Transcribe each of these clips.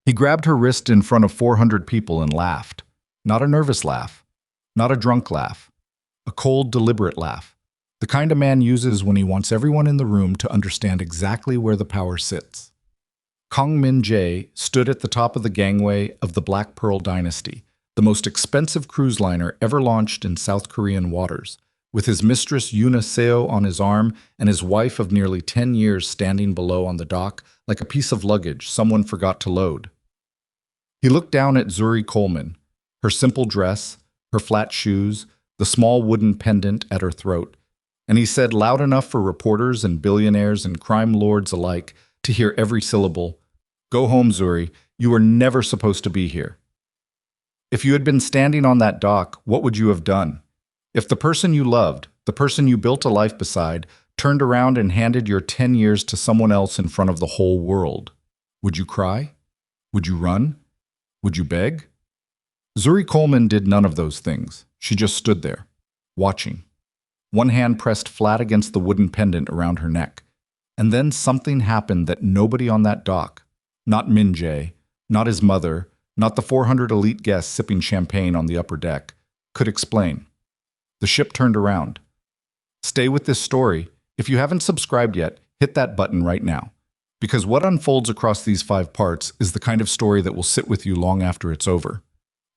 He grabbed her wrist in front of 400 people and laughed. Not a nervous laugh, not a drunk laugh, a cold, deliberate laugh. The kind a man uses when he wants everyone in the room to understand exactly where the power sits. Kang Min-jae stood at the top of the gangway of the Black Pearl Dynasty, the most expensive cruise liner ever launched in South Korean waters, with his mistress Yoona Seo on his arm and his wife of nearly 10 years standing below on the dock like a piece of luggage someone forgot to load. He looked down at Zuri Coleman, her simple dress, her flat shoes, the small wooden pendant at her throat, and he said loud enough for reporters and billionaires and crime lords alike to hear every syllable, "Go home, Zuri. You were never supposed to be here." If you had been standing on that dock, what would you have done? If the person you loved, the person you built a life beside, turned around and handed your 10 years to someone else in front of the whole world, would you cry? Would you run? Would you beg? Zuri Coleman did none of those things. She just stood there, watching. One hand pressed flat against the wooden pendant around her neck. And then something happened that nobody on that dock, not Min-jae, not his mother, not the 400 elite guests sipping champagne on the upper deck, could explain. The ship turned around. Stay with this story. If you haven't subscribed yet, hit that button right now. Because what unfolds across these 5 parts is the kind of story that will sit with you long after it's over.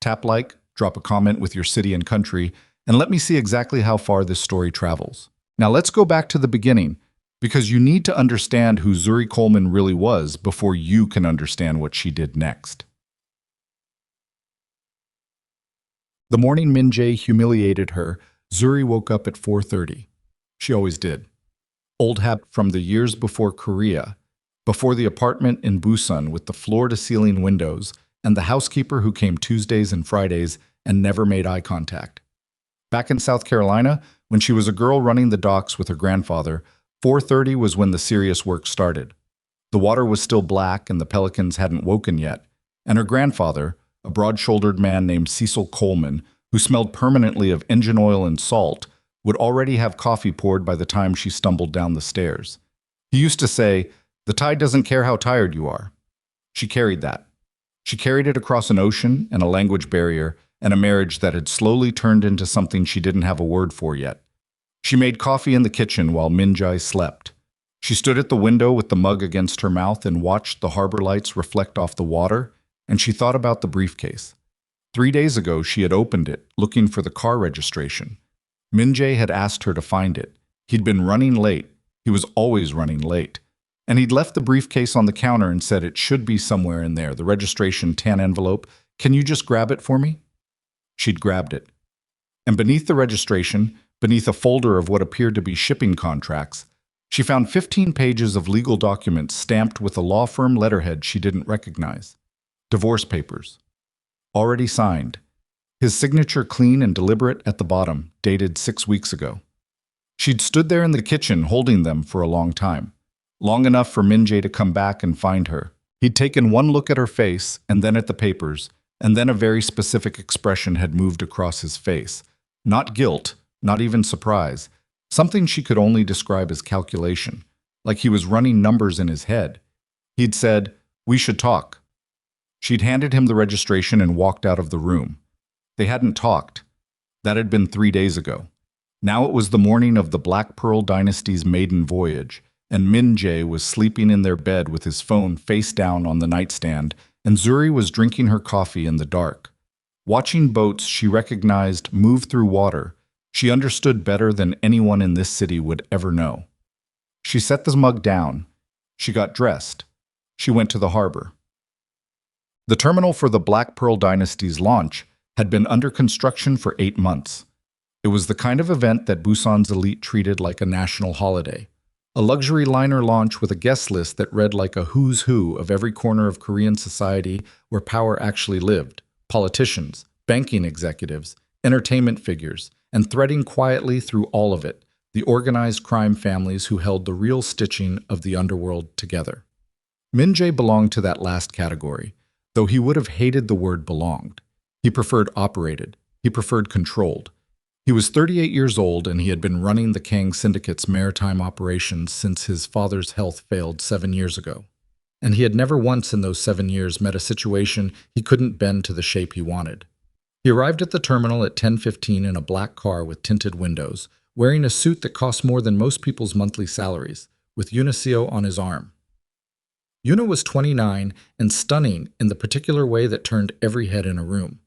Tap like, drop a comment with your city and country, and let me see exactly how far this story travels. Now let's go back to the beginning, because you need to understand who Zuri Coleman really was before you can understand what she did next. The morning Min-jae humiliated her, Zuri woke up at 4:30. She always did. Old habit from the years before Korea, before the apartment in Busan with the floor-to-ceiling windows, and the housekeeper who came Tuesdays and Fridays and never made eye contact. Back in South Carolina, when she was a girl running the docks with her grandfather, 4:30 was when the serious work started. The water was still black and the pelicans hadn't woken yet, and her grandfather, a broad-shouldered man named Cecil Coleman, who smelled permanently of engine oil and salt, would already have coffee poured by the time she stumbled down the stairs. He used to say, "The tide doesn't care how tired you are." She carried that. She carried it across an ocean and a language barrier and a marriage that had slowly turned into something she didn't have a word for yet. She made coffee in the kitchen while Min-jae slept. She stood at the window with the mug against her mouth and watched the harbor lights reflect off the water, and she thought about the briefcase. 3 days ago, she had opened it, looking for the car registration. Min-jae had asked her to find it. He'd been running late. He was always running late. And he'd left the briefcase on the counter and said it should be somewhere in there, the registration tan envelope. "Can you just grab it for me?" She'd grabbed it. And beneath the registration, beneath a folder of what appeared to be shipping contracts, she found 15 pages of legal documents stamped with a law firm letterhead she didn't recognize. Divorce papers. Already signed. His signature clean and deliberate at the bottom, dated 6 weeks ago. She'd stood there in the kitchen holding them for a long time. Long enough for Min-jae to come back and find her. He'd taken one look at her face, and then at the papers, and then a very specific expression had moved across his face. Not guilt, not even surprise. Something she could only describe as calculation, like he was running numbers in his head. He'd said, "We should talk." She'd handed him the registration and walked out of the room. They hadn't talked. That had been 3 days ago. Now it was the morning of the Black Pearl Dynasty's maiden voyage, and Min-jae was sleeping in their bed with his phone face down on the nightstand, and Zuri was drinking her coffee in the dark. Watching boats she recognized move through water, she understood better than anyone in this city would ever know. She set the mug down. She got dressed. She went to the harbor. The terminal for the Black Pearl Dynasty's launch had been under construction for 8 months. It was the kind of event that Busan's elite treated like a national holiday. A luxury liner launch with a guest list that read like a who's who of every corner of Korean society where power actually lived. Politicians, banking executives, entertainment figures, and threading quietly through all of it, the organized crime families who held the real stitching of the underworld together. Min-jae belonged to that last category, though he would have hated the word belonged. He preferred operated. He preferred controlled. He was 38 years old, and he had been running the Kang Syndicate's maritime operations since his father's health failed 7 years ago. and he had never once in those 7 years met a situation he couldn't bend to the shape he wanted. He arrived at the terminal at 10:15 in a black car with tinted windows, wearing a suit that cost more than most people's monthly salaries, with Unicio on his arm. Una was 29 and stunning in the particular way that turned every head in a room.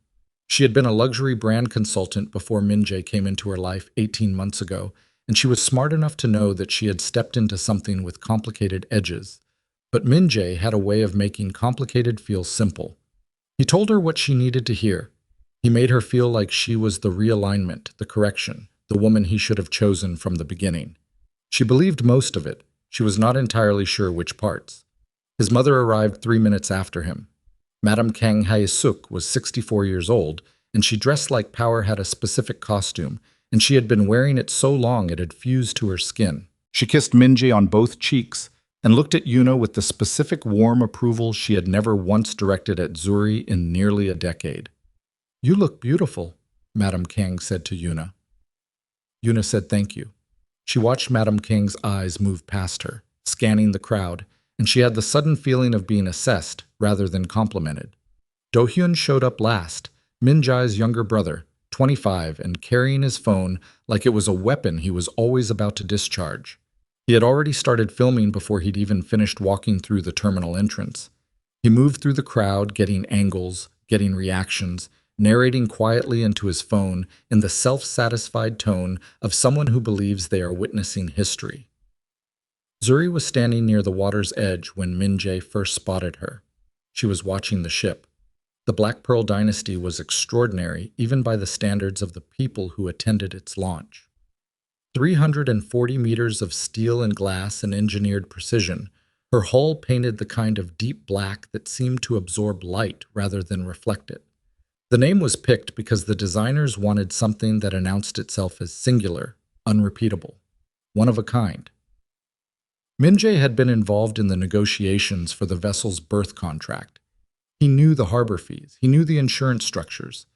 She had been a luxury brand consultant before Min-jae came into her life 18 months ago, and she was smart enough to know that she had stepped into something with complicated edges. But Min-jae had a way of making complicated feel simple. He told her what she needed to hear. He made her feel like she was the realignment, the correction, the woman he should have chosen from the beginning. She believed most of it. She was not entirely sure which parts. His mother arrived 3 minutes after him. Madame Kang Hae-suk was 64 years old, and she dressed like power had a specific costume, and she had been wearing it so long it had fused to her skin. She kissed Min-jae on both cheeks and looked at Yuna with the specific warm approval she had never once directed at Zuri in nearly a decade. "You look beautiful," Madame Kang said to Yuna. Yuna said thank you. She watched Madame Kang's eyes move past her, scanning the crowd, and she had the sudden feeling of being assessed rather than complimented. Do-hyun showed up last, Min-jae's younger brother, 25, and carrying his phone like it was a weapon he was always about to discharge. He had already started filming before he'd even finished walking through the terminal entrance. He moved through the crowd, getting angles, getting reactions, narrating quietly into his phone in the self-satisfied tone of someone who believes they are witnessing history. Zuri was standing near the water's edge when Min-jae first spotted her. She was watching the ship. The Black Pearl Dynasty was extraordinary even by the standards of the people who attended its launch. 340 meters of steel and glass and engineered precision, her hull painted the kind of deep black that seemed to absorb light rather than reflect it. The name was picked because the designers wanted something that announced itself as singular, unrepeatable, one of a kind. Min-jae had been involved in the negotiations for the vessel's berth contract. He knew the harbor fees. He knew the insurance structures.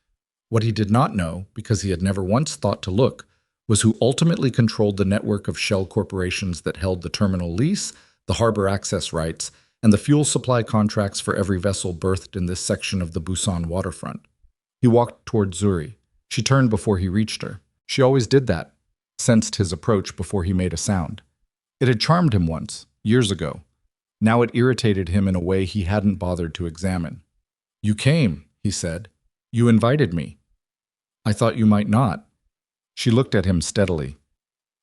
What he did not know, because he had never once thought to look, was who ultimately controlled the network of shell corporations that held the terminal lease, the harbor access rights, and the fuel supply contracts for every vessel berthed in this section of the Busan waterfront. He walked toward Zuri. She turned before he reached her. She always did that, sensed his approach before he made a sound. It had charmed him once, years ago. Now it irritated him in a way he hadn't bothered to examine. "You came," he said. "You invited me." "I thought you might not." She looked at him steadily.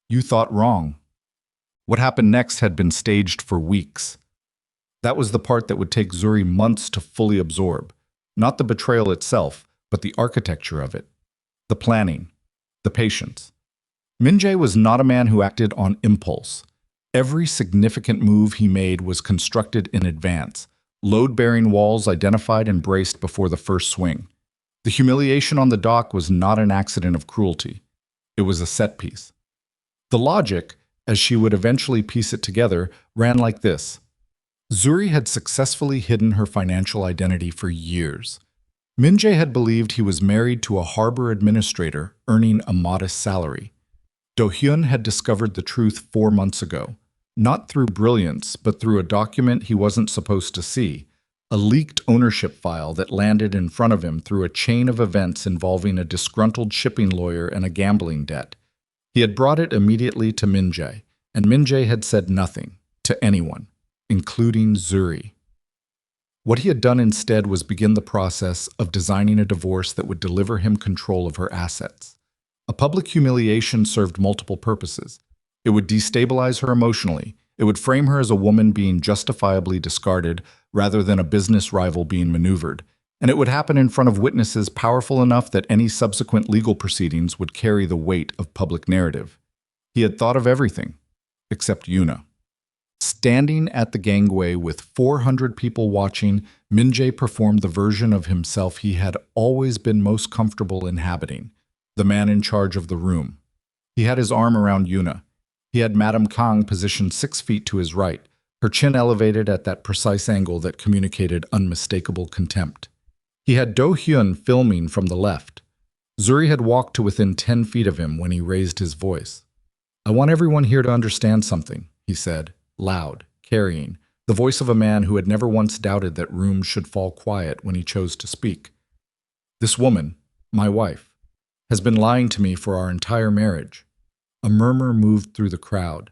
"You thought wrong." What happened next had been staged for weeks. That was the part that would take Zuri months to fully absorb. Not the betrayal itself, but the architecture of it. The planning. The patience. Min-jae was not a man who acted on impulse. Every significant move he made was constructed in advance, load-bearing walls identified and braced before the first swing. The humiliation on the dock was not an accident of cruelty. It was a set piece. The logic, as she would eventually piece it together, ran like this. Zuri had successfully hidden her financial identity for years. Min-jae had believed he was married to a harbor administrator earning a modest salary. Do-hyun had discovered the truth 4 months ago. Not through brilliance, but through a document he wasn't supposed to see, a leaked ownership file that landed in front of him through a chain of events involving a disgruntled shipping lawyer and a gambling debt. He had brought it immediately to Min-jae, and Min-jae had said nothing, to anyone, including Zuri. What he had done instead was begin the process of designing a divorce that would deliver him control of her assets. A public humiliation served multiple purposes. It would destabilize her emotionally. It would frame her as a woman being justifiably discarded rather than a business rival being maneuvered. And it would happen in front of witnesses powerful enough that any subsequent legal proceedings would carry the weight of public narrative. He had thought of everything, except Yuna. Standing at the gangway with 400 people watching, Min-jae performed the version of himself he had always been most comfortable inhabiting, the man in charge of the room. He had his arm around Yuna. He had Madame Kang positioned 6 feet to his right, her chin elevated at that precise angle that communicated unmistakable contempt. He had Do-hyun filming from the left. Zuri had walked to within 10 feet of him when he raised his voice. "I want everyone here to understand something," he said, loud, carrying, the voice of a man who had never once doubted that rooms should fall quiet when he chose to speak. This woman, my wife, has been lying to me for our entire marriage. A murmur moved through the crowd,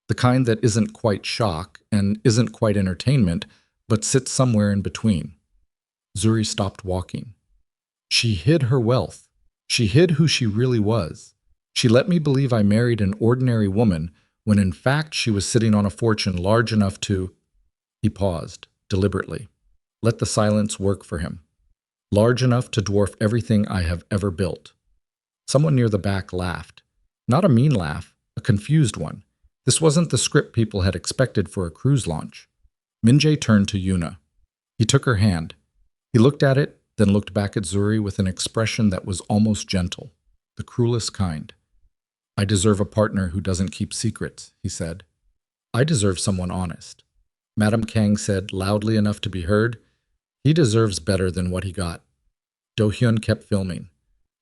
the kind that isn't quite shock and isn't quite entertainment, but sits somewhere in between. Zuri stopped walking. She hid her wealth. She hid who she really was. She let me believe I married an ordinary woman when in fact she was sitting on a fortune large enough to— He paused, deliberately. Let the silence work for him. Large enough to dwarf everything I have ever built. Someone near the back laughed. Not a mean laugh, a confused one. This wasn't the script people had expected for a cruise launch. Minjae turned to Yuna. He took her hand. He looked at it, then looked back at Zuri with an expression that was almost gentle, the cruelest kind. I deserve a partner who doesn't keep secrets, he said. I deserve someone honest. Madame Kang said loudly enough to be heard, he deserves better than what he got. Do-hyun kept filming.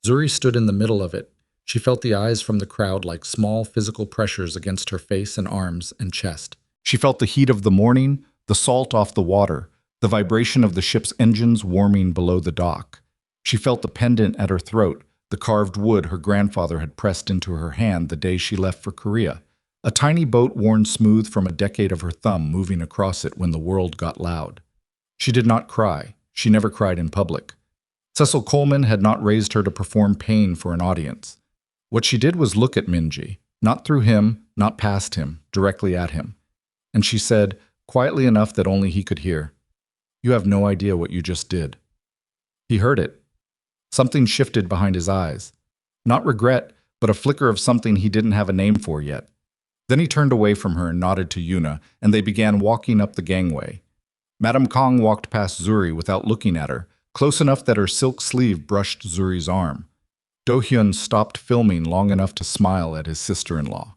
Zuri stood in the middle of it. She felt the eyes from the crowd like small physical pressures against her face and arms and chest. She felt the heat of the morning, the salt off the water, the vibration of the ship's engines warming below the dock. She felt the pendant at her throat, the carved wood her grandfather had pressed into her hand the day she left for Korea. A tiny boat worn smooth from a decade of her thumb moving across it when the world got loud. She did not cry. She never cried in public. Cecil Coleman had not raised her to perform pain for an audience. What she did was look at Minji, not through him, not past him, directly at him. And she said, quietly enough that only he could hear, "You have no idea what you just did." He heard it. Something shifted behind his eyes. Not regret, but a flicker of something he didn't have a name for yet. Then he turned away from her and nodded to Yuna, and they began walking up the gangway. Madame Kong walked past Zuri without looking at her, close enough that her silk sleeve brushed Zuri's arm. Do-hyun stopped filming long enough to smile at his sister-in-law.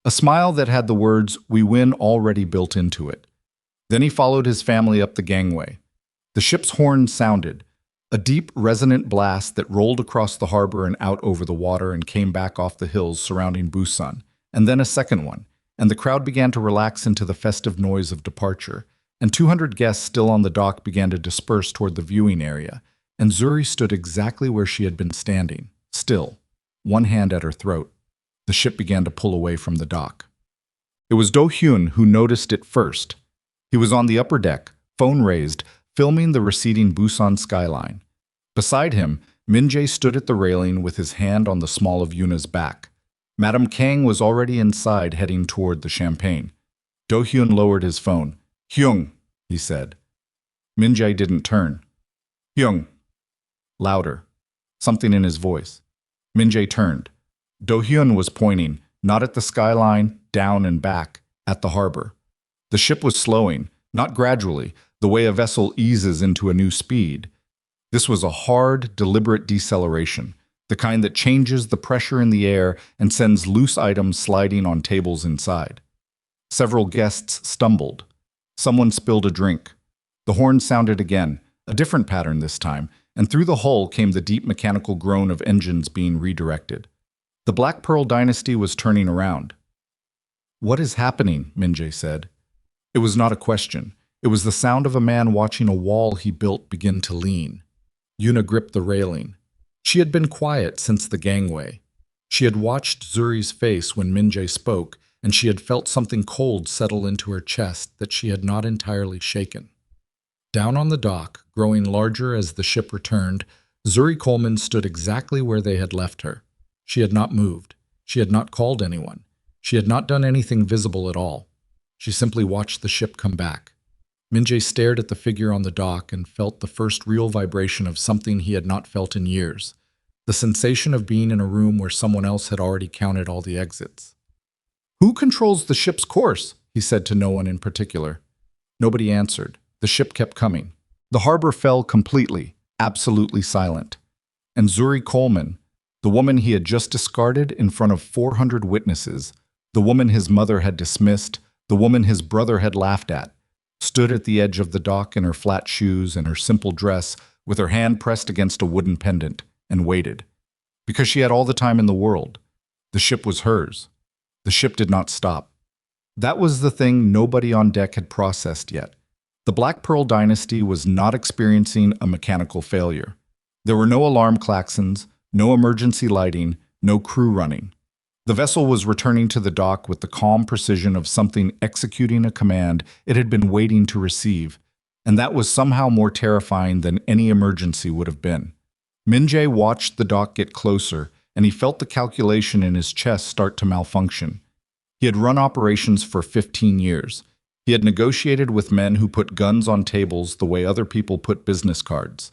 A smile that had the words, "We win," already built into it. Then he followed his family up the gangway. The ship's horn sounded, a deep, resonant blast that rolled across the harbor and out over the water and came back off the hills surrounding Busan, and then a second one, and the crowd began to relax into the festive noise of departure, and 200 guests still on the dock began to disperse toward the viewing area, and Zuri stood exactly where she had been standing, still, one hand at her throat. The ship began to pull away from the dock. It was Do-hyun who noticed it first. He was on the upper deck, phone raised, filming the receding Busan skyline. Beside him, Minjae stood at the railing with his hand on the small of Yuna's back. Madame Kang was already inside heading toward the champagne. Do-hyun lowered his phone. "Hyung," he said. Minjae didn't turn. "Hyung." Louder. Something in his voice. Minjae turned. Do-hyun was pointing, not at the skyline, down and back, at the harbor. The ship was slowing, not gradually, the way a vessel eases into a new speed. This was a hard, deliberate deceleration, the kind that changes the pressure in the air and sends loose items sliding on tables inside. Several guests stumbled. Someone spilled a drink. The horn sounded again, a different pattern this time, and through the hull came the deep mechanical groan of engines being redirected. The Black Pearl dynasty was turning around. "What is happening?" Minjae said. It was not a question. It was the sound of a man watching a wall he built begin to lean. Yuna gripped the railing. She had been quiet since the gangway. She had watched Zuri's face when Minjae spoke, and she had felt something cold settle into her chest that she had not entirely shaken. Down on the dock, growing larger as the ship returned, Zuri Coleman stood exactly where they had left her. She had not moved. She had not called anyone. She had not done anything visible at all. She simply watched the ship come back. Minjae stared at the figure on the dock and felt the first real vibration of something he had not felt in years, the sensation of being in a room where someone else had already counted all the exits. "Who controls the ship's course?" he said to no one in particular. Nobody answered. The ship kept coming. The harbor fell completely, absolutely silent. And Zuri Coleman, the woman he had just discarded in front of 400 witnesses, the woman his mother had dismissed, the woman his brother had laughed at, stood at the edge of the dock in her flat shoes and her simple dress with her hand pressed against a wooden pendant, and waited. Because she had all the time in the world. The ship was hers. The ship did not stop. That was the thing nobody on deck had processed yet. The Black Pearl dynasty was not experiencing a mechanical failure. There were no alarm klaxons, no emergency lighting, no crew running. The vessel was returning to the dock with the calm precision of something executing a command it had been waiting to receive, and that was somehow more terrifying than any emergency would have been. Min-jae watched the dock get closer, and he felt the calculation in his chest start to malfunction. He had run operations for 15 years. He had negotiated with men who put guns on tables the way other people put business cards.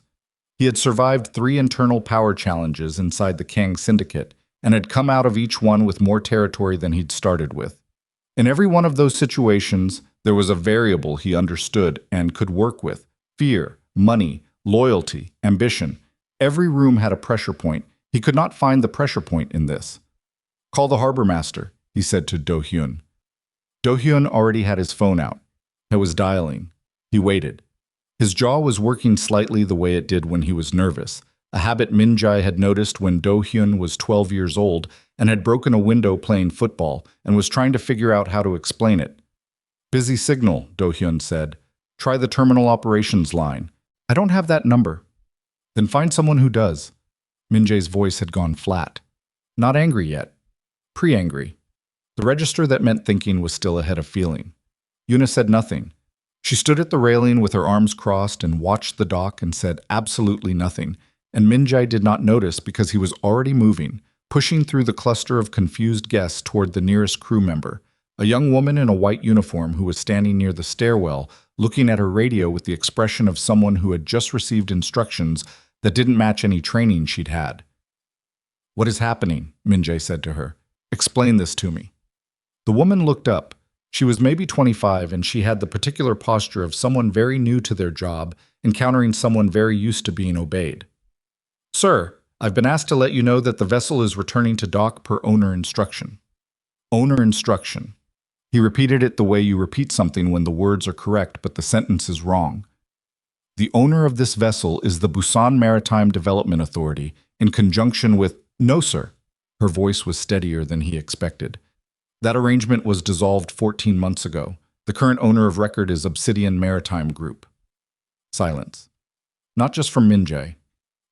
He had survived 3 internal power challenges inside the Kang Syndicate, and had come out of each one with more territory than he'd started with. In every one of those situations, there was a variable he understood and could work with: fear, money, loyalty, ambition. Every room had a pressure point. He could not find the pressure point in this. "Call the harbor master," he said to Do-hyun. Do-hyun already had his phone out. It was dialing. He waited. His jaw was working slightly the way it did when he was nervous, a habit Min-jae had noticed when Do-hyun was 12 years old and had broken a window playing football and was trying to figure out how to explain it. "Busy signal," Do-hyun said. "Try the terminal operations line." "I don't have that number." "Then find someone who does." Min-jae's voice had gone flat. Not angry yet. Pre-angry. The register that meant thinking was still ahead of feeling. Yuna said nothing. She stood at the railing with her arms crossed and watched the dock and said absolutely nothing, and Min-jae did not notice because he was already moving, pushing through the cluster of confused guests toward the nearest crew member, a young woman in a white uniform who was standing near the stairwell, looking at her radio with the expression of someone who had just received instructions that didn't match any training she'd had. "What is happening?" Min-jae said to her. "Explain this to me." The woman looked up. She was maybe 25, and she had the particular posture of someone very new to their job, encountering someone very used to being obeyed. "Sir, I've been asked to let you know that the vessel is returning to dock per owner instruction." Owner instruction. He repeated it the way you repeat something when the words are correct but the sentence is wrong. "The owner of this vessel is the Busan Maritime Development Authority, in conjunction with—" "No, sir." Her voice was steadier than he expected. "That arrangement was dissolved 14 months ago. The current owner of record is Obsidian Maritime Group." Silence. Not just from Min-jae.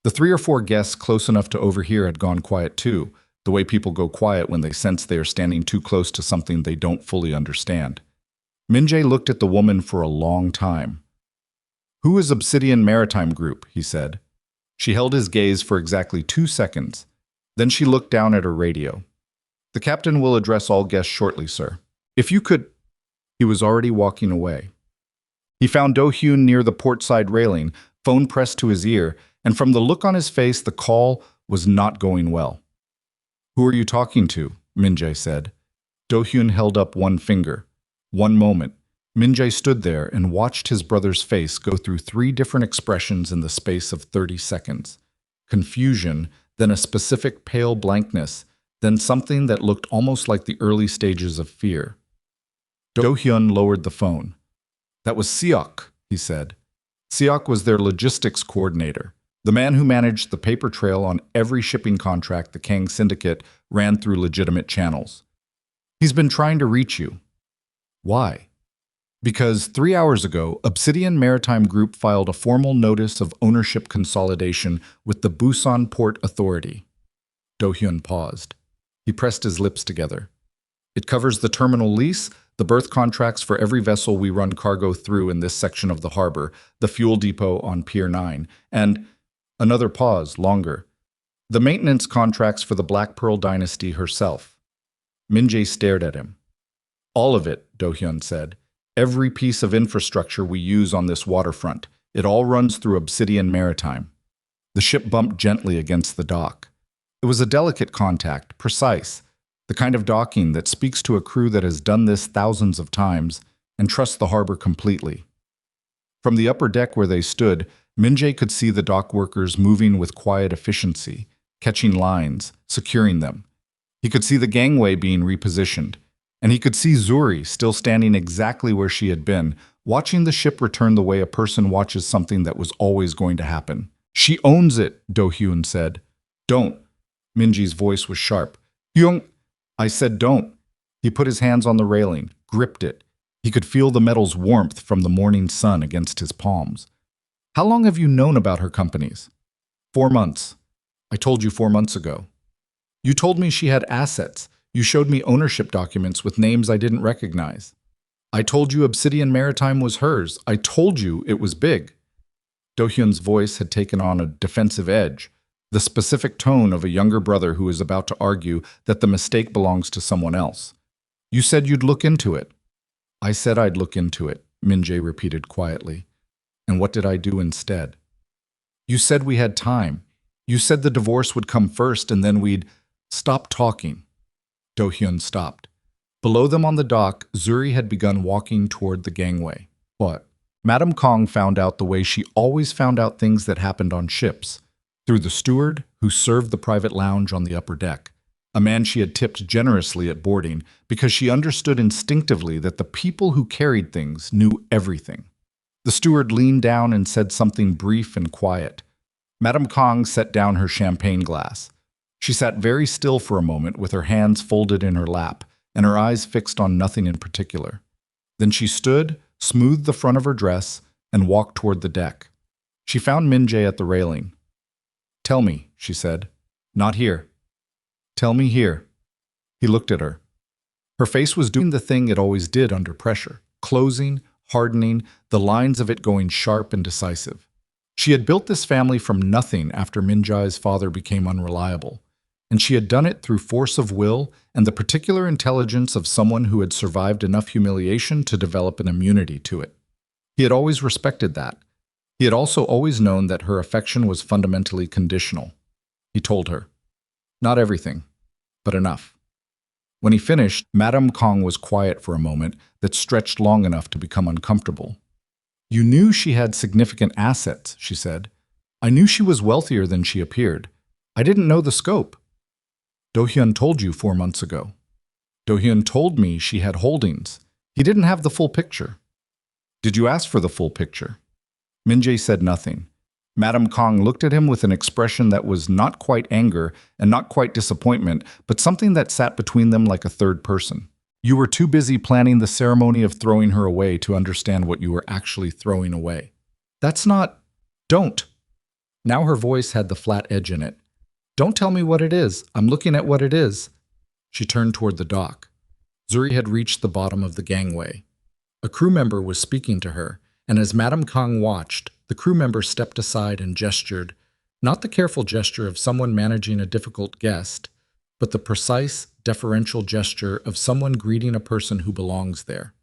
The 3 or 4 guests close enough to overhear had gone quiet too, the way people go quiet when they sense they are standing too close to something they don't fully understand. Min-jae looked at the woman for a long time. "Who is Obsidian Maritime Group?" he said. She held his gaze for exactly 2 seconds. Then she looked down at her radio. "The captain will address all guests shortly, sir. If you could—" He was already walking away. He found Do-hyun near the portside railing, phone pressed to his ear, and from the look on his face, the call was not going well. "Who are you talking to?" Min-jae said. Do-hyun held up one finger. One moment. Min-jae stood there and watched his brother's face go through 3 different expressions in the space of 30 seconds. Confusion, then a specific pale blankness, then something that looked almost like the early stages of fear. Do-hyun lowered the phone. "That was Seok," he said. Seok was their logistics coordinator, the man who managed the paper trail on every shipping contract the Kang Syndicate ran through legitimate channels. "He's been trying to reach you." "Why?" "Because 3 hours ago, Obsidian Maritime Group filed a formal notice of ownership consolidation with the Busan Port Authority." Do-hyun paused. He pressed his lips together. "It covers the terminal lease, the berth contracts for every vessel we run cargo through in this section of the harbor, the fuel depot on Pier 9, and—" Another pause, longer. "The maintenance contracts for the Black Pearl dynasty herself." Min-jae stared at him. "All of it," Do-hyun said. "Every piece of infrastructure we use on this waterfront. It all runs through Obsidian Maritime." The ship bumped gently against the dock. It was a delicate contact, precise, the kind of docking that speaks to a crew that has done this thousands of times and trusts the harbor completely. From the upper deck where they stood, Min-jae could see the dock workers moving with quiet efficiency, catching lines, securing them. He could see the gangway being repositioned, and he could see Zuri still standing exactly where she had been, watching the ship return the way a person watches something that was always going to happen. "She owns it," Do-hyun said. "Don't." Min-jae's voice was sharp. "Hyung, I said don't." He put his hands on the railing, gripped it. He could feel the metal's warmth from the morning sun against his palms. How long have you known about her companies? 4 months. I told you 4 months ago. You told me she had assets. You showed me ownership documents with names I didn't recognize. I told you Obsidian Maritime was hers. I told you it was big. Do-hyun's voice had taken on a defensive edge, the specific tone of a younger brother who is about to argue that the mistake belongs to someone else. You said you'd look into it. I said I'd look into it, Min-jae repeated quietly. And what did I do instead? You said we had time. You said the divorce would come first and then we'd stop talking. Do-hyun stopped. Below them on the dock, Zuri had begun walking toward the gangway. What? Madame Kong found out the way she always found out things that happened on ships, through the steward who served the private lounge on the upper deck, a man she had tipped generously at boarding because she understood instinctively that the people who carried things knew everything. The steward leaned down and said something brief and quiet. Madame Kong set down her champagne glass. She sat very still for a moment with her hands folded in her lap and her eyes fixed on nothing in particular. Then she stood, smoothed the front of her dress, and walked toward the deck. She found Min-jae at the railing. Tell me, she said. Not here. Tell me here. He looked at her. Her face was doing the thing it always did under pressure, closing, hardening, the lines of it going sharp and decisive. She had built this family from nothing after Min-jae's father became unreliable, and she had done it through force of will and the particular intelligence of someone who had survived enough humiliation to develop an immunity to it. He had always respected that. He had also always known that her affection was fundamentally conditional. He told her, not everything, but enough. When he finished, Madame Kong was quiet for a moment that stretched long enough to become uncomfortable. You knew she had significant assets, she said. I knew she was wealthier than she appeared. I didn't know the scope. Do-hyun told you 4 months ago. Do-hyun told me she had holdings. He didn't have the full picture. Did you ask for the full picture? Min-jae said nothing. Madame Kong looked at him with an expression that was not quite anger and not quite disappointment, but something that sat between them like a third person. You were too busy planning the ceremony of throwing her away to understand what you were actually throwing away. That's not… Don't. Now her voice had the flat edge in it. Don't tell me what it is. I'm looking at what it is. She turned toward the dock. Zuri had reached the bottom of the gangway. A crew member was speaking to her, and as Madame Kong watched, the crew member stepped aside and gestured, not the careful gesture of someone managing a difficult guest, but the precise, deferential gesture of someone greeting a person who belongs there.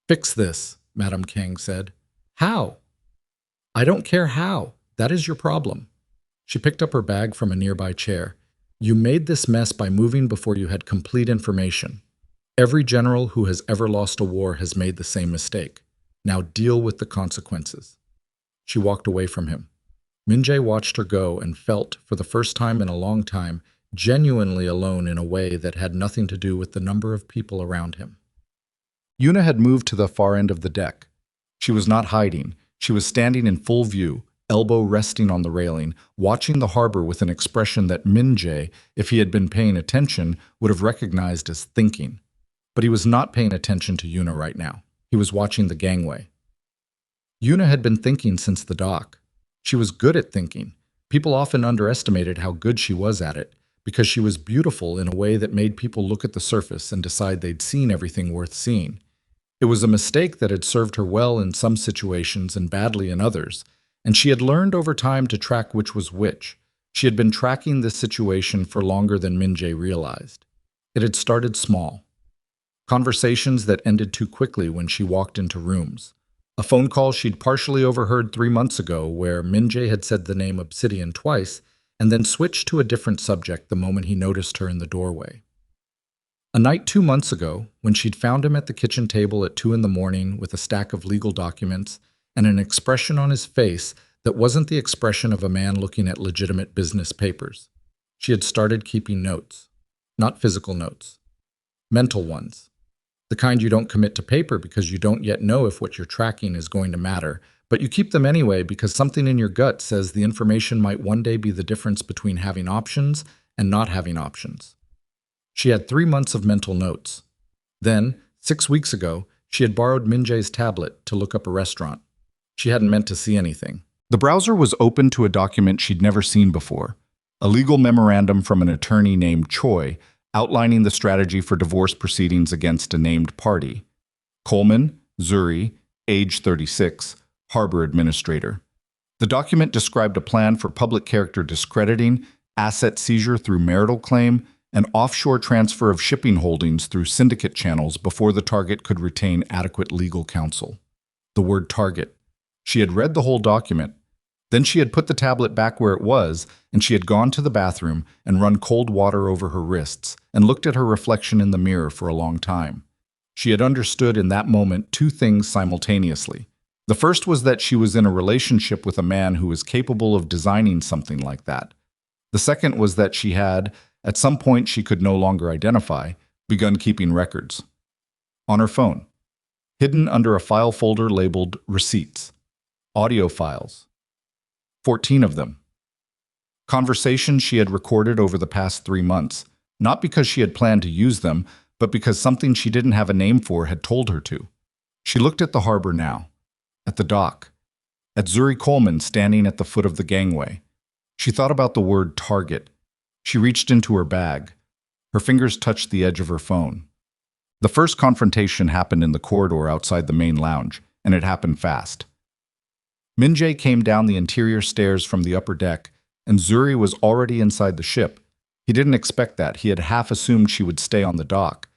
Fix this, Madame Kang said. How? I don't care how. That is your problem. She picked up her bag from a nearby chair. You made this mess by moving before you had complete information. Every general who has ever lost a war has made the same mistake. Now deal with the consequences. She walked away from him. Min-jae watched her go and felt, for the first time in a long time, genuinely alone in a way that had nothing to do with the number of people around him. Yuna had moved to the far end of the deck. She was not hiding. She was standing in full view, elbow resting on the railing, watching the harbor with an expression that Min-jae, if he had been paying attention, would have recognized as thinking. But he was not paying attention to Yuna right now. He was watching the gangway. Yuna had been thinking since the dock. She was good at thinking. People often underestimated how good she was at it, because she was beautiful in a way that made people look at the surface and decide they'd seen everything worth seeing. It was a mistake that had served her well in some situations and badly in others, and she had learned over time to track which was which. She had been tracking this situation for longer than Min-jae realized. It had started small. Conversations that ended too quickly when she walked into rooms. A phone call she'd partially overheard 3 months ago where Min-jae had said the name Obsidian twice and then switched to a different subject the moment he noticed her in the doorway. A night 2 months ago, when she'd found him at the kitchen table at 2 in the morning with a stack of legal documents and an expression on his face that wasn't the expression of a man looking at legitimate business papers. She had started keeping notes. Not physical notes. Mental ones. The kind you don't commit to paper because you don't yet know if what you're tracking is going to matter, but you keep them anyway because something in your gut says the information might one day be the difference between having options and not having options. She had 3 months of mental notes. Then, 6 weeks ago, she had borrowed Minjae's tablet to look up a restaurant. She hadn't meant to see anything. The browser was open to a document she'd never seen before, a legal memorandum from an attorney named Choi outlining the strategy for divorce proceedings against a named party. Coleman, Zuri, age 36, harbor administrator. The document described a plan for public character discrediting, asset seizure through marital claim, and offshore transfer of shipping holdings through syndicate channels before the target could retain adequate legal counsel. The word target. She had read the whole document. Then she had put the tablet back where it was, and she had gone to the bathroom and run cold water over her wrists and looked at her reflection in the mirror for a long time. She had understood in that moment two things simultaneously. The first was that she was in a relationship with a man who was capable of designing something like that. The second was that she had, at some point she could no longer identify, begun keeping records. On her phone, hidden under a file folder labeled Receipts, audio files. 14 of them. Conversations she had recorded over the past 3 months, not because she had planned to use them, but because something she didn't have a name for had told her to. She looked at the harbor now, at the dock, at Zuri Coleman standing at the foot of the gangway. She thought about the word target. She reached into her bag. Her fingers touched the edge of her phone. The first confrontation happened in the corridor outside the main lounge, and it happened fast. Minjae came down the interior stairs from the upper deck, and Zuri was already inside the ship. He didn't expect that. He had half assumed she would stay on the dock.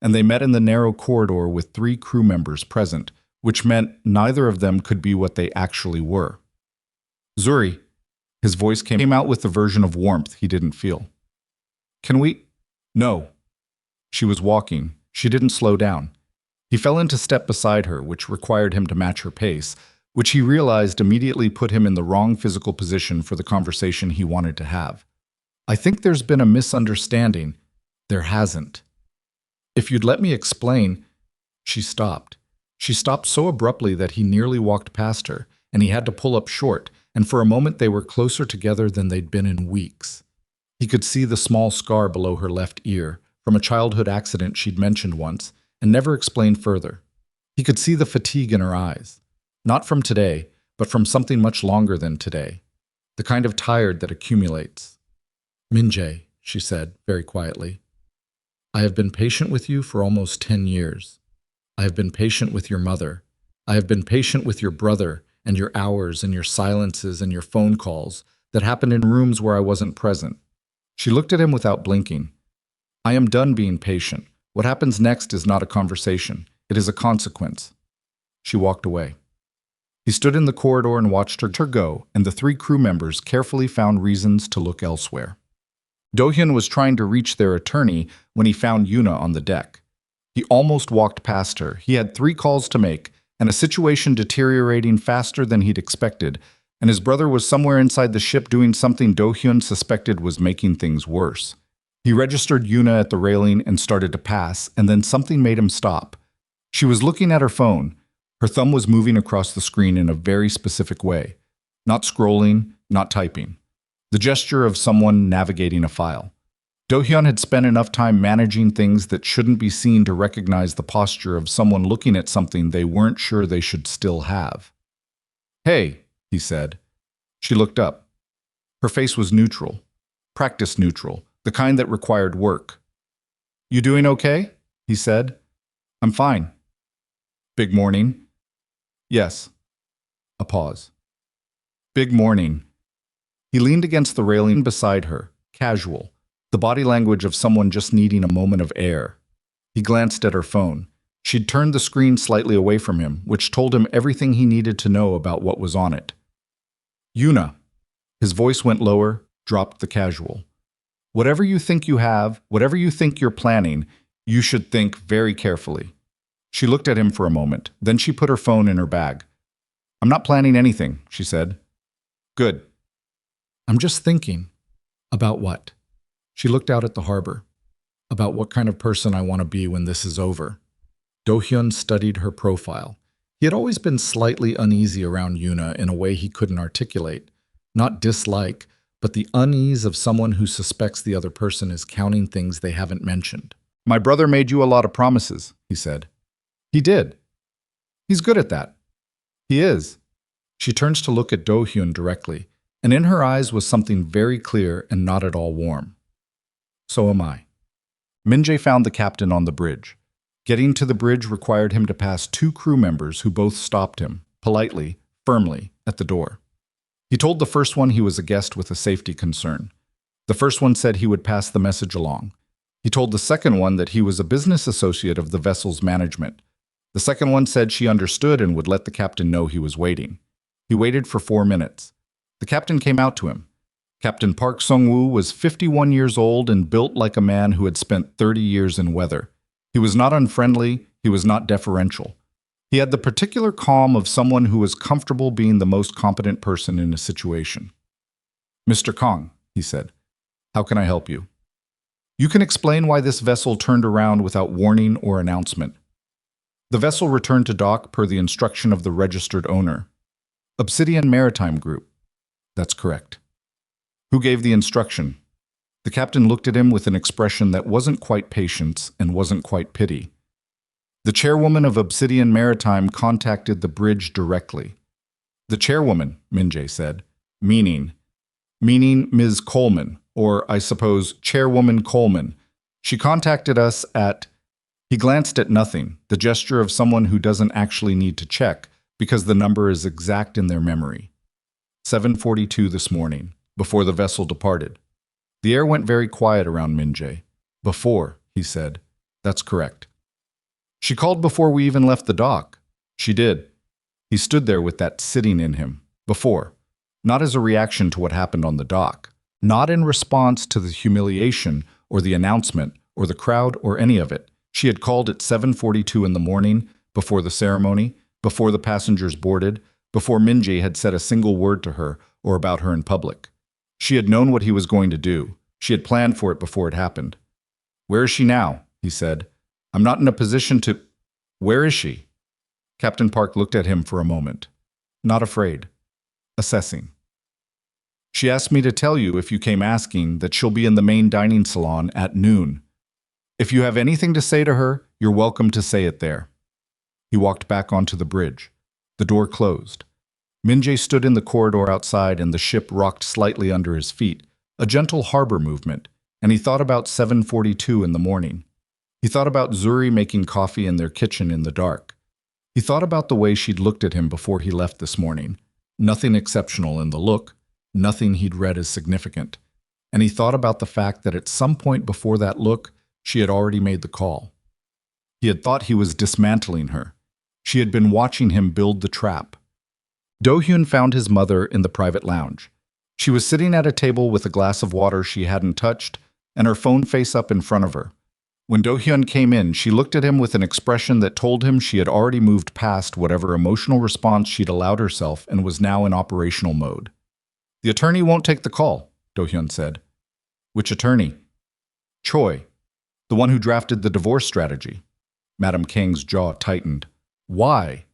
And they met in the narrow corridor with 3 crew members present, which meant neither of them could be what they actually were. Zuri, his voice came out with the version of warmth he didn't feel. Can we? No. She was walking. She didn't slow down. He fell into step beside her, which required him to match her pace, which he realized immediately put him in the wrong physical position for the conversation he wanted to have. I think there's been a misunderstanding. There hasn't. If you'd let me explain. She stopped. She stopped so abruptly that he nearly walked past her, and he had to pull up short, and for a moment they were closer together than they'd been in weeks. He could see the small scar below her left ear, from a childhood accident she'd mentioned once, and never explained further. He could see the fatigue in her eyes. Not from today, but from something much longer than today. The kind of tired that accumulates. Minjae, she said, very quietly. I have been patient with you for almost 10 years. I have been patient with your mother. I have been patient with your brother and your hours and your silences and your phone calls that happened in rooms where I wasn't present. She looked at him without blinking. I am done being patient. What happens next is not a conversation. It is a consequence. She walked away. He stood in the corridor and watched her go, and the 3 crew members carefully found reasons to look elsewhere. Do-hyun was trying to reach their attorney when he found Yuna on the deck. He almost walked past her. He had 3 calls to make, and a situation deteriorating faster than he'd expected, and his brother was somewhere inside the ship doing something Do-hyun suspected was making things worse. He registered Yuna at the railing and started to pass, and then something made him stop. She was looking at her phone. Her thumb was moving across the screen in a very specific way. Not scrolling, not typing. The gesture of someone navigating a file. Do-hyun had spent enough time managing things that shouldn't be seen to recognize the posture of someone looking at something they weren't sure they should still have. Hey, he said. She looked up. Her face was neutral. Practice neutral, the kind that required work. You doing okay? He said. I'm fine. Big morning? Yes. A pause. Big morning. He leaned against the railing beside her, casual, the body language of someone just needing a moment of air. He glanced at her phone. She'd turned the screen slightly away from him, which told him everything he needed to know about what was on it. Yuna. His voice went lower, dropped the casual. Whatever you think you have, whatever you think you're planning, you should think very carefully. She looked at him for a moment. Then she put her phone in her bag. I'm not planning anything, she said. Good. I'm just thinking. About what? She looked out at the harbor. About what kind of person I want to be when this is over. Do-hyun studied her profile. He had always been slightly uneasy around Yuna in a way he couldn't articulate. Not dislike, but the unease of someone who suspects the other person is counting things they haven't mentioned. My brother made you a lot of promises, he said. He did. He's good at that. He is. She turns to look at Do-hyun directly, and in her eyes was something very clear and not at all warm. So am I. Min-jae found the captain on the bridge. Getting to the bridge required him to pass two crew members who both stopped him, politely, firmly, at the door. He told the first one he was a guest with a safety concern. The first one said he would pass the message along. He told the second one that he was a business associate of the vessel's management. The second one said she understood and would let the captain know he was waiting. He waited for 4 minutes. The captain came out to him. Captain Park Sung-woo was 51 years old and built like a man who had spent 30 years in weather. He was not unfriendly, he was not deferential. He had the particular calm of someone who was comfortable being the most competent person in a situation. "Mr. Kong," he said, "how can I help you? You can explain why this vessel turned around without warning or announcement." The vessel returned to dock per the instruction of the registered owner. Obsidian Maritime Group. That's correct. Who gave the instruction? The captain looked at him with an expression that wasn't quite patience and wasn't quite pity. The chairwoman of Obsidian Maritime contacted the bridge directly. The chairwoman, Min-jae said, meaning Ms. Coleman, or I suppose Chairwoman Coleman. She contacted us at... He glanced at nothing, the gesture of someone who doesn't actually need to check because the number is exact in their memory. 7:42 this morning, before the vessel departed. The air went very quiet around Min-jae. "Before," he said. "That's correct." "She called before we even left the dock." "She did." He stood there with that sitting in him. Before. Not as a reaction to what happened on the dock. Not in response to the humiliation or the announcement or the crowd or any of it. She had called at 7:42 in the morning, before the ceremony, before the passengers boarded, before Min-jae had said a single word to her or about her in public. She had known what he was going to do. She had planned for it before it happened. "Where is she now?" he said. "I'm not in a position to..." "Where is she?" Captain Park looked at him for a moment. Not afraid. Assessing. "She asked me to tell you, if you came asking, that she'll be in the main dining salon at noon. If you have anything to say to her, you're welcome to say it there." He walked back onto the bridge. The door closed. Min-jae stood in the corridor outside and the ship rocked slightly under his feet, a gentle harbor movement, and he thought about 7:42 in the morning. He thought about Zuri making coffee in their kitchen in the dark. He thought about the way she'd looked at him before he left this morning. Nothing exceptional in the look, nothing he'd read as significant. And he thought about the fact that at some point before that look, she had already made the call. He had thought he was dismantling her. She had been watching him build the trap. Do-hyun found his mother in the private lounge. She was sitting at a table with a glass of water she hadn't touched and her phone face up in front of her. When Do-hyun came in, she looked at him with an expression that told him she had already moved past whatever emotional response she'd allowed herself and was now in operational mode. "The attorney won't take the call," Do-hyun said. "Which attorney?" "Choi, the one who drafted the divorce strategy." Madam Kang's jaw tightened. "Why?"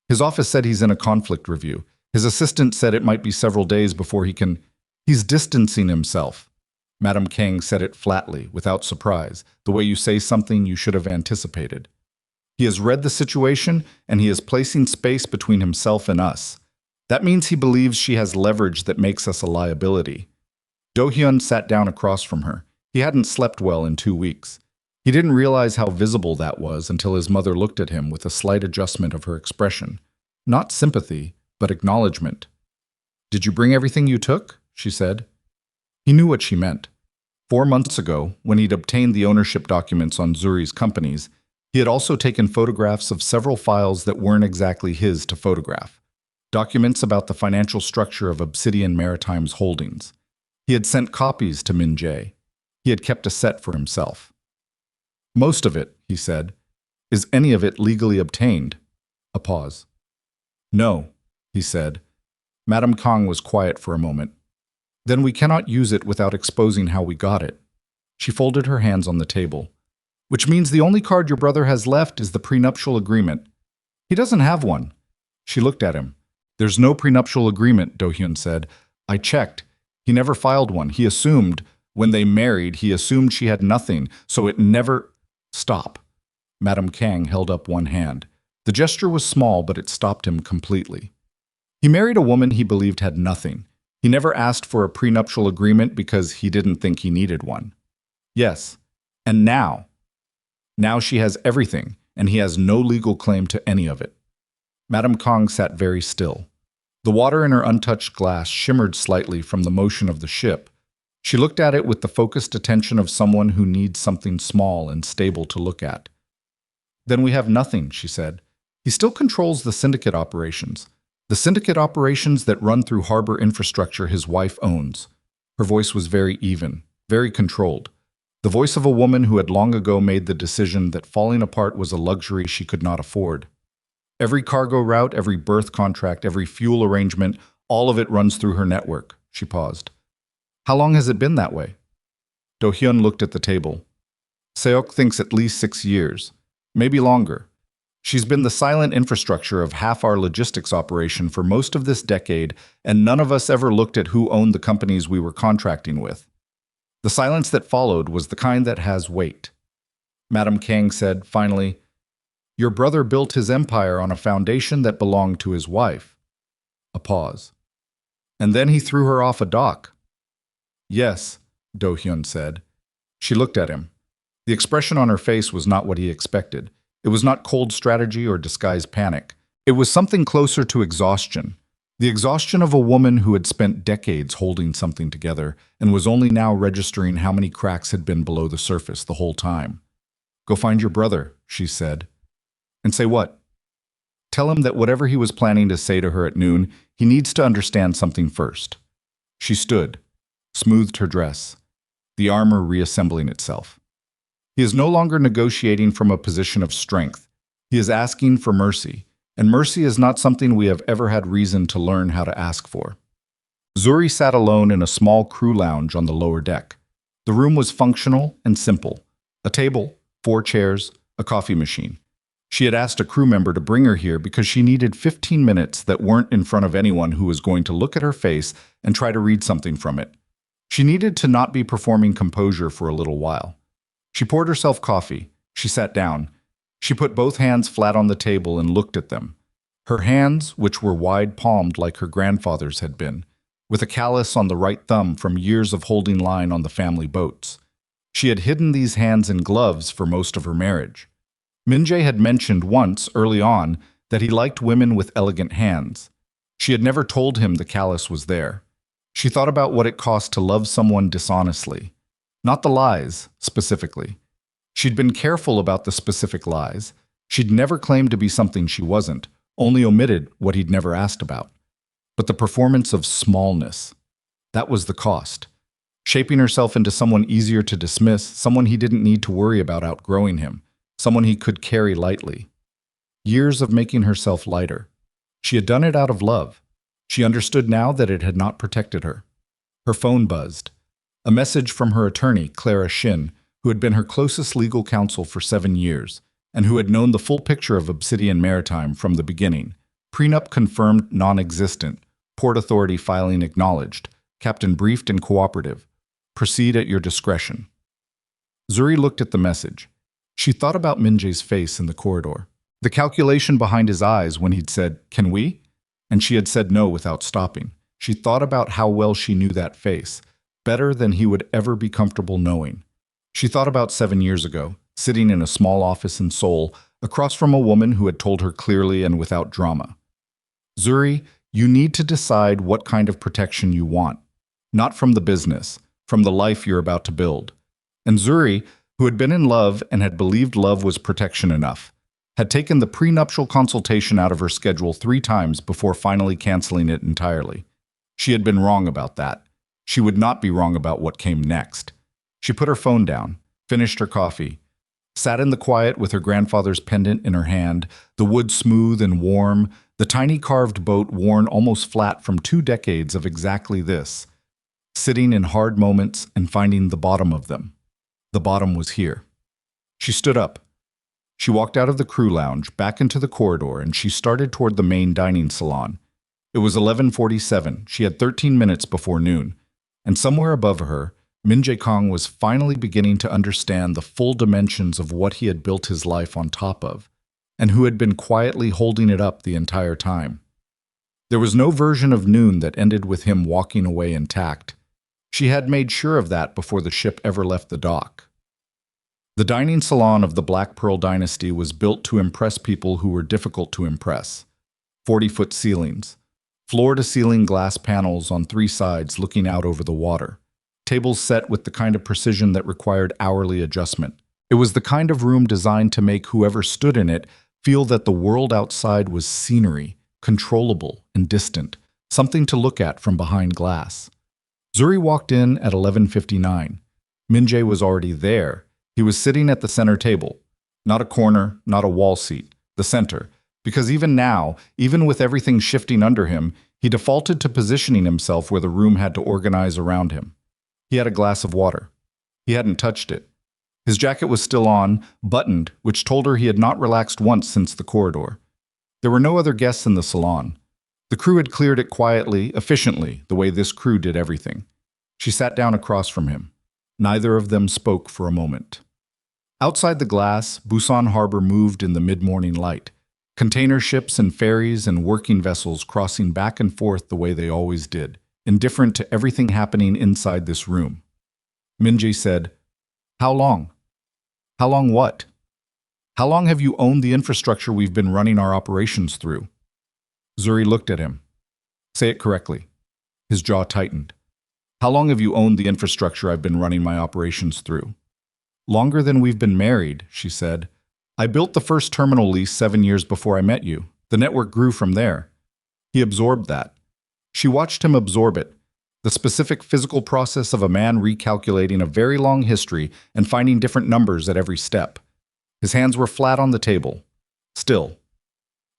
"His office said he's in a conflict review. His assistant said it might be several days before he can... He's distancing himself." Madam Kang said it flatly, without surprise, the way you say something you should have anticipated. "He has read the situation, and he is placing space between himself and us. That means he believes she has leverage that makes us a liability." Do-hyun sat down across from her. He hadn't slept well in 2 weeks. He didn't realize how visible that was until his mother looked at him with a slight adjustment of her expression. Not sympathy, but acknowledgement. "Did you bring everything you took?" she said. He knew what she meant. 4 months ago, when he'd obtained the ownership documents on Zuri's companies, he had also taken photographs of several files that weren't exactly his to photograph. Documents about the financial structure of Obsidian Maritime's holdings. He had sent copies to Min-jae. He had kept a set for himself. "Most of it," he said. "Is any of it legally obtained?" A pause. "No," he said. Madam Kang was quiet for a moment. "Then we cannot use it without exposing how we got it." She folded her hands on the table. "Which means the only card your brother has left is the prenuptial agreement." "He doesn't have one." She looked at him. "There's no prenuptial agreement," Do-hyun said. "I checked. He never filed one. He assumed, when they married, he assumed she had nothing, so it never..." "Stop." Madame Kang held up one hand. The gesture was small, but it stopped him completely. He married a woman he believed had nothing. He never asked for a prenuptial agreement because he didn't think he needed one. Yes, and now she has everything, and he has no legal claim to any of it. Madame Kang sat very still. The water in her untouched glass shimmered slightly from the motion of the ship. She looked at it with the focused attention of someone who needs something small and stable to look at. Then we have nothing, she said. He still controls the syndicate operations. The syndicate operations that run through harbor infrastructure his wife owns. Her voice was very even, very controlled. The voice of a woman who had long ago made the decision that falling apart was a luxury she could not afford. Every cargo route, every berth contract, every fuel arrangement, all of it runs through her network. She paused. How long has it been that way? Do-hyun looked at the table. Seok thinks at least 6 years, maybe longer. She's been the silent infrastructure of half our logistics operation for most of this decade, and none of us ever looked at who owned the companies we were contracting with. The silence that followed was the kind that has weight. Madame Kang said, finally, "Your brother built his empire on a foundation that belonged to his wife." A pause. "And then he threw her off a dock." "Yes," Do-hyun said. She looked at him. The expression on her face was not what he expected. It was not cold strategy or disguised panic. It was something closer to exhaustion. The exhaustion of a woman who had spent decades holding something together and was only now registering how many cracks had been below the surface the whole time. "Go find your brother," she said. "And say what?" "Tell him that whatever he was planning to say to her at noon, he needs to understand something first." She stood, smoothed her dress, the armor reassembling itself. He is no longer negotiating from a position of strength. He is asking for mercy, and mercy is not something we have ever had reason to learn how to ask for. Zuri sat alone in a small crew lounge on the lower deck. The room was functional and simple. A table, 4 chairs, a coffee machine. She had asked a crew member to bring her here because she needed 15 minutes that weren't in front of anyone who was going to look at her face and try to read something from it. She needed to not be performing composure for a little while. She poured herself coffee. She sat down. She put both hands flat on the table and looked at them. Her hands, which were wide-palmed like her grandfather's had been, with a callus on the right thumb from years of holding line on the family boats. She had hidden these hands in gloves for most of her marriage. Min-jae had mentioned once, early on, that he liked women with elegant hands. She had never told him the callus was there. She thought about what it cost to love someone dishonestly. Not the lies, specifically. She'd been careful about the specific lies. She'd never claimed to be something she wasn't, only omitted what he'd never asked about. But the performance of smallness, that was the cost. Shaping herself into someone easier to dismiss, someone he didn't need to worry about outgrowing him, someone he could carry lightly. Years of making herself lighter. She had done it out of love. She understood now that it had not protected her. Her phone buzzed. A message from her attorney, Clara Shin, who had been her closest legal counsel for 7 years, and who had known the full picture of Obsidian Maritime from the beginning. Prenup confirmed non-existent. Port Authority filing acknowledged. Captain briefed and cooperative. Proceed at your discretion. Zuri looked at the message. She thought about Min-jae's face in the corridor. The calculation behind his eyes when he'd said, "Can we?" And she had said no without stopping. She thought about how well she knew that face, better than he would ever be comfortable knowing. She thought about 7 years ago, sitting in a small office in Seoul, across from a woman who had told her clearly and without drama. "Zuri, you need to decide what kind of protection you want. Not from the business, from the life you're about to build." And Zuri, who had been in love and had believed love was protection enough, had taken the prenuptial consultation out of her schedule 3 times before finally canceling it entirely. She had been wrong about that. She would not be wrong about what came next. She put her phone down, finished her coffee, sat in the quiet with her grandfather's pendant in her hand, the wood smooth and warm, the tiny carved boat worn almost flat from 2 decades of exactly this, sitting in hard moments and finding the bottom of them. The bottom was here. She stood up. She walked out of the crew lounge, back into the corridor, and she started toward the main dining salon. It was 11:47. She had 13 minutes before noon. And somewhere above her, Min Jae Kong was finally beginning to understand the full dimensions of what he had built his life on top of, and who had been quietly holding it up the entire time. There was no version of Noon that ended with him walking away intact. She had made sure of that before the ship ever left the dock. The dining salon of the Black Pearl dynasty was built to impress people who were difficult to impress. 40-foot ceilings, floor-to-ceiling glass panels on three sides looking out over the water, tables set with the kind of precision that required hourly adjustment. It was the kind of room designed to make whoever stood in it feel that the world outside was scenery, controllable and distant, something to look at from behind glass. Zuri walked in at 11:59. Min Jae was already there. He was sitting at the center table. Not a corner, not a wall seat. The center. Because even now, even with everything shifting under him, he defaulted to positioning himself where the room had to organize around him. He had a glass of water. He hadn't touched it. His jacket was still on, buttoned, which told her he had not relaxed once since the corridor. There were no other guests in the salon. The crew had cleared it quietly, efficiently, the way this crew did everything. She sat down across from him. Neither of them spoke for a moment. Outside the glass, Busan Harbor moved in the mid-morning light. Container ships and ferries and working vessels crossing back and forth the way they always did, indifferent to everything happening inside this room. Min Jae said, "How long? How long what? How long have you owned the infrastructure we've been running our operations through?" Zuri looked at him. "Say it correctly." His jaw tightened. "How long have you owned the infrastructure I've been running my operations through?" "Longer than we've been married," she said. "I built the first terminal lease 7 years before I met you. The network grew from there." He absorbed that. She watched him absorb it, the specific physical process of a man recalculating a very long history and finding different numbers at every step. His hands were flat on the table. Still.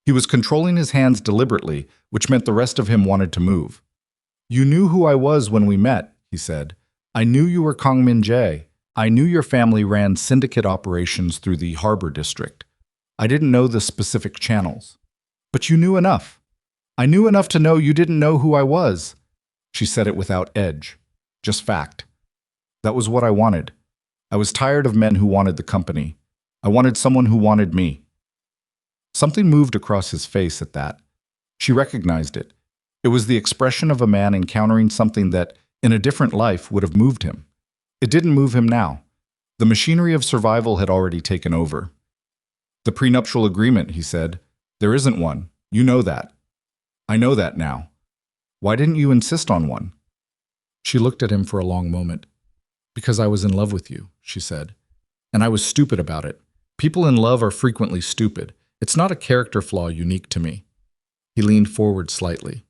He was controlling his hands deliberately, which meant the rest of him wanted to move. "You knew who I was when we met," he said. "I knew you were Kong Min Jae. I knew your family ran syndicate operations through the harbor district. I didn't know the specific channels. But you knew enough. I knew enough to know you didn't know who I was." She said it without edge. Just fact. That was what I wanted. I was tired of men who wanted the company. I wanted someone who wanted me. Something moved across his face at that. She recognized it. It was the expression of a man encountering something that, in a different life, would have moved him. It didn't move him now. The machinery of survival had already taken over. "The prenuptial agreement," he said. "There isn't one. You know that." "I know that now. Why didn't you insist on one?" She looked at him for a long moment. "Because I was in love with you," she said. "And I was stupid about it. People in love are frequently stupid. It's not a character flaw unique to me." He leaned forward slightly.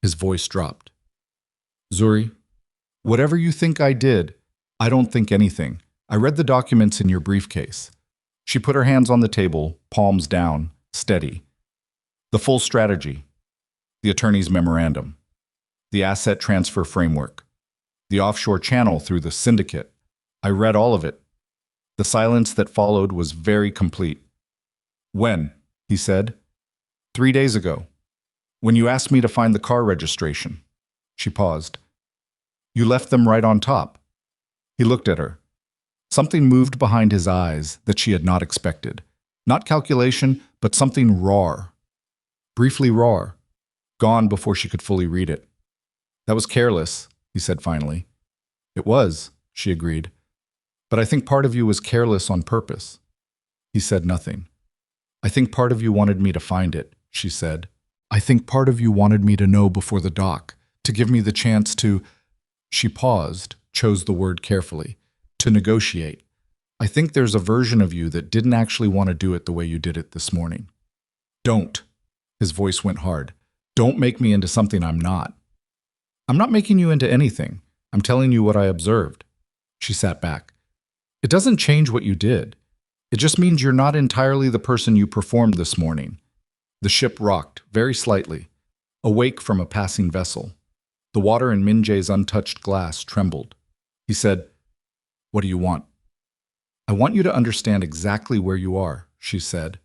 His voice dropped. "Zuri, whatever you think I did, I don't think anything. I read the documents in your briefcase." She put her hands on the table, palms down, steady. "The full strategy, the attorney's memorandum, the asset transfer framework, the offshore channel through the syndicate. I read all of it. The silence that followed was very complete." "When?" he said. "3 days ago. When you asked me to find the car registration." She paused. "You left them right on top." He looked at her. Something moved behind his eyes that she had not expected. Not calculation, but something raw. Briefly raw. Gone before she could fully read it. "That was careless," he said finally. "It was," she agreed. "But I think part of you was careless on purpose." He said nothing. "I think part of you wanted me to find it," she said. "I think part of you wanted me to know before the dock, to give me the chance to—" She paused, chose the word carefully. "To negotiate. I think there's a version of you that didn't actually want to do it the way you did it this morning." "Don't." His voice went hard. "Don't make me into something I'm not." "I'm not making you into anything. I'm telling you what I observed." She sat back. "It doesn't change what you did. It just means you're not entirely the person you performed this morning." The ship rocked, very slightly, awake from a passing vessel. The water in Min Jae's untouched glass trembled. He said, "What do you want?" "I want you to understand exactly where you are," she said.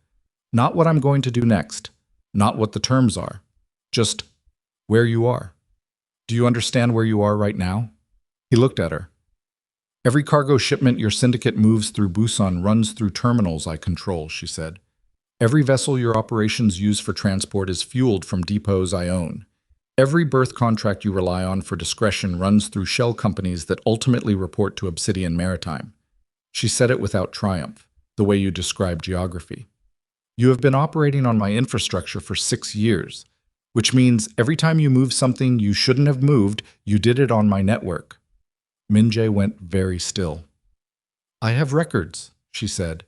"Not what I'm going to do next, not what the terms are. Just where you are. Do you understand where you are right now?" He looked at her. Every cargo shipment your syndicate moves through Busan runs through terminals I control, she said. Every vessel your operations use for transport is fueled from depots I own. Every berth contract you rely on for discretion runs through shell companies that ultimately report to Obsidian Maritime. She said it without triumph, the way you describe geography. You have been operating on my infrastructure for 6 years, which means every time you move something you shouldn't have moved, you did it on my network. Min-jae went very still. I have records, she said.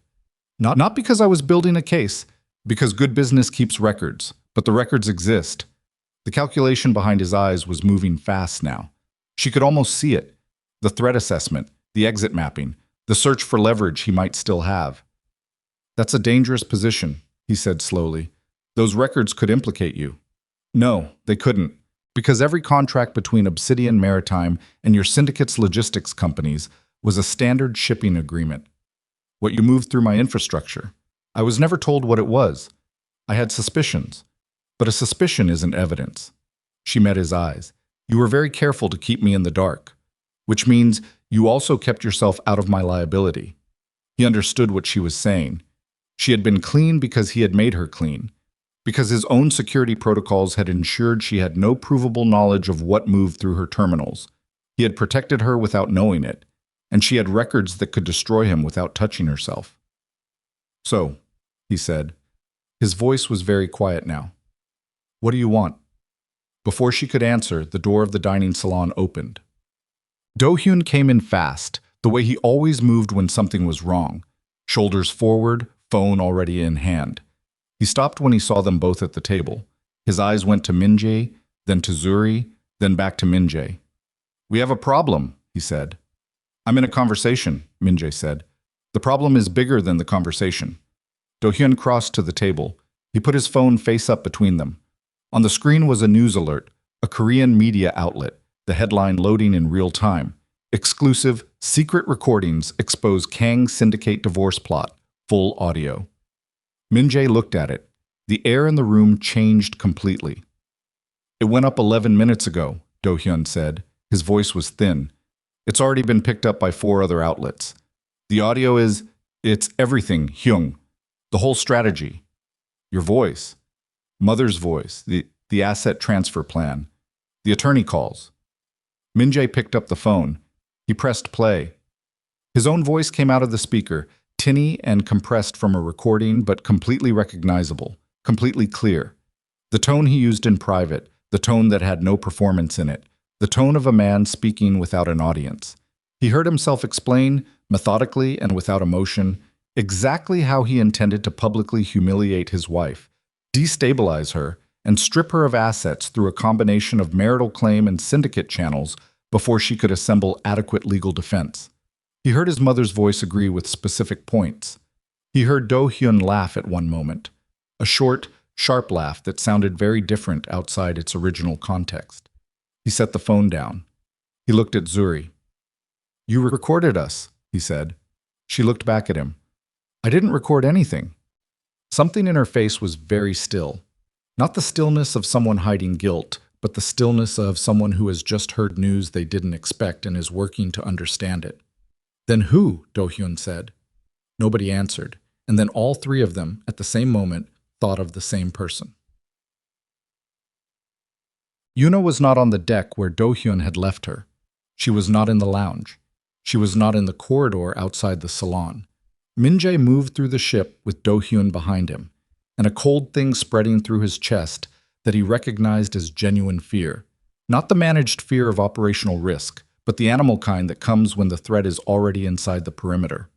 Not because I was building a case, because good business keeps records, but the records exist. The calculation behind his eyes was moving fast now. She could almost see it. The threat assessment, the exit mapping, the search for leverage he might still have. That's a dangerous position, he said slowly. Those records could implicate you. No, they couldn't, because every contract between Obsidian Maritime and your syndicate's logistics companies was a standard shipping agreement. What you moved through my infrastructure. I was never told what it was. I had suspicions. But a suspicion isn't evidence. She met his eyes. You were very careful to keep me in the dark, which means you also kept yourself out of my liability. He understood what she was saying. She had been clean because he had made her clean, because his own security protocols had ensured she had no provable knowledge of what moved through her terminals. He had protected her without knowing it, and she had records that could destroy him without touching herself. So, he said. His voice was very quiet now. What do you want? Before she could answer, the door of the dining salon opened. Do-hyun came in fast, the way he always moved when something was wrong. Shoulders forward, phone already in hand. He stopped when he saw them both at the table. His eyes went to Min-jae, then to Zuri, then back to Min-jae. We have a problem, he said. I'm in a conversation, Min-jae said. The problem is bigger than the conversation. Do-hyun crossed to the table. He put his phone face up between them. On the screen was a news alert, a Korean media outlet, the headline loading in real time. Exclusive, secret recordings expose Kang syndicate divorce plot, full audio. Min-jae looked at it. The air in the room changed completely. It went up 11 minutes ago, Do-hyun said. His voice was thin. It's already been picked up by 4 other outlets. The audio it's everything, Hyung. The whole strategy. Your voice. Mother's voice. The asset transfer plan. The attorney calls. Min-jae picked up the phone. He pressed play. His own voice came out of the speaker, tinny and compressed from a recording, but completely recognizable, completely clear. The tone he used in private, the tone that had no performance in it, the tone of a man speaking without an audience. He heard himself explain, methodically and without emotion, exactly how he intended to publicly humiliate his wife, destabilize her, and strip her of assets through a combination of marital claim and syndicate channels before she could assemble adequate legal defense. He heard his mother's voice agree with specific points. He heard Do-hyun laugh at one moment, a short, sharp laugh that sounded very different outside its original context. He set the phone down. He looked at Zuri. You recorded us, he said. She looked back at him. I didn't record anything. Something in her face was very still. Not the stillness of someone hiding guilt, but the stillness of someone who has just heard news they didn't expect and is working to understand it. Then who? Do-hyun said. Nobody answered, and then all 3 of them, at the same moment, thought of the same person. Yuna was not on the deck where Do-hyun had left her. She was not in the lounge. She was not in the corridor outside the salon. Min-jae moved through the ship with Do-hyun behind him, and a cold thing spreading through his chest that he recognized as genuine fear. Not the managed fear of operational risk, but the animal kind that comes when the threat is already inside the perimeter.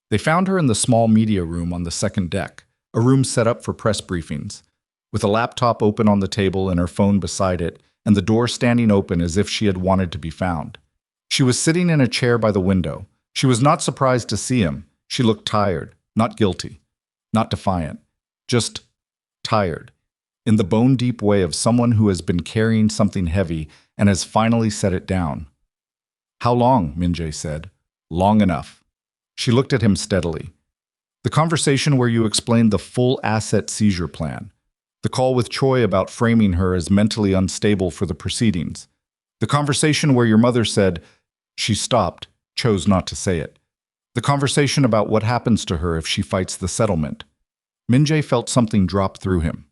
They found her in the small media room on the 2nd deck, a room set up for press briefings, with a laptop open on the table and her phone beside it, and the door standing open as if she had wanted to be found. She was sitting in a chair by the window. She was not surprised to see him. She looked tired, not guilty, not defiant, just tired, in the bone-deep way of someone who has been carrying something heavy and has finally set it down. How long? Min-jae said. Long enough. She looked at him steadily. The conversation where you explained the full asset seizure plan. The call with Choi about framing her as mentally unstable for the proceedings. The conversation where your mother said, she stopped, chose not to say it. The conversation about what happens to her if she fights the settlement. Min-jae felt something drop through him.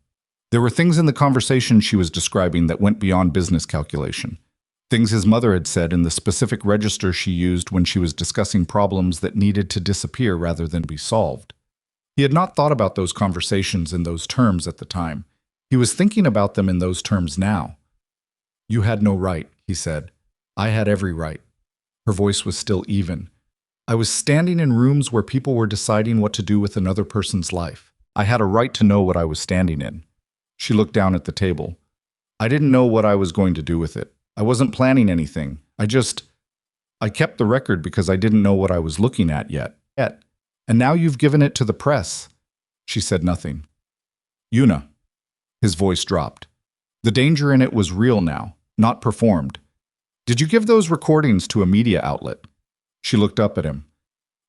There were things in the conversation she was describing that went beyond business calculation. Things his mother had said in the specific register she used when she was discussing problems that needed to disappear rather than be solved. He had not thought about those conversations in those terms at the time. He was thinking about them in those terms now. "You had no right," he said. "I had every right." Her voice was still even. "I was standing in rooms where people were deciding what to do with another person's life. I had a right to know what I was standing in." She looked down at the table. "I didn't know what I was going to do with it. I wasn't planning anything. I kept the record because I didn't know what I was looking at yet. And now you've given it to the press." She said nothing. "Yuna." His voice dropped. The danger in it was real now, not performed. "Did you give those recordings to a media outlet?" She looked up at him.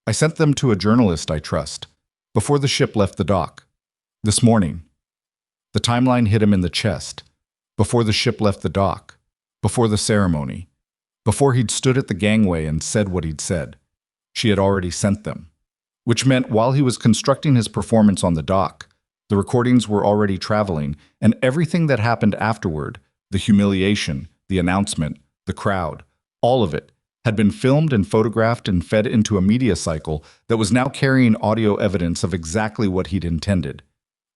"I sent them to a journalist I trust, before the ship left the dock. This morning." The timeline hit him in the chest. Before the ship left the dock. Before the ceremony. Before he'd stood at the gangway and said what he'd said. She had already sent them. Which meant while he was constructing his performance on the dock, the recordings were already traveling, and everything that happened afterward, the humiliation, the announcement, the crowd, all of it, had been filmed and photographed and fed into a media cycle that was now carrying audio evidence of exactly what he'd intended.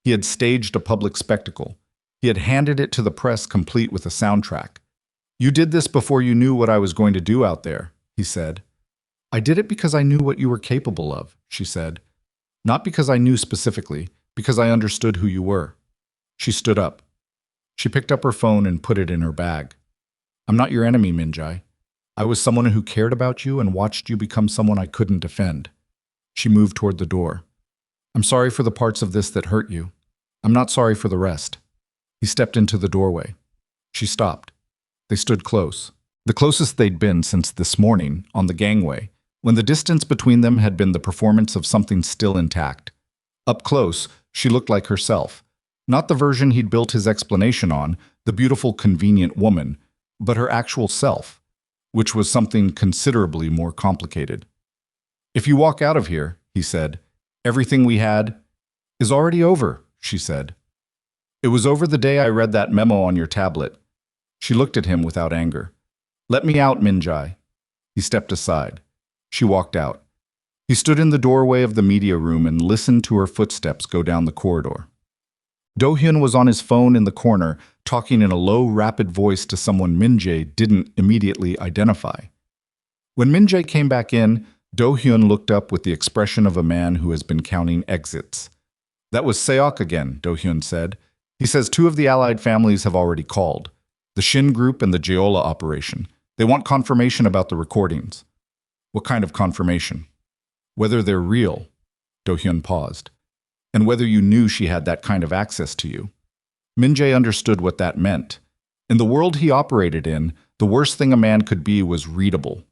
He had staged a public spectacle. He had handed it to the press complete with a soundtrack. "You did this before you knew what I was going to do out there," he said. "I did it because I knew what you were capable of," she said. "Not because I knew specifically, because I understood who you were." She stood up. She picked up her phone and put it in her bag. "I'm not your enemy, Min-jae. I was someone who cared about you and watched you become someone I couldn't defend." She moved toward the door. "I'm sorry for the parts of this that hurt you. I'm not sorry for the rest." He stepped into the doorway. She stopped. They stood close, the closest they'd been since this morning, on the gangway, when the distance between them had been the performance of something still intact. Up close, she looked like herself. Not the version he'd built his explanation on, the beautiful, convenient woman, but her actual self, which was something considerably more complicated. "If you walk out of here," he said, "everything we had is already over," she said. "It was over the day I read that memo on your tablet." She looked at him without anger. "Let me out, Min-jae." He stepped aside. She walked out. He stood in the doorway of the media room and listened to her footsteps go down the corridor. Do-hyun was on his phone in the corner, talking in a low, rapid voice to someone Min-jae didn't immediately identify. When Min-jae came back in, Do-hyun looked up with the expression of a man who has been counting exits. "That was Seok again," Do-hyun said. "He says 2 of the allied families have already called. The Shin Group and the Jeolla operation. They want confirmation about the recordings." "What kind of confirmation?" "Whether they're real." Do-hyun paused. "And whether you knew she had that kind of access to you." Min-jae understood what that meant. In the world he operated in, the worst thing a man could be was readable.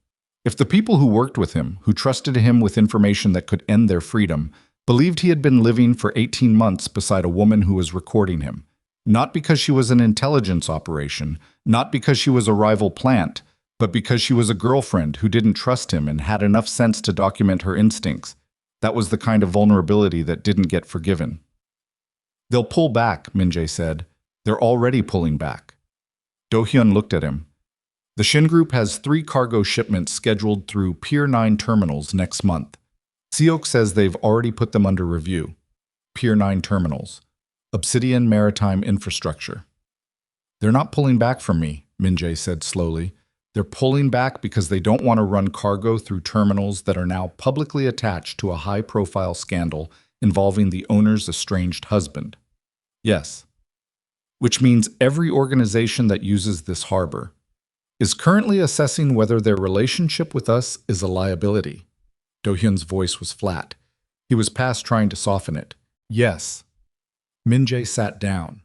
If the people who worked with him, who trusted him with information that could end their freedom, believed he had been living for 18 months beside a woman who was recording him, not because she was an intelligence operation, not because she was a rival plant, but because she was a girlfriend who didn't trust him and had enough sense to document her instincts, that was the kind of vulnerability that didn't get forgiven. "They'll pull back," Min-jae said. "They're already pulling back." Do-hyun looked at him. "The Shin Group has 3 cargo shipments scheduled through Pier 9 terminals next month. Seok says they've already put them under review." Pier 9 terminals. Obsidian Maritime Infrastructure. "They're not pulling back from me," Min-jae said slowly. "They're pulling back because they don't want to run cargo through terminals that are now publicly attached to a high-profile scandal involving the owner's estranged husband." "Yes." "Which means every organization that uses this harbor is currently assessing whether their relationship with us is a liability." Do-hyun's voice was flat. He was past trying to soften it. "Yes." Min-jae sat down.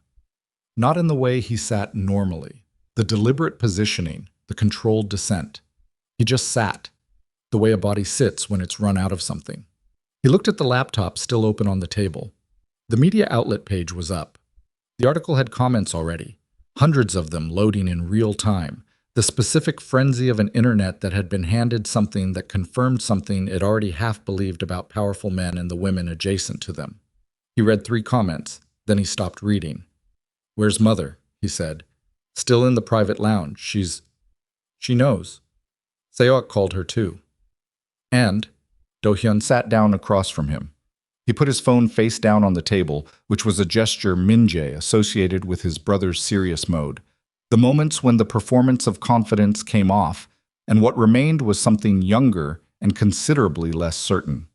Not in the way he sat normally. The deliberate positioning, the controlled descent. He just sat, the way a body sits when it's run out of something. He looked at the laptop still open on the table. The media outlet page was up. The article had comments already, hundreds of them loading in real time. The specific frenzy of an internet that had been handed something that confirmed something it already half believed about powerful men and the women adjacent to them. He read 3 comments, then he stopped reading. "Where's Mother?" he said. "Still in the private lounge. She knows. Seok called her too." And Do-hyun sat down across from him. He put his phone face down on the table, which was a gesture Min-jae associated with his brother's serious mode. The moments when the performance of confidence came off, and what remained was something younger and considerably less certain.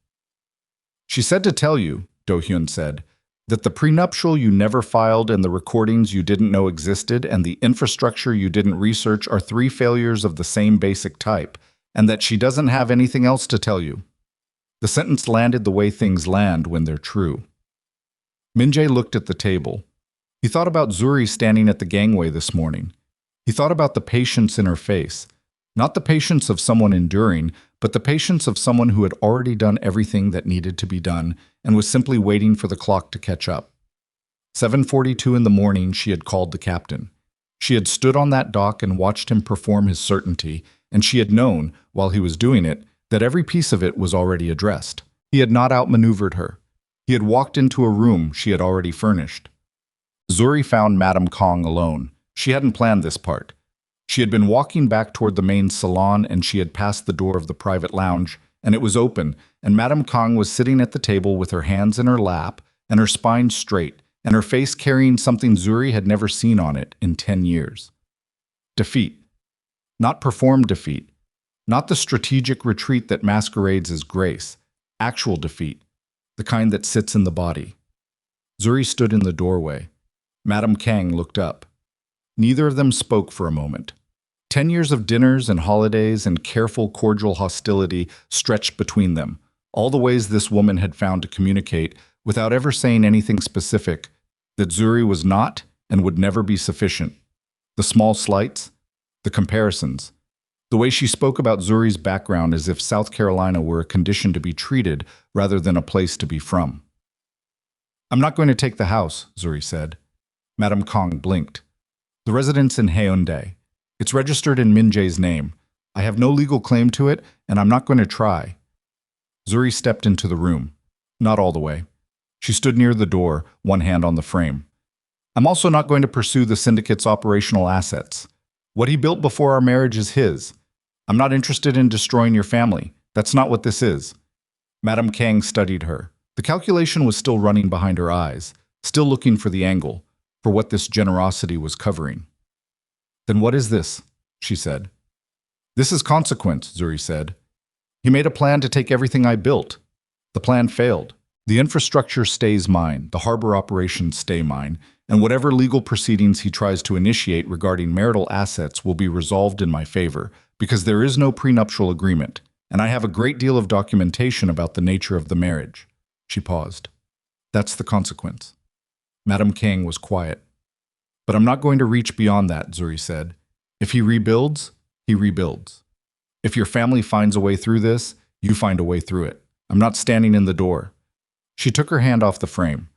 "She said to tell you," Do-hyun said, "that the prenuptial you never filed and the recordings you didn't know existed and the infrastructure you didn't research are 3 failures of the same basic type, and that she doesn't have anything else to tell you." The sentence landed the way things land when they're true. Min-jae looked at the table. He thought about Zuri standing at the gangway this morning. He thought about the patience in her face. Not the patience of someone enduring, but the patience of someone who had already done everything that needed to be done and was simply waiting for the clock to catch up. 7:42 in the morning, she had called the captain. She had stood on that dock and watched him perform his certainty, and she had known, while he was doing it, that every piece of it was already addressed. He had not outmaneuvered her. He had walked into a room she had already furnished. Zuri found Madame Kong alone. She hadn't planned this part. She had been walking back toward the main salon and she had passed the door of the private lounge, and it was open, and Madame Kong was sitting at the table with her hands in her lap and her spine straight, and her face carrying something Zuri had never seen on it in 10 years. Defeat. Not performed defeat. Not the strategic retreat that masquerades as grace. Actual defeat. The kind that sits in the body. Zuri stood in the doorway. Madame Kang looked up. Neither of them spoke for a moment. 10 years of dinners and holidays and careful, cordial hostility stretched between them, all the ways this woman had found to communicate, without ever saying anything specific, that Zuri was not and would never be sufficient. The small slights, the comparisons, the way she spoke about Zuri's background as if South Carolina were a condition to be treated rather than a place to be from. "I'm not going to take the house," Zuri said. Madame Kong blinked. "The residence in Haeundae. It's registered in Min-jae's name. I have no legal claim to it, and I'm not going to try." Zuri stepped into the room. Not all the way. She stood near the door, one hand on the frame. "I'm also not going to pursue the syndicate's operational assets. What he built before our marriage is his. I'm not interested in destroying your family. That's not what this is." Madame Kang studied her. The calculation was still running behind her eyes, still looking for the angle, for what this generosity was covering. "Then what is this?" she said. "This is consequence," Zuri said. "He made a plan to take everything I built. The plan failed. The infrastructure stays mine, the harbor operations stay mine, and whatever legal proceedings he tries to initiate regarding marital assets will be resolved in my favor, because there is no prenuptial agreement, and I have a great deal of documentation about the nature of the marriage." She paused. "That's the consequence." Madame Kang was quiet. "But I'm not going to reach beyond that," Zuri said. "If he rebuilds, he rebuilds. If your family finds a way through this, you find a way through it. I'm not standing in the door." She took her hand off the frame.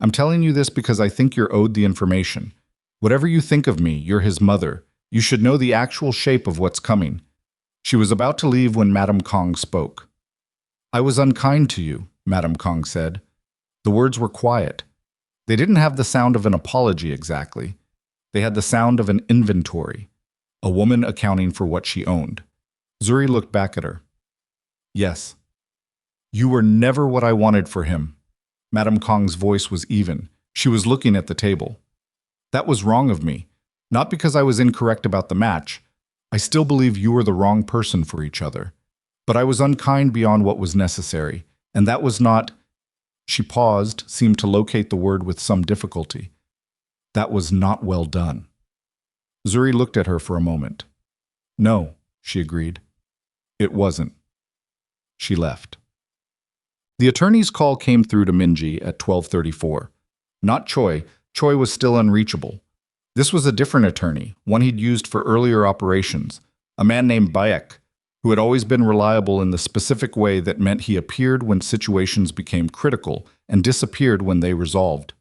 "I'm telling you this because I think you're owed the information. Whatever you think of me, you're his mother. You should know the actual shape of what's coming." She was about to leave when Madame Kong spoke. "I was unkind to you," Madame Kong said. The words were quiet. They didn't have the sound of an apology exactly. They had the sound of an inventory, a woman accounting for what she owned. Zuri looked back at her. "Yes. You were never what I wanted for him." Madame Kong's voice was even. She was looking at the table. "That was wrong of me. Not because I was incorrect about the match. I still believe you were the wrong person for each other. But I was unkind beyond what was necessary, and that was not—" She paused, seemed to locate the word with some difficulty. "That was not well done." Zuri looked at her for a moment. "No," she agreed. "It wasn't." She left. The attorney's call came through to Minji at 12:34. Not Choi. Choi was still unreachable. This was a different attorney, one he'd used for earlier operations, a man named Baek, who had always been reliable in the specific way that meant he appeared when situations became critical and disappeared when they resolved.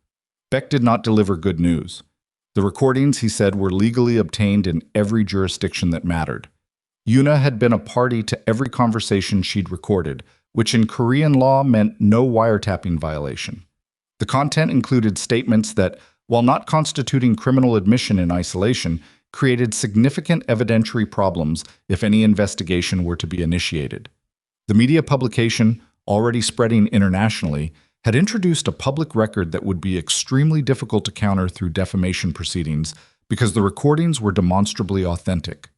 Beck did not deliver good news. The recordings, he said, were legally obtained in every jurisdiction that mattered. Yuna had been a party to every conversation she'd recorded, which in Korean law meant no wiretapping violation. The content included statements that, while not constituting criminal admission in isolation, created significant evidentiary problems if any investigation were to be initiated. The media publication, already spreading internationally, had introduced a public record that would be extremely difficult to counter through defamation proceedings because the recordings were demonstrably authentic.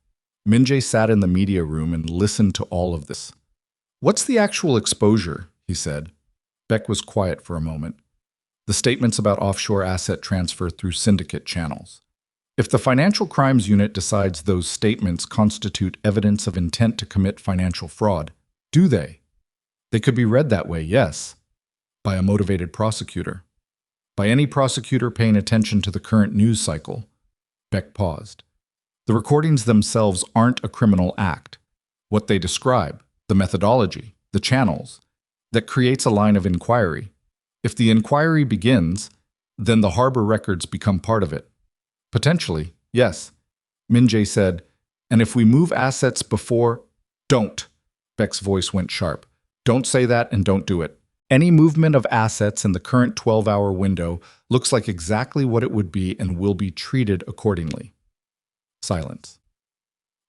Min-jae sat in the media room and listened to all of this. "What's the actual exposure?" he said. Beck was quiet for a moment. "The statements about offshore asset transfer through syndicate channels. If the Financial Crimes Unit decides those statements constitute evidence of intent to commit financial fraud, do they? They could be read that way, yes. By a motivated prosecutor. By any prosecutor paying attention to the current news cycle." Beck paused. "The recordings themselves aren't a criminal act. What they describe, the methodology, the channels, that creates a line of inquiry. If the inquiry begins, then the harbor records become part of it." "Potentially, yes," Min-jae said. "And if we move assets before—" "Don't!" Beck's voice went sharp. "Don't say that and don't do it. Any movement of assets in the current 12-hour window looks like exactly what it would be and will be treated accordingly." Silence.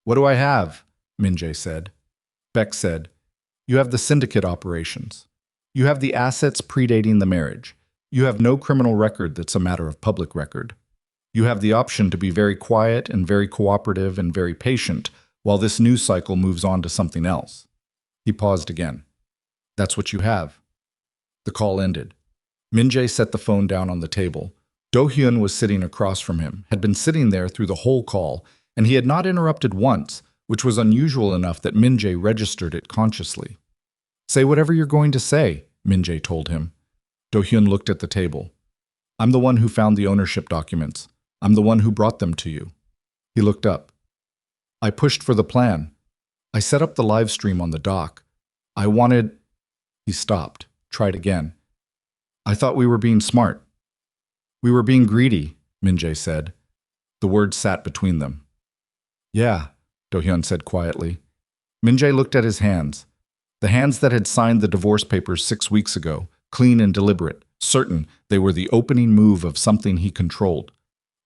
"What do I have?" Min-jae said. Beck said, "You have the syndicate operations. You have the assets predating the marriage. You have no criminal record that's a matter of public record. You have the option to be very quiet and very cooperative and very patient while this news cycle moves on to something else." He paused again. "That's what you have." The call ended. Min-jae set the phone down on the table. Do-hyun was sitting across from him, had been sitting there through the whole call, and he had not interrupted once, which was unusual enough that Min-jae registered it consciously. "Say whatever you're going to say," Min-jae told him. Do-hyun looked at the table. "I'm the one who found the ownership documents. I'm the one who brought them to you." He looked up. "I pushed for the plan. I set up the live stream on the dock. I wanted—" He stopped, tried again. "I thought we were being smart." "We were being greedy," Min-jae said. The words sat between them. "Yeah," Do-hyun said quietly. Min-jae looked at his hands. The hands that had signed the divorce papers 6 weeks ago, clean and deliberate, certain they were the opening move of something he controlled.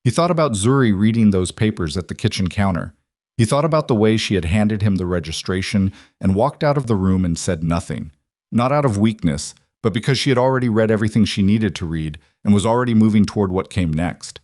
He thought about Zuri reading those papers at the kitchen counter. He thought about the way she had handed him the registration and walked out of the room and said nothing. Not out of weakness, but because she had already read everything she needed to read and was already moving toward what came next.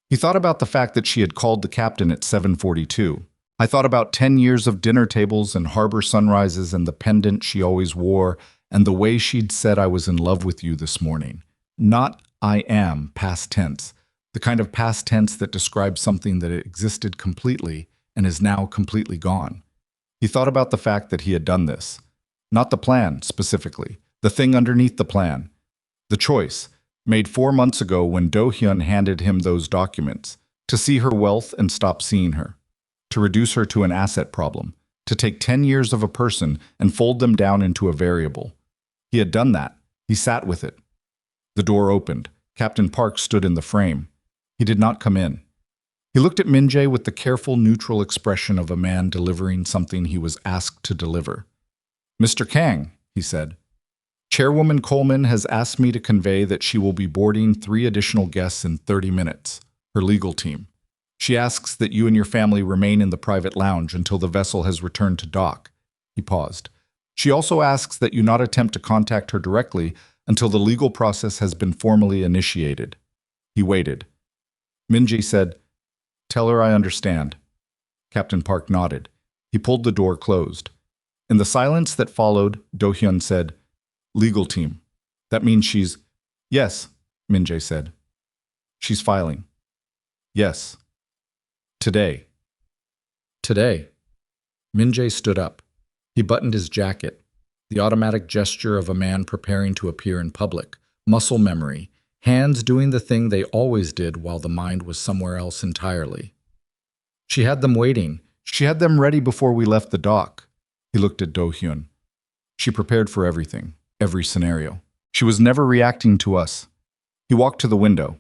He thought about the fact that she had called the captain at 7:42. I thought about 10 years of dinner tables and harbor sunrises and the pendant she always wore and the way she'd said "I was in love with you this morning." Not "I am" past tense, the kind of past tense that describes something that existed completely and is now completely gone. He thought about the fact that he had done this. Not the plan, specifically, the thing underneath the plan. The choice, made 4 months ago when Do-hyun handed him those documents, to see her wealth and stop seeing her. To reduce her to an asset problem, to take 10 years of a person and fold them down into a variable. He had done that. He sat with it. The door opened. Captain Park stood in the frame. He did not come in. He looked at Min-jae with the careful, neutral expression of a man delivering something he was asked to deliver. "Mr. Kang," he said, "Chairwoman Coleman has asked me to convey that she will be boarding 3 additional guests in 30 minutes, her legal team. She asks that you and your family remain in the private lounge until the vessel has returned to dock." He paused. "She also asks that you not attempt to contact her directly until the legal process has been formally initiated." He waited. Min-jae said, "Tell her I understand." Captain Park nodded. He pulled the door closed. In the silence that followed, Do-hyun said, "Legal team. That means she's—" "Yes," Min-jae said. "She's filing." "Yes." "Today." "Today." Min-jae stood up. He buttoned his jacket, the automatic gesture of a man preparing to appear in public, muscle memory, hands doing the thing they always did while the mind was somewhere else entirely. "She had them waiting. She had them ready before we left the dock." He looked at Do-hyun. "She prepared for everything, every scenario. She was never reacting to us." He walked to the window.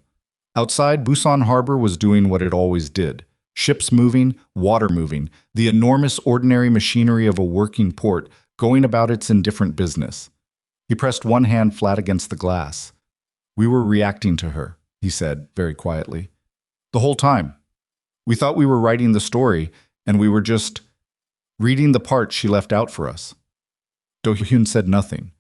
Outside, Busan Harbor was doing what it always did. Ships moving, water moving, the enormous ordinary machinery of a working port going about its indifferent business. He pressed one hand flat against the glass. We were reacting to her, he said, very quietly. The whole time. We thought we were writing the story, and we were just reading the parts she left out for us. Do-hyun said nothing.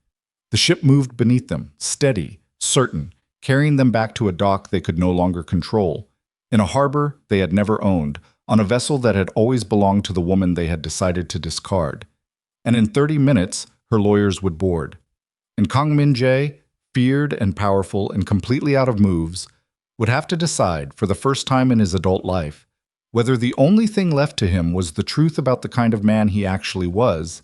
The ship moved beneath them, steady, certain, carrying them back to a dock they could no longer control, in a harbor they had never owned, on a vessel that had always belonged to the woman they had decided to discard. And in 30 minutes, her lawyers would board. And Kang Min-jae, feared and powerful and completely out of moves, would have to decide, for the first time in his adult life, whether the only thing left to him was the truth about the kind of man he actually was,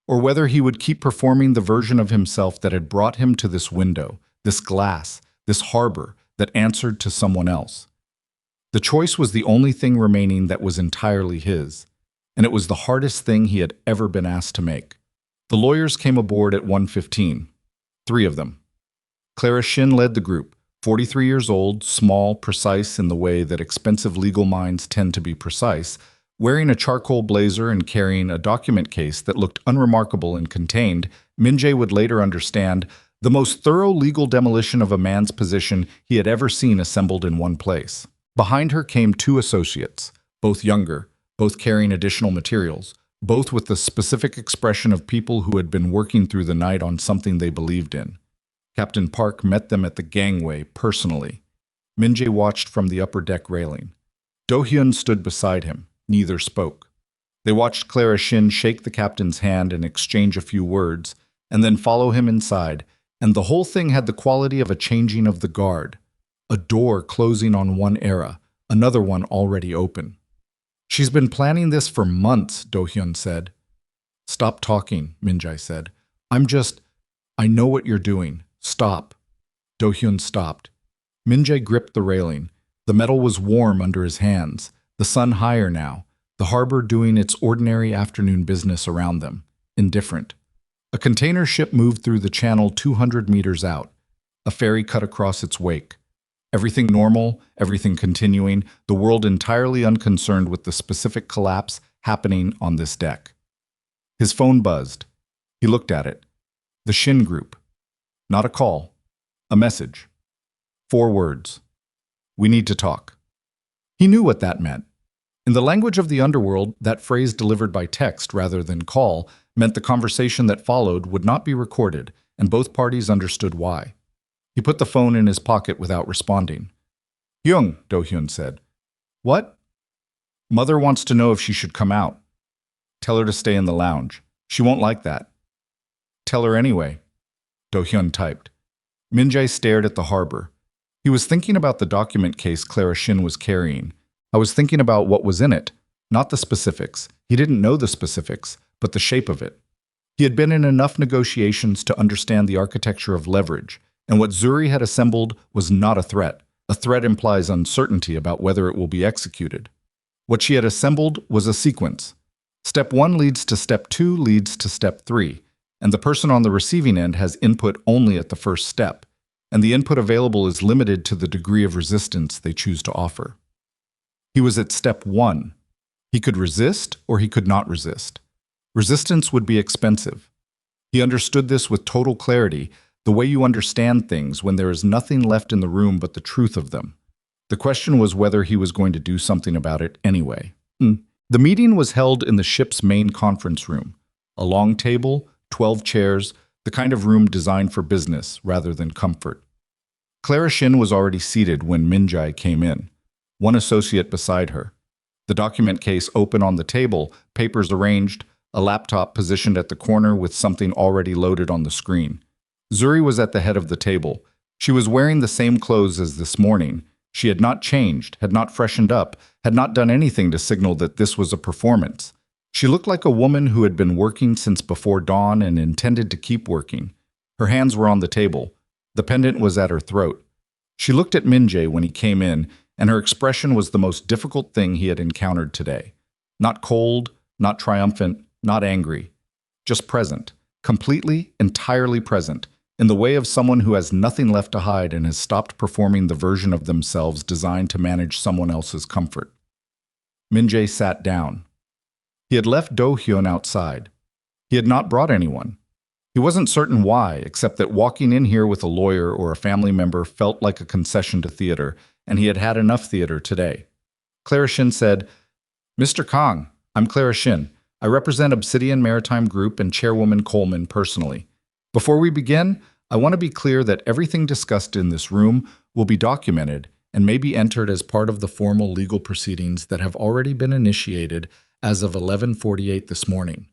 or whether he would keep performing the version of himself that had brought him to this window, this glass, this harbor that answered to someone else. The choice was the only thing remaining that was entirely his, and it was the hardest thing he had ever been asked to make. The lawyers came aboard at 1:15, 3 of them. Clara Shin led the group, 43 years old, small, precise in the way that expensive legal minds tend to be precise, wearing a charcoal blazer and carrying a document case that looked unremarkable and contained, Min-jae would later understand, the most thorough legal demolition of a man's position he had ever seen assembled in one place. Behind her came 2 associates, both younger, both carrying additional materials, both with the specific expression of people who had been working through the night on something they believed in. Captain Park met them at the gangway personally. Min-jae watched from the upper deck railing. Do-hyun stood beside him. Neither spoke. They watched Clara Shin shake the captain's hand and exchange a few words, and then follow him inside, and the whole thing had the quality of a changing of the guard. A door closing on one era, another one already open. She's been planning this for months, Do-hyun said. Stop talking, Min-jae said. I know what you're doing. Stop. Do-hyun stopped. Min-jae gripped the railing. The metal was warm under his hands. The sun higher now, the harbor doing its ordinary afternoon business around them, indifferent. A container ship moved through the channel 200 meters out. A ferry cut across its wake. Everything normal, everything continuing, the world entirely unconcerned with the specific collapse happening on this deck. His phone buzzed. He looked at it. The Shin Group. Not a call. A message. 4 words. We need to talk. He knew what that meant. In the language of the underworld, that phrase delivered by text rather than call meant the conversation that followed would not be recorded, and both parties understood why. He put the phone in his pocket without responding. Hyung, Do-hyun said. What? Mother wants to know if she should come out. Tell her to stay in the lounge. She won't like that. Tell her anyway, Do-hyun typed. Min-jae stared at the harbor. He was thinking about the document case Clara Shin was carrying. I was thinking about what was in it, not the specifics. He didn't know the specifics, but the shape of it. He had been in enough negotiations to understand the architecture of leverage, and what Zuri had assembled was not a threat. A threat implies uncertainty about whether it will be executed. What she had assembled was a sequence. Step 1 leads to step 2 leads to step 3, and the person on the receiving end has input only at the first step, and the input available is limited to the degree of resistance they choose to offer. He was at step 1. He could resist or he could not resist. Resistance would be expensive. He understood this with total clarity, the way you understand things when there is nothing left in the room but the truth of them. The question was whether he was going to do something about it anyway. The meeting was held in the ship's main conference room. A long table, 12 chairs, the kind of room designed for business rather than comfort. Clara Shin was already seated when Min-jae came in, one associate beside her. The document case open on the table, papers arranged, a laptop positioned at the corner with something already loaded on the screen. Zuri was at the head of the table. She was wearing the same clothes as this morning. She had not changed, had not freshened up, had not done anything to signal that this was a performance. She looked like a woman who had been working since before dawn and intended to keep working. Her hands were on the table. The pendant was at her throat. She looked at Min-jae when he came in, and her expression was the most difficult thing he had encountered today. Not cold, not triumphant, not angry. Just present. Completely, entirely present. in the way of someone who has nothing left to hide and has stopped performing the version of themselves designed to manage someone else's comfort. Min-jae sat down. He had left Do-hyun outside. He had not brought anyone. He wasn't certain why, except that walking in here with a lawyer or a family member felt like a concession to theater, and he had had enough theater today. Clara Shin said, "Mr. Kang, I'm Clara Shin. I represent Obsidian Maritime Group and Chairwoman Coleman personally. Before we begin, I want to be clear that everything discussed in this room will be documented and may be entered as part of the formal legal proceedings that have already been initiated as of 11:48 this morning."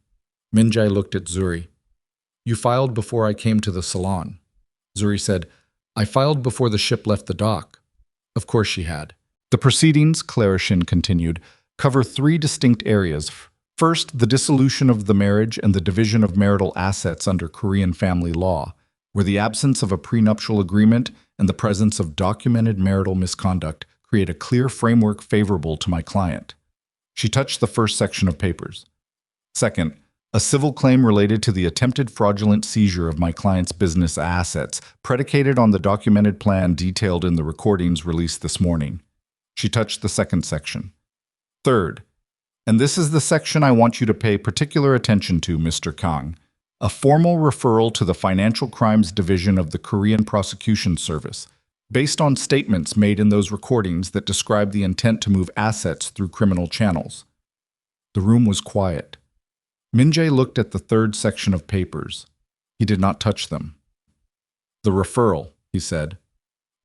Min-jae looked at Zuri. "You filed before I came to the salon." Zuri said, "I filed before the ship left the dock." Of course she had. The proceedings, Clara Shin continued, cover three distinct areas. First, the dissolution of the marriage and the division of marital assets under Korean family law, where the absence of a prenuptial agreement and the presence of documented marital misconduct create a clear framework favorable to my client. She touched the first section of papers. Second, a civil claim related to the attempted fraudulent seizure of my client's business assets, predicated on the documented plan detailed in the recordings released this morning. She touched the second section. Third, and this is the section I want you to pay particular attention to, Mr. Kang, a formal referral to the Financial Crimes Division of the Korean Prosecution Service, based on statements made in those recordings that describe the intent to move assets through criminal channels. The room was quiet. Min-jae looked at the third section of papers. He did not touch them. "The referral," he said,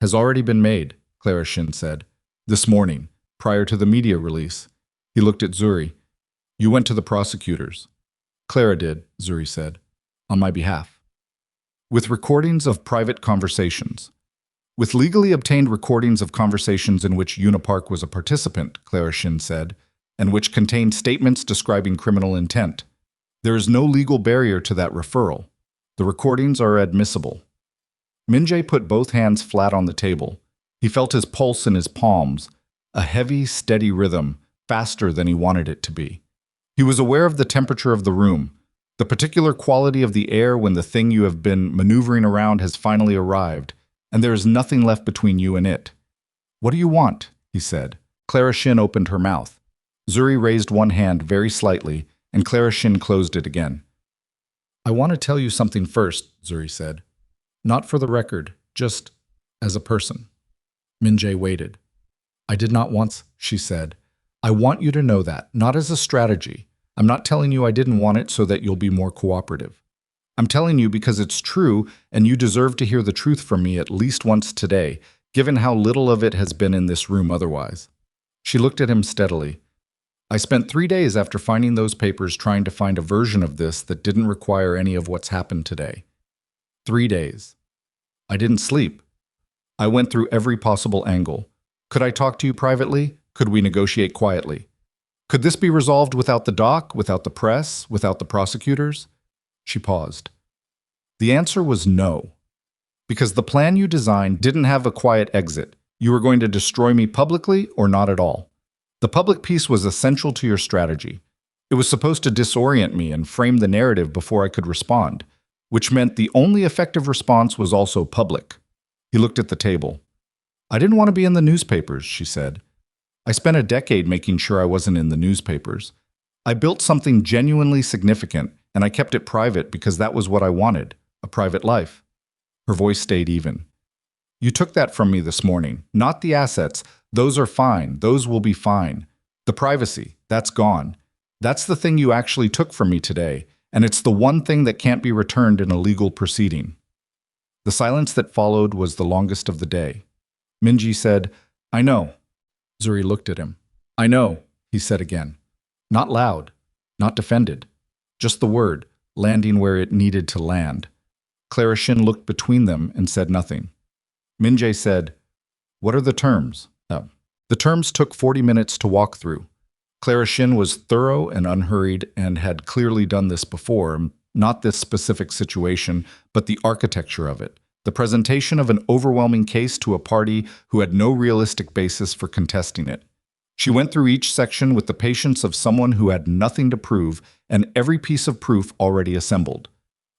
"has already been made," Clara Shin said, "this morning, prior to the media release." He looked at Zuri. "You went to the prosecutors." "Clara did," Zuri said, "on my behalf." "With recordings of private conversations." "With legally obtained recordings of conversations in which Unipark was a participant," Clara Shin said, "and which contained statements describing criminal intent. There is no legal barrier to that referral. The recordings are admissible." Min-jae put both hands flat on the table. He felt his pulse in his palms, a heavy, steady rhythm, faster than he wanted it to be. He was aware of the temperature of the room, the particular quality of the air when the thing you have been maneuvering around has finally arrived, and there is nothing left between you and it. "What do you want?" he said. Clara Shin opened her mouth. Zuri raised one hand very slightly, and Clara Shin closed it again. "I want to tell you something first," Zuri said. "Not for the record, just as a person." Min-jae waited. "I did not want," she said. "I want you to know that, not as a strategy. I'm not telling you I didn't want it so that you'll be more cooperative. I'm telling you because it's true, and you deserve to hear the truth from me at least once today, given how little of it has been in this room otherwise." She looked at him steadily. "I spent 3 days after finding those papers trying to find a version of this that didn't require any of what's happened today. 3 days. I didn't sleep. I went through every possible angle. Could I talk to you privately? Could we negotiate quietly? Could this be resolved without the doc, without the press, without the prosecutors?" She paused. The answer was no. Because the plan you designed didn't have a quiet exit. You were going to destroy me publicly or not at all. The public piece was essential to your strategy. It was supposed to disorient me and frame the narrative before I could respond, which meant the only effective response was also public. He looked at the table. "I didn't want to be in the newspapers," she said. "I spent a decade making sure I wasn't in the newspapers. I built something genuinely significant, and I kept it private because that was what I wanted, a private life." Her voice stayed even. "You took that from me this morning, not the assets. Those are fine. Those will be fine. The privacy, that's gone. That's the thing you actually took from me today, and it's the one thing that can't be returned in a legal proceeding." The silence that followed was the longest of the day. Min-jae said, "I know." Zuri looked at him. "I know," he said again. Not loud, not defended. Just the word, landing where it needed to land. Clara Shin looked between them and said nothing. Min-jae said, "What are the terms?" The terms took 40 minutes to walk through. Clara Shin was thorough and unhurried and had clearly done this before, not this specific situation, but the architecture of it. The presentation of an overwhelming case to a party who had no realistic basis for contesting it. She went through each section with the patience of someone who had nothing to prove and every piece of proof already assembled.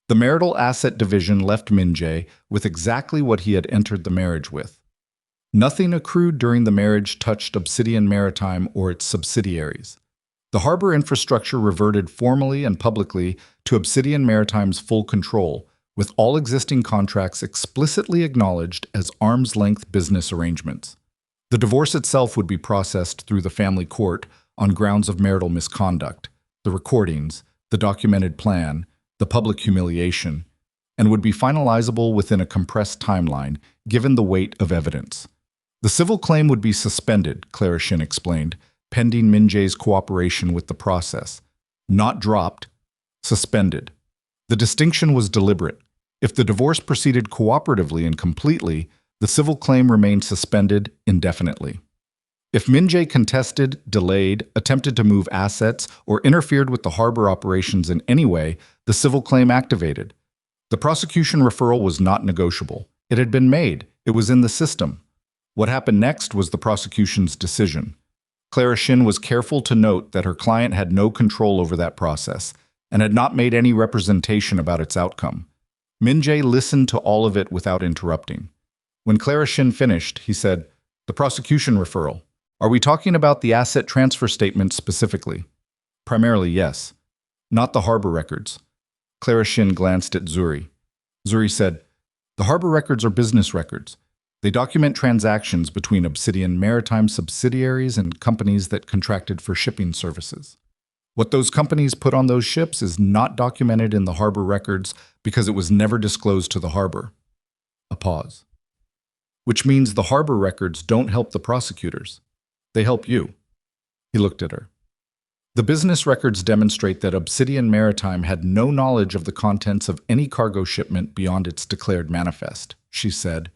The marital asset division left Min-jae with exactly what he had entered the marriage with. Nothing accrued during the marriage touched Obsidian Maritime or its subsidiaries. The harbor infrastructure reverted formally and publicly to Obsidian Maritime's full control, with all existing contracts explicitly acknowledged as arm's-length business arrangements. The divorce itself would be processed through the family court on grounds of marital misconduct, the recordings, the documented plan, the public humiliation, and would be finalizable within a compressed timeline, given the weight of evidence. The civil claim would be suspended, Clara Shin explained, pending Min-jae's cooperation with the process. Not dropped, suspended. The distinction was deliberate. If the divorce proceeded cooperatively and completely, the civil claim remained suspended indefinitely. If Min-jae contested, delayed, attempted to move assets, or interfered with the harbor operations in any way, the civil claim activated. The prosecution referral was not negotiable. It had been made. It was in the system. What happened next was the prosecution's decision. Clara Shin was careful to note that her client had no control over that process and had not made any representation about its outcome. Min-jae listened to all of it without interrupting. When Clara Shin finished, he said, "The prosecution referral. Are we talking about the asset transfer statement specifically?" "Primarily, yes. Not the harbor records." Clara Shin glanced at Zuri. Zuri said, "The harbor records are business records. They document transactions between Obsidian Maritime subsidiaries and companies that contracted for shipping services. What those companies put on those ships is not documented in the harbor records because it was never disclosed to the harbor." A pause. "Which means the harbor records don't help the prosecutors. They help you." He looked at her. "The business records demonstrate that Obsidian Maritime had no knowledge of the contents of any cargo shipment beyond its declared manifest," she said,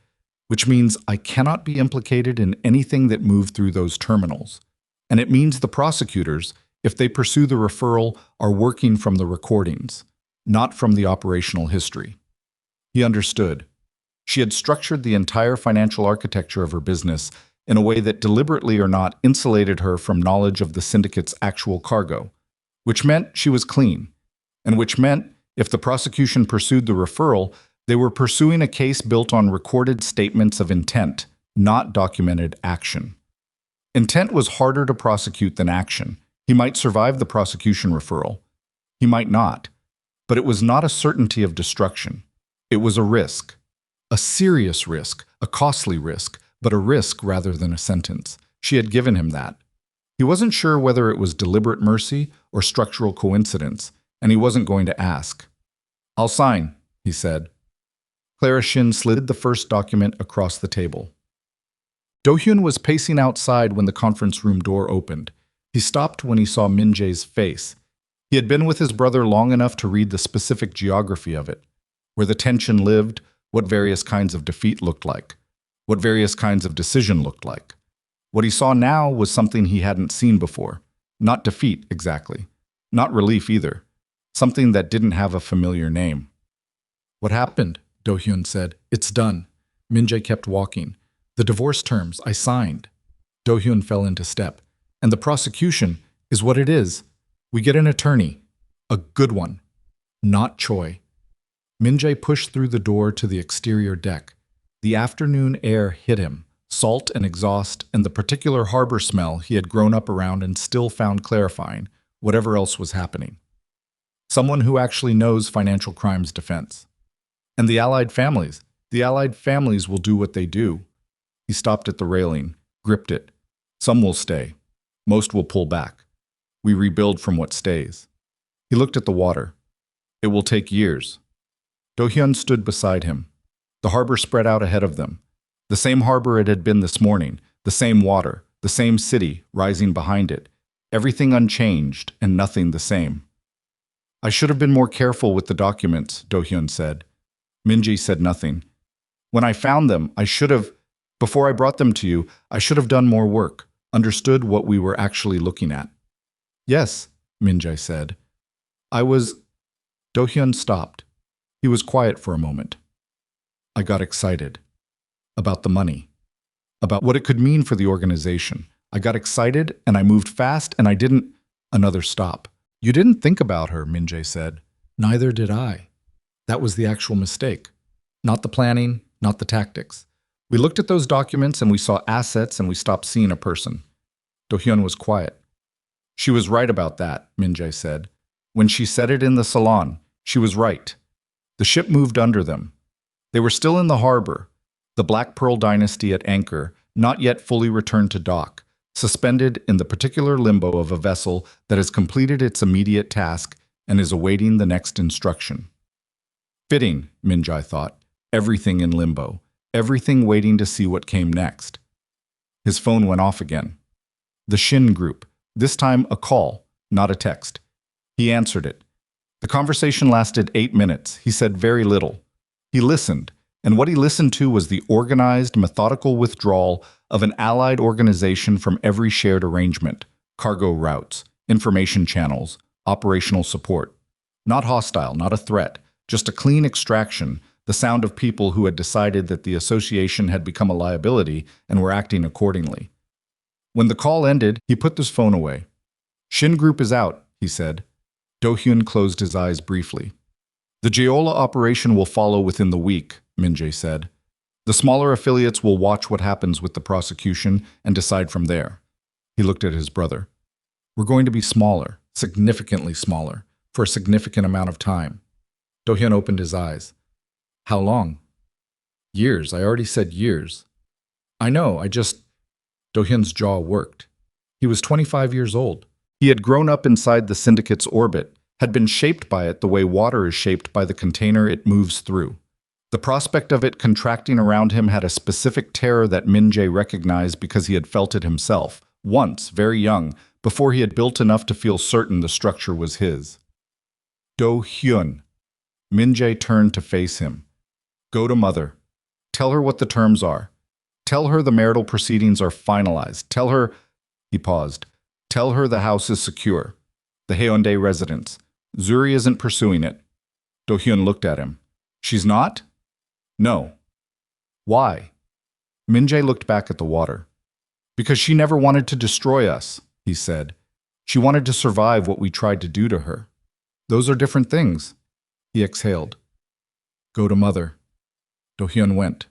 "which means I cannot be implicated in anything that moved through those terminals. And it means the prosecutors, if they pursue the referral, are working from the recordings, not from the operational history." He understood. She had structured the entire financial architecture of her business in a way that deliberately or not insulated her from knowledge of the syndicate's actual cargo, which meant she was clean, and which meant, if the prosecution pursued the referral, they were pursuing a case built on recorded statements of intent, not documented action. Intent was harder to prosecute than action. He might survive the prosecution referral. He might not. But it was not a certainty of destruction. It was a risk. A serious risk, a costly risk, but a risk rather than a sentence. She had given him that. He wasn't sure whether it was deliberate mercy or structural coincidence, and he wasn't going to ask. "I'll sign," he said. Clara Shin slid the first document across the table. Do-hyun was pacing outside when the conference room door opened. He stopped when he saw Min-jae's face. He had been with his brother long enough to read the specific geography of it, where the tension lived, what various kinds of defeat looked like, what various kinds of decision looked like. What he saw now was something he hadn't seen before. Not defeat, exactly. Not relief either. Something that didn't have a familiar name. "What happened?" Do-hyun said. "It's done." Min-jae kept walking. "The divorce terms, I signed." Do-hyun fell into step. "And the prosecution is what it is. We get an attorney. A good one. Not Choi." Min-jae pushed through the door to the exterior deck. The afternoon air hit him, salt and exhaust, and the particular harbor smell he had grown up around and still found clarifying, whatever else was happening. Someone who actually knows financial crimes defense. And the Allied families. The Allied families will do what they do. He stopped at the railing, gripped it. Some will stay. Most will pull back. We rebuild from what stays. He looked at the water. It will take years. Do-hyun stood beside him. The harbor spread out ahead of them. The same harbor it had been this morning, the same water, the same city rising behind it. Everything unchanged and nothing the same. "I should have been more careful with the documents," Do-hyun said. Min-jae said nothing. "When I found them, I should have, before I brought them to you, I should have done more work, understood what we were actually looking at." "Yes," Min-jae said. Do-hyun stopped. He was quiet for a moment. "I got excited. About the money. About what it could mean for the organization. I got excited and I moved fast and I didn't..." Another stop. "You didn't think about her," Min-jae said. "Neither did I. That was the actual mistake. Not the planning, not the tactics. We looked at those documents and we saw assets and we stopped seeing a person. Do-hyun was quiet. She was right about that, Min-jae said. When she said it in the salon, she was right. The ship moved under them. They were still in the harbor, the Black Pearl dynasty at anchor, not yet fully returned to dock, suspended in the particular limbo of a vessel that has completed its immediate task and is awaiting the next instruction. Fitting, Min-jae thought. Everything in limbo. Everything waiting to see what came next. His phone went off again. The Shin group. This time a call, not a text. He answered it. The conversation lasted 8 minutes. He said very little. He listened, and what he listened to was the organized, methodical withdrawal of an allied organization from every shared arrangement, cargo routes, information channels, operational support. Not hostile, not a threat, just a clean extraction, the sound of people who had decided that the association had become a liability and were acting accordingly. When the call ended, he put his phone away. Shin Group is out, he said. Do-hyun closed his eyes briefly. The Jeolla operation will follow within the week, Min-jae said. The smaller affiliates will watch what happens with the prosecution and decide from there. He looked at his brother. We're going to be smaller, significantly smaller, for a significant amount of time. Do-hyun opened his eyes. How long? Years, I already said years. I know, Do-hyun's jaw worked. He was 25 years old. He had grown up inside the syndicate's orbit, had been shaped by it the way water is shaped by the container it moves through. The prospect of it contracting around him had a specific terror that Min-jae recognized because he had felt it himself, once, very young, before he had built enough to feel certain the structure was his. Do-hyun. Min-jae turned to face him. Go to Mother. Tell her what the terms are. Tell her the marital proceedings are finalized. Tell her... He paused. Tell her the house is secure. The Haeundae residence. Zuri isn't pursuing it. Do-hyun looked at him. She's not? No. Why? Min-jae looked back at the water. Because she never wanted to destroy us, he said. She wanted to survive what we tried to do to her. Those are different things. He exhaled. Go to Mother. Do-hyun went.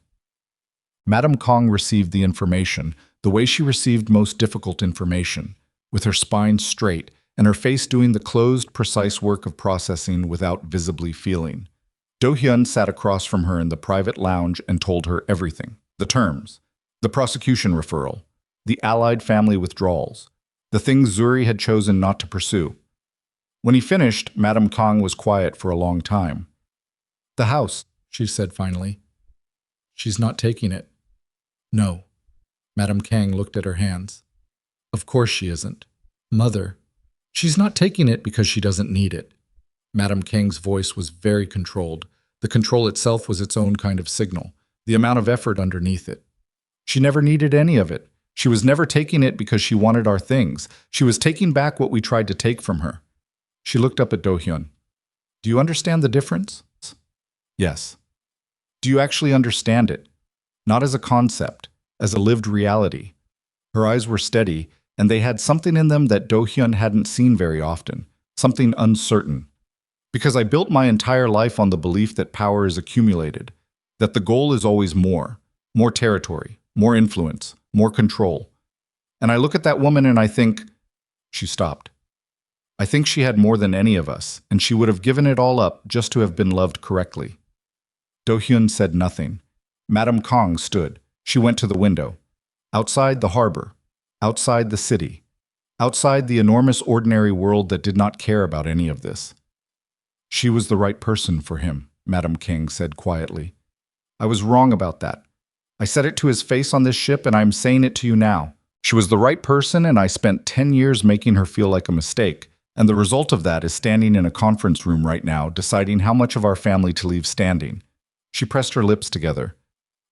Madame Kong received the information, the way she received most difficult information, with her spine straight and her face doing the closed, precise work of processing without visibly feeling. Do-hyun sat across from her in the private lounge and told her everything. The terms, the prosecution referral, the allied family withdrawals, the things Zuri had chosen not to pursue. When he finished, Madame Kong was quiet for a long time. The house, she said finally. She's not taking it. No. Madame Kang looked at her hands. Of course she isn't. Mother. She's not taking it because she doesn't need it. Madame Kang's voice was very controlled. The control itself was its own kind of signal, the amount of effort underneath it. She never needed any of it. She was never taking it because she wanted our things. She was taking back what we tried to take from her. She looked up at Do-hyun. Do you understand the difference? Yes. Do you actually understand it? Not as a concept, as a lived reality. Her eyes were steady, and they had something in them that Do-hyun hadn't seen very often, something uncertain. Because I built my entire life on the belief that power is accumulated, that the goal is always more territory, more influence, more control. And I look at that woman and I think, she stopped. I think she had more than any of us, and she would have given it all up just to have been loved correctly. Do-hyun said nothing. Madame Kong stood. She went to the window. Outside the harbor. Outside the city. Outside the enormous ordinary world that did not care about any of this. She was the right person for him, Madame King said quietly. I was wrong about that. I said it to his face on this ship, and I'm saying it to you now. She was the right person, and I spent 10 years making her feel like a mistake. And the result of that is standing in a conference room right now, deciding how much of our family to leave standing. She pressed her lips together.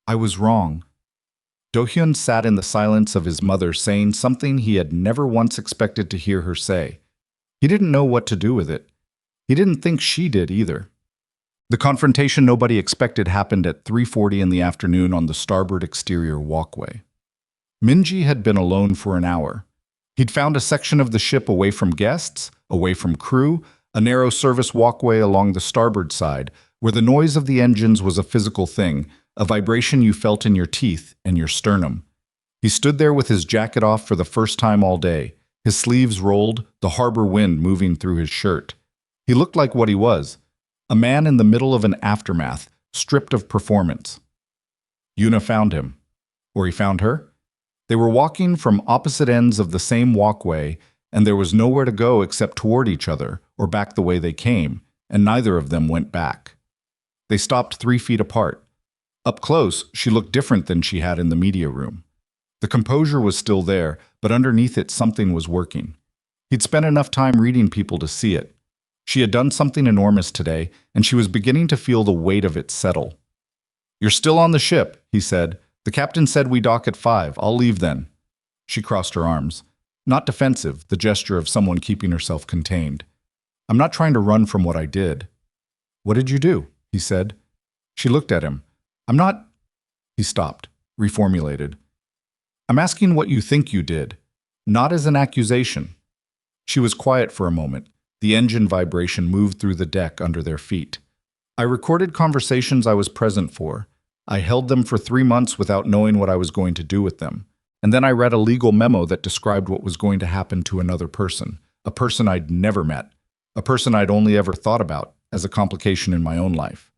I was wrong. Do-hyun sat in the silence of his mother saying something he had never once expected to hear her say. He didn't know what to do with it. He didn't think she did either. The confrontation nobody expected happened at 3:40 in the afternoon on the starboard exterior walkway. Min-jae had been alone for an hour. He'd found a section of the ship away from guests, away from crew, a narrow service walkway along the starboard side, where the noise of the engines was a physical thing, a vibration you felt in your teeth and your sternum. He stood there with his jacket off for the first time all day, his sleeves rolled, the harbor wind moving through his shirt. He looked like what he was, a man in the middle of an aftermath, stripped of performance. Yuna found him. Or he found her. They were walking from opposite ends of the same walkway, and there was nowhere to go except toward each other, or back the way they came, and neither of them went back. They stopped 3 feet apart. Up close, she looked different than she had in the media room. The composure was still there, but underneath it something was working. He'd spent enough time reading people to see it. She had done something enormous today, and she was beginning to feel the weight of it settle. "You're still on the ship," he said. "The captain said we dock at 5. I'll leave then." She crossed her arms. Not defensive, the gesture of someone keeping herself contained. "I'm not trying to run from what I did." "What did you do?" he said. She looked at him. "I'm not—" He stopped, reformulated. "I'm asking what you think you did, not as an accusation." She was quiet for a moment. The engine vibration moved through the deck under their feet. "I recorded conversations I was present for. I held them for 3 months without knowing what I was going to do with them. And then I read a legal memo that described what was going to happen to another person, a person I'd never met, a person I'd only ever thought about as a complication in my own life.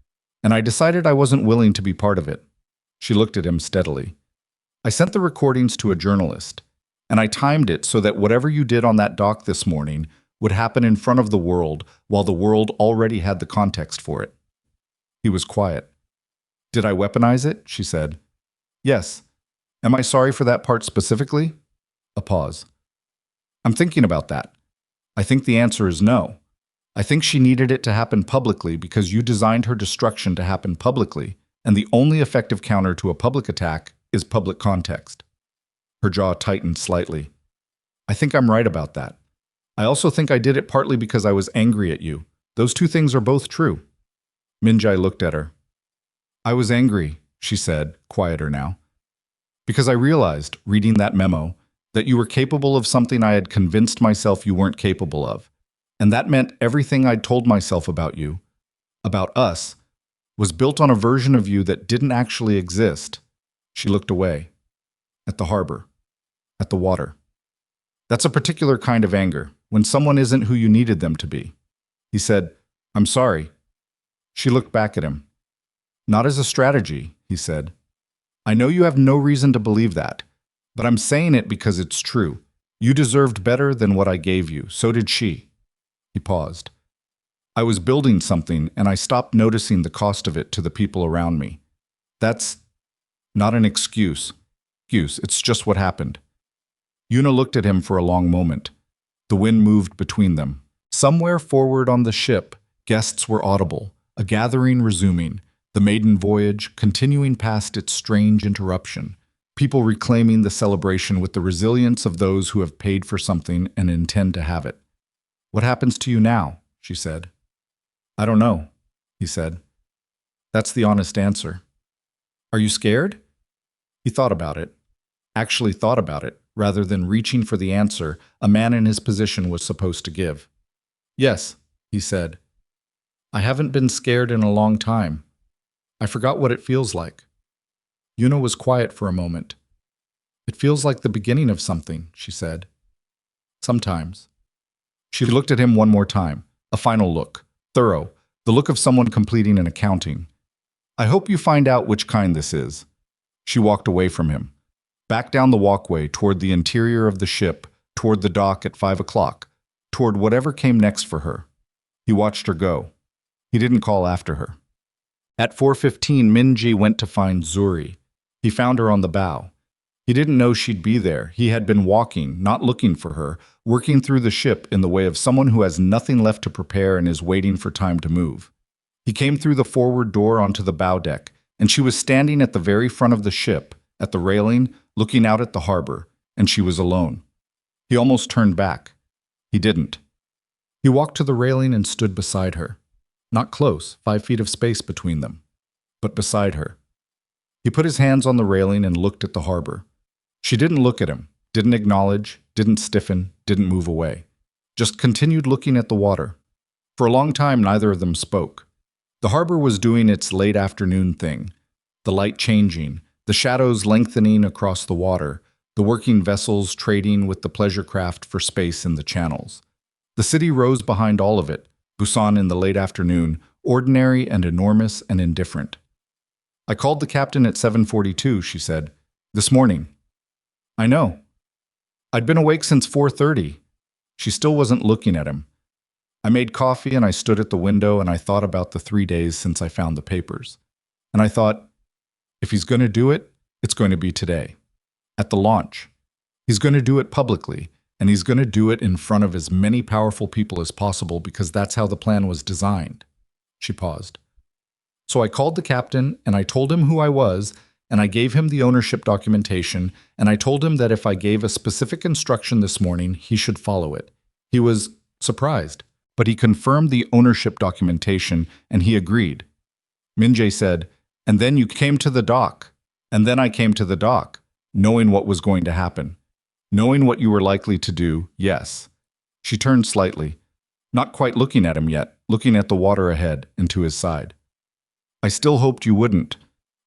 And I decided I wasn't willing to be part of it." She looked at him steadily. "I sent the recordings to a journalist, and I timed it so that whatever you did on that dock this morning would happen in front of the world while the world already had the context for it." He was quiet. "Did I weaponize it?" she said. "Yes. Am I sorry for that part specifically?" A pause. "I'm thinking about that. I think the answer is no. I think she needed it to happen publicly because you designed her destruction to happen publicly, and the only effective counter to a public attack is public context." Her jaw tightened slightly. "I think I'm right about that. I also think I did it partly because I was angry at you. Those two things are both true." Minjai looked at her. "I was angry," she said, quieter now, "because I realized, reading that memo, that you were capable of something I had convinced myself you weren't capable of. And that meant everything I'd told myself about you, about us, was built on a version of you that didn't actually exist." She looked away. At the harbor. At the water. "That's a particular kind of anger, when someone isn't who you needed them to be." He said, "I'm sorry." She looked back at him. "Not as a strategy," he said. "I know you have no reason to believe that, but I'm saying it because it's true. You deserved better than what I gave you. So did she." He paused. "I was building something, and I stopped noticing the cost of it to the people around me. That's not an excuse. It's just what happened." Yuna looked at him for a long moment. The wind moved between them. Somewhere forward on the ship, guests were audible, a gathering resuming, the maiden voyage continuing past its strange interruption, people reclaiming the celebration with the resilience of those who have paid for something and intend to have it. "What happens to you now?" she said. "I don't know," he said. "That's the honest answer." "Are you scared?" He thought about it. Actually thought about it, rather than reaching for the answer a man in his position was supposed to give. "Yes," he said. "I haven't been scared in a long time. I forgot what it feels like." Yuna was quiet for a moment. "It feels like the beginning of something," she said. "Sometimes." She looked at him one more time, a final look, thorough, the look of someone completing an accounting. "I hope you find out which kind this is." She walked away from him, back down the walkway toward the interior of the ship, toward the dock at 5 o'clock, toward whatever came next for her. He watched her go. He didn't call after her. At 4:15, Minji went to find Zuri. He found her on the bow. He didn't know she'd be there. He had been walking, not looking for her, working through the ship in the way of someone who has nothing left to prepare and is waiting for time to move. He came through the forward door onto the bow deck, and she was standing at the very front of the ship, at the railing, looking out at the harbor, and she was alone. He almost turned back. He didn't. He walked to the railing and stood beside her. Not close, 5 feet of space between them, but beside her. He put his hands on the railing and looked at the harbor. She didn't look at him, didn't acknowledge, didn't stiffen, didn't move away. Just continued looking at the water. For a long time, neither of them spoke. The harbor was doing its late afternoon thing, the light changing, the shadows lengthening across the water, the working vessels trading with the pleasure craft for space in the channels. The city rose behind all of it, Busan in the late afternoon, ordinary and enormous and indifferent. I called the captain at 7:42, she said. This morning. I know. I'd been awake since 4:30. She still wasn't looking at him. I made coffee and I stood at the window and I thought about the 3 days since I found the papers. And I thought, if he's going to do it, it's going to be today. At the launch. He's going to do it publicly, and he's going to do it in front of as many powerful people as possible because that's how the plan was designed. She paused. So I called the captain and I told him who I was, and I gave him the ownership documentation, and I told him that if I gave a specific instruction this morning, he should follow it. He was surprised, but he confirmed the ownership documentation and he agreed. Min-jae said, and then you came to the dock. And then I came to the dock, knowing what was going to happen. Knowing what you were likely to do, yes. She turned slightly, not quite looking at him yet, looking at the water ahead and to his side. I still hoped you wouldn't.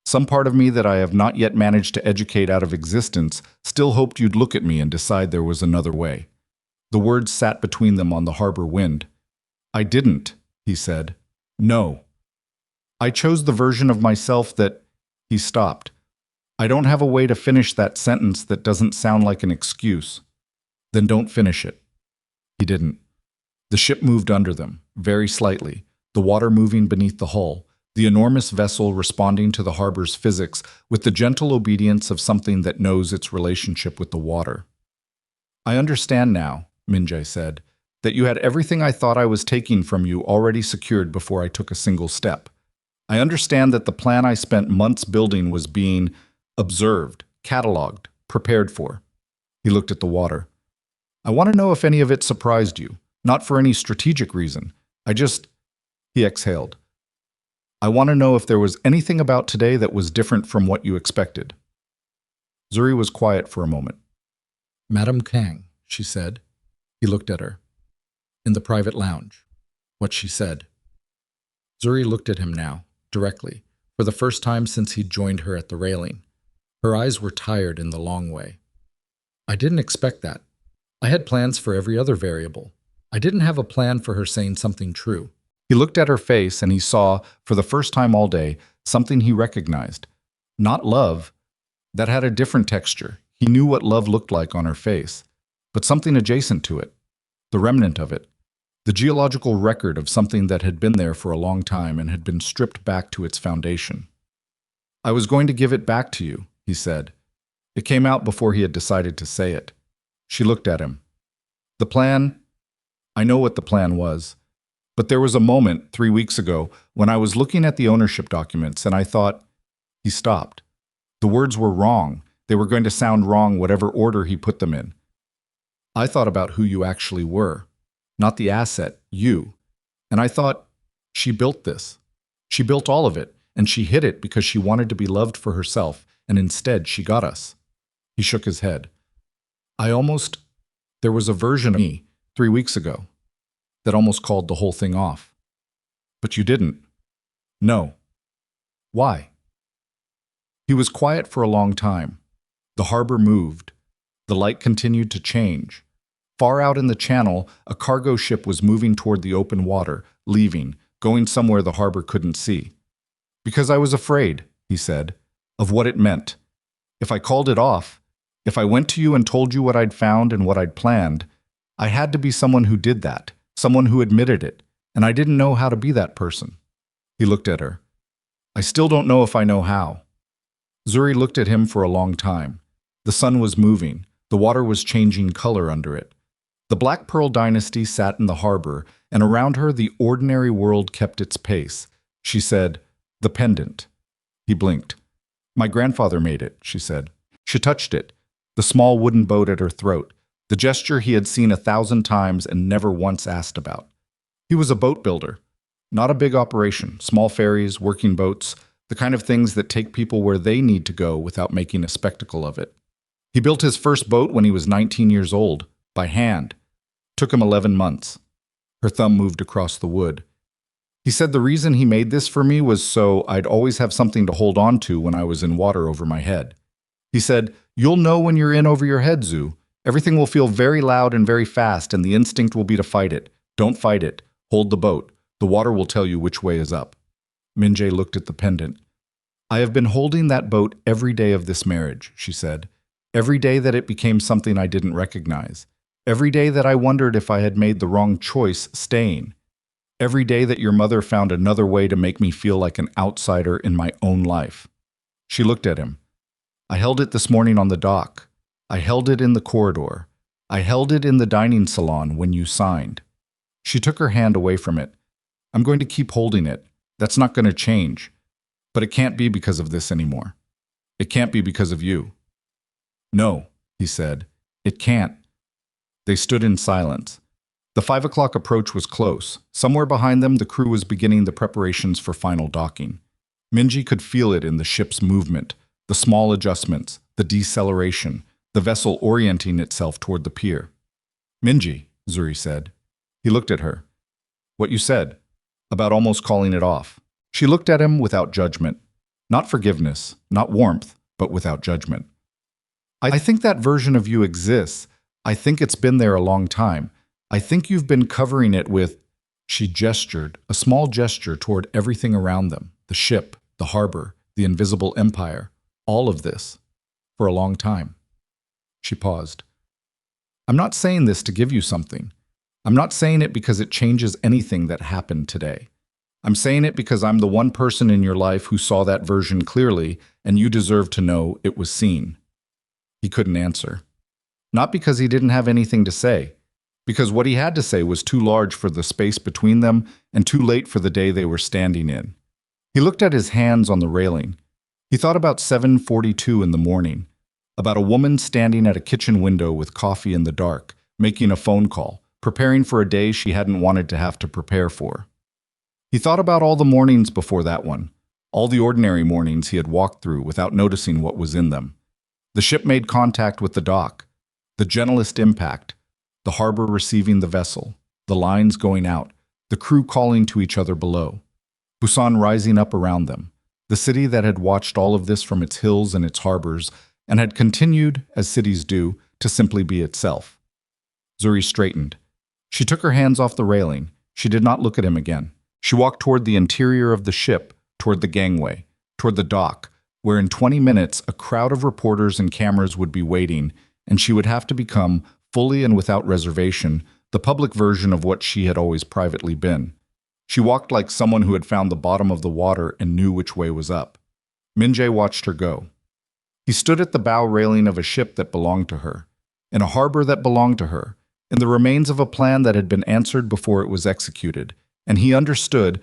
Some part of me that I have not yet managed to educate out of existence still hoped you'd look at me and decide there was another way. The words sat between them on the harbor wind. I didn't, he said. No. I chose the version of myself that... He stopped. I don't have a way to finish that sentence that doesn't sound like an excuse. Then don't finish it. He didn't. The ship moved under them, very slightly, the water moving beneath the hull, the enormous vessel responding to the harbor's physics with the gentle obedience of something that knows its relationship with the water. I understand now, Min-jae said, that you had everything I thought I was taking from you already secured before I took a single step. I understand that the plan I spent months building was being observed, cataloged, prepared for. He looked at the water. I want to know if any of it surprised you, not for any strategic reason. He exhaled. I want to know if there was anything about today that was different from what you expected. Zuri was quiet for a moment. Madam Kang, she said. He looked at her. In the private lounge. What she said. Zuri looked at him now, directly, for the first time since he'd joined her at the railing. Her eyes were tired in the long way. I didn't expect that. I had plans for every other variable. I didn't have a plan for her saying something true. He looked at her face and he saw, for the first time all day, something he recognized. Not love. That had a different texture. He knew what love looked like on her face. But something adjacent to it. The remnant of it. The geological record of something that had been there for a long time and had been stripped back to its foundation. I was going to give it back to you, he said. It came out before he had decided to say it. She looked at him. The plan? I know what the plan was. But there was a moment, 3 weeks ago, when I was looking at the ownership documents and I thought... He stopped. The words were wrong. They were going to sound wrong whatever order he put them in. I thought about who you actually were. Not the asset, you. And I thought, she built this. She built all of it, and she hid it because she wanted to be loved for herself, and instead she got us. He shook his head. There was a version of me, 3 weeks ago, that almost called the whole thing off. But you didn't. No. Why? He was quiet for a long time. The harbor moved. The light continued to change. Far out in the channel, a cargo ship was moving toward the open water, leaving, going somewhere the harbor couldn't see. Because I was afraid, he said, of what it meant. If I called it off, if I went to you and told you what I'd found and what I'd planned, I had to be someone who did that, someone who admitted it, and I didn't know how to be that person. He looked at her. I still don't know if I know how. Zuri looked at him for a long time. The sun was moving. The water was changing color under it. The Black Pearl dynasty sat in the harbor, and around her the ordinary world kept its pace. She said, the pendant. He blinked. My grandfather made it, she said. She touched it, the small wooden boat at her throat, the gesture he had seen 1,000 times and never once asked about. He was a boat builder. Not a big operation, small ferries, working boats, the kind of things that take people where they need to go without making a spectacle of it. He built his first boat when he was 19 years old, by hand. Took him 11 months. Her thumb moved across the wood. He said the reason he made this for me was so I'd always have something to hold on to when I was in water over my head. He said, "You'll know when you're in over your head, Zoo. Everything will feel very loud and very fast, and the instinct will be to fight it. Don't fight it. Hold the boat. The water will tell you which way is up." Minjae looked at the pendant. "I have been holding that boat every day of this marriage," she said. "Every day that it became something I didn't recognize. Every day that I wondered if I had made the wrong choice staying. Every day that your mother found another way to make me feel like an outsider in my own life." She looked at him. "I held it this morning on the dock. I held it in the corridor. I held it in the dining salon when you signed." She took her hand away from it. "I'm going to keep holding it. That's not going to change. But it can't be because of this anymore. It can't be because of you." "No," he said. "It can't." They stood in silence. The 5 o'clock approach was close. Somewhere behind them, the crew was beginning the preparations for final docking. Minji could feel it in the ship's movement, the small adjustments, the deceleration, the vessel orienting itself toward the pier. "Minji," Zuri said. He looked at her. "What you said, about almost calling it off." She looked at him without judgment. Not forgiveness, not warmth, but without judgment. "I think that version of you exists. I think it's been there a long time. I think you've been covering it with—" She gestured, a small gesture toward everything around them, the ship, the harbor, the invisible empire, all of this, for a long time. She paused. "I'm not saying this to give you something. I'm not saying it because it changes anything that happened today. I'm saying it because I'm the one person in your life who saw that version clearly, and you deserve to know it was seen." He couldn't answer. Not because he didn't have anything to say, because what he had to say was too large for the space between them and too late for the day they were standing in. He looked at his hands on the railing. He thought about 7:42 in the morning, about a woman standing at a kitchen window with coffee in the dark, making a phone call, preparing for a day she hadn't wanted to have to prepare for. He thought about all the mornings before that one, all the ordinary mornings he had walked through without noticing what was in them. The ship made contact with the dock, the gentlest impact, the harbor receiving the vessel, the lines going out, the crew calling to each other below. Busan rising up around them, the city that had watched all of this from its hills and its harbors, and had continued, as cities do, to simply be itself. Zuri straightened. She took her hands off the railing. She did not look at him again. She walked toward the interior of the ship, toward the gangway, toward the dock, where in 20 minutes a crowd of reporters and cameras would be waiting, and she would have to become, fully and without reservation, the public version of what she had always privately been. She walked like someone who had found the bottom of the water and knew which way was up. Minjae watched her go. He stood at the bow railing of a ship that belonged to her, in a harbor that belonged to her, in the remains of a plan that had been answered before it was executed, and he understood,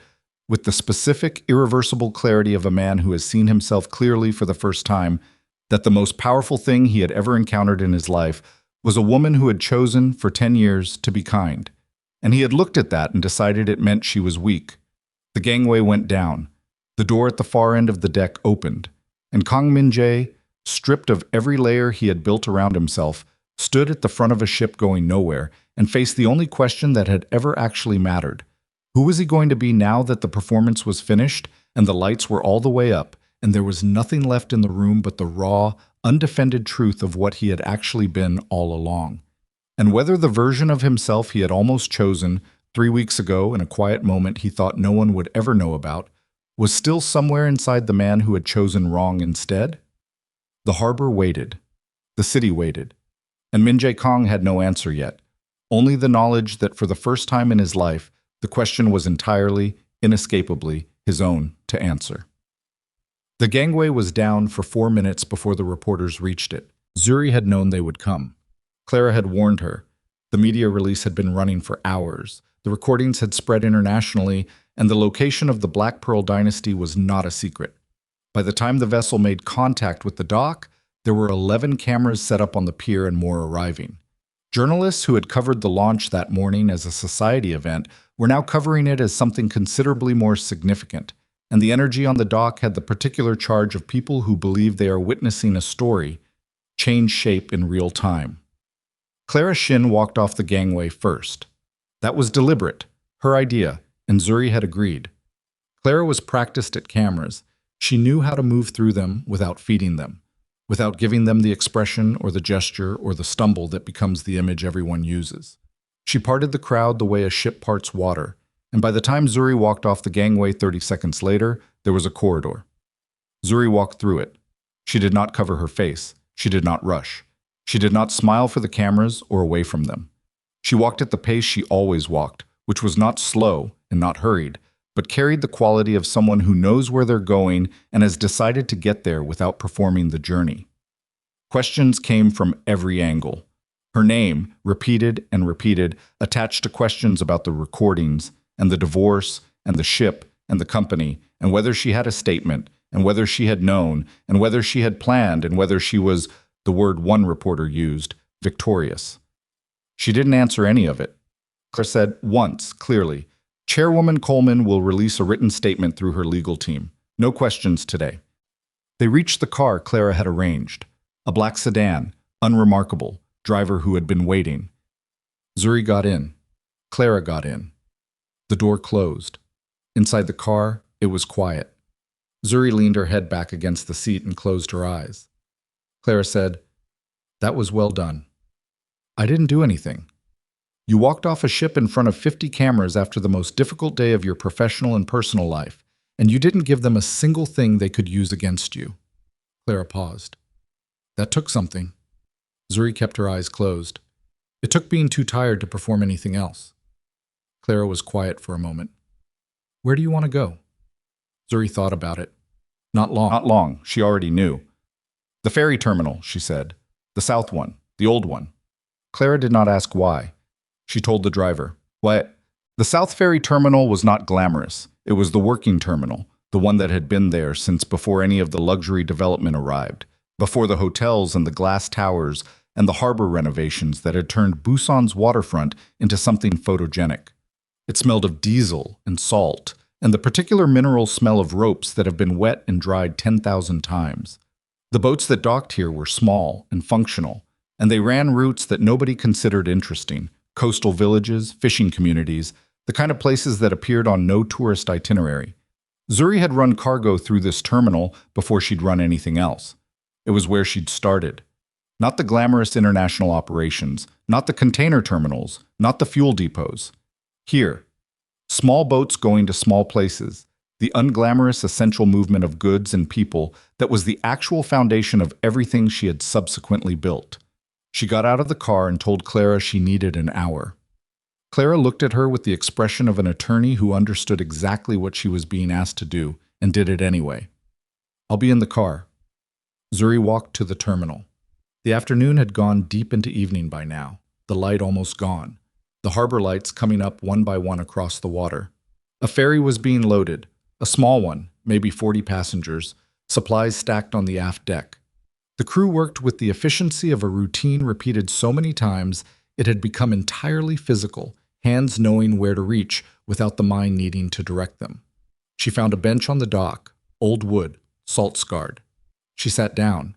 with the specific, irreversible clarity of a man who has seen himself clearly for the first time, that the most powerful thing he had ever encountered in his life was a woman who had chosen, for 10 years, to be kind. And he had looked at that and decided it meant she was weak. The gangway went down. The door at the far end of the deck opened, and Kang Min-jae, stripped of every layer he had built around himself, stood at the front of a ship going nowhere and faced the only question that had ever actually mattered. Who was he going to be now that the performance was finished and the lights were all the way up and there was nothing left in the room but the raw, undefended truth of what he had actually been all along? And whether the version of himself he had almost chosen 3 weeks ago in a quiet moment he thought no one would ever know about was still somewhere inside the man who had chosen wrong instead? The harbor waited. The city waited. And Min-jae Kang had no answer yet, only the knowledge that for the first time in his life, the question was entirely, inescapably, his own to answer. The gangway was down for 4 minutes before the reporters reached it. Zuri had known they would come. Clara had warned her. The media release had been running for hours. The recordings had spread internationally, and the location of the Black Pearl dynasty was not a secret. By the time the vessel made contact with the dock, there were 11 cameras set up on the pier and more arriving. Journalists who had covered the launch that morning as a society event were now covering it as something considerably more significant, and the energy on the dock had the particular charge of people who believe they are witnessing a story change shape in real time. Clara Shin walked off the gangway first. That was deliberate. Her idea, and Zuri had agreed. Clara was practiced at cameras. She knew how to move through them without feeding them, without giving them the expression or the gesture or the stumble that becomes the image everyone uses. She parted the crowd the way a ship parts water, and by the time Zuri walked off the gangway 30 seconds later, there was a corridor. Zuri walked through it. She did not cover her face. She did not rush. She did not smile for the cameras or away from them. She walked at the pace she always walked, which was not slow and not hurried, but carried the quality of someone who knows where they're going and has decided to get there without performing the journey. Questions came from every angle. Her name, repeated and repeated, attached to questions about the recordings and the divorce and the ship and the company and whether she had a statement and whether she had known and whether she had planned and whether she was, the word one reporter used, victorious. She didn't answer any of it. Clara said once, clearly, Chairwoman Coleman will release a written statement through her legal team. No questions today. They reached the car Clara had arranged. A black sedan, unremarkable, driver who had been waiting. Zuri got in. Clara got in. The door closed. Inside the car, it was quiet. Zuri leaned her head back against the seat and closed her eyes. Clara said, "That was well done. I didn't do anything. You walked off a ship in front of 50 cameras after the most difficult day of your professional and personal life, and you didn't give them a single thing they could use against you." Clara paused. "That took something." Zuri kept her eyes closed. "It took being too tired to perform anything else." Clara was quiet for a moment. "Where do you want to go?" Zuri thought about it. Not long. Not long. She already knew. "The ferry terminal," she said. "The south one. The old one." Clara did not ask why. She told the driver, "What?" The South Ferry Terminal was not glamorous. It was the working terminal, the one that had been there since before any of the luxury development arrived, before the hotels and the glass towers and the harbor renovations that had turned Busan's waterfront into something photogenic. It smelled of diesel and salt, and the particular mineral smell of ropes that have been wet and dried 10,000 times. The boats that docked here were small and functional, and they ran routes that nobody considered interesting. Coastal villages, fishing communities, the kind of places that appeared on no tourist itinerary. Zuri had run cargo through this terminal before she'd run anything else. It was where she'd started. Not the glamorous international operations, not the container terminals, not the fuel depots. Here, small boats going to small places, the unglamorous essential movement of goods and people that was the actual foundation of everything she had subsequently built. She got out of the car and told Clara she needed an hour. Clara looked at her with the expression of an attorney who understood exactly what she was being asked to do and did it anyway. "I'll be in the car." Zuri walked to the terminal. The afternoon had gone deep into evening by now, the light almost gone, the harbor lights coming up one by one across the water. A ferry was being loaded, a small one, maybe 40 passengers, supplies stacked on the aft deck. The crew worked with the efficiency of a routine repeated so many times it had become entirely physical, hands knowing where to reach without the mind needing to direct them. She found a bench on the dock, old wood, salt-scarred. She sat down.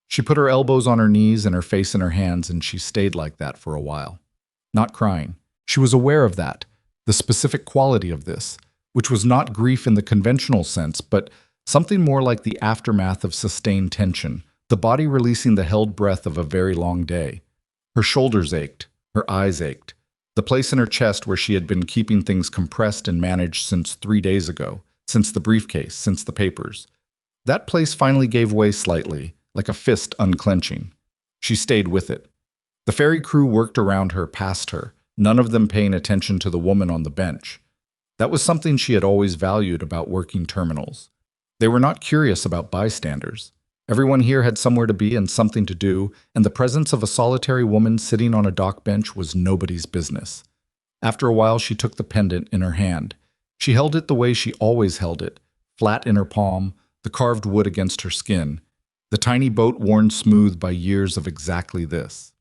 She put her elbows on her knees and her face in her hands, and she stayed like that for a while. Not crying. She was aware of that, the specific quality of this, which was not grief in the conventional sense, but something more like the aftermath of sustained tension, the body releasing the held breath of a very long day. Her shoulders ached, her eyes ached, the place in her chest where she had been keeping things compressed and managed since 3 days ago, since the briefcase, since the papers. That place finally gave way slightly, like a fist unclenching. She stayed with it. The ferry crew worked around her, past her, none of them paying attention to the woman on the bench. That was something she had always valued about working terminals. They were not curious about bystanders. Everyone here had somewhere to be and something to do, and the presence of a solitary woman sitting on a dock bench was nobody's business. After a while, she took the pendant in her hand. She held it the way she always held it, flat in her palm, the carved wood against her skin, the tiny boat worn smooth by years of exactly this.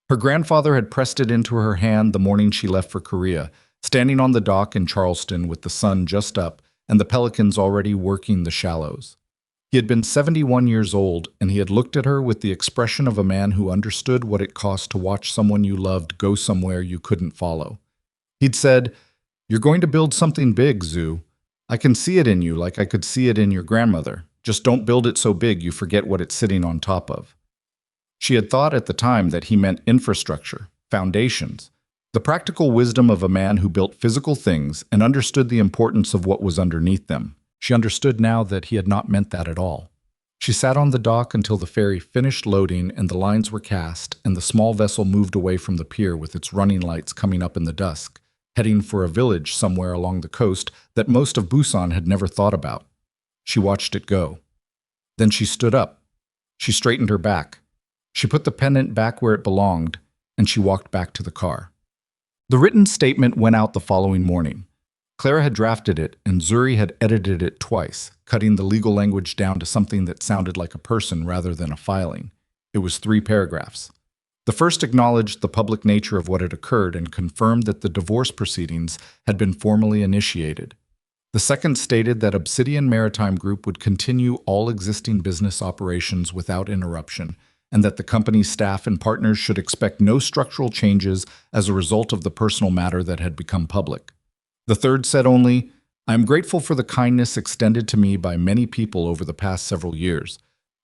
Her grandfather had pressed it into her hand the morning she left for Korea, standing on the dock in Charleston with the sun just up and the pelicans already working the shallows. He had been 71 years old, and he had looked at her with the expression of a man who understood what it cost to watch someone you loved go somewhere you couldn't follow. He'd said, You're going to build something big, Zoo. I can see it in you like I could see it in your grandmother. Just don't build it so big you forget what it's sitting on top of. She had thought at the time that he meant infrastructure, foundations, the practical wisdom of a man who built physical things and understood the importance of what was underneath them. She understood now that he had not meant that at all. She sat on the dock until the ferry finished loading and the lines were cast and the small vessel moved away from the pier with its running lights coming up in the dusk, heading for a village somewhere along the coast that most of Busan had never thought about. She watched it go. Then she stood up. She straightened her back. She put the pendant back where it belonged, and she walked back to the car. The written statement went out the following morning. Clara had drafted it, and Zuri had edited it twice, cutting the legal language down to something that sounded like a person rather than a filing. It was 3 paragraphs. The first acknowledged the public nature of what had occurred and confirmed that the divorce proceedings had been formally initiated. The second stated that Obsidian Maritime Group would continue all existing business operations without interruption, and that the company's staff and partners should expect no structural changes as a result of the personal matter that had become public. The third said only, "I am grateful for the kindness extended to me by many people over the past several years.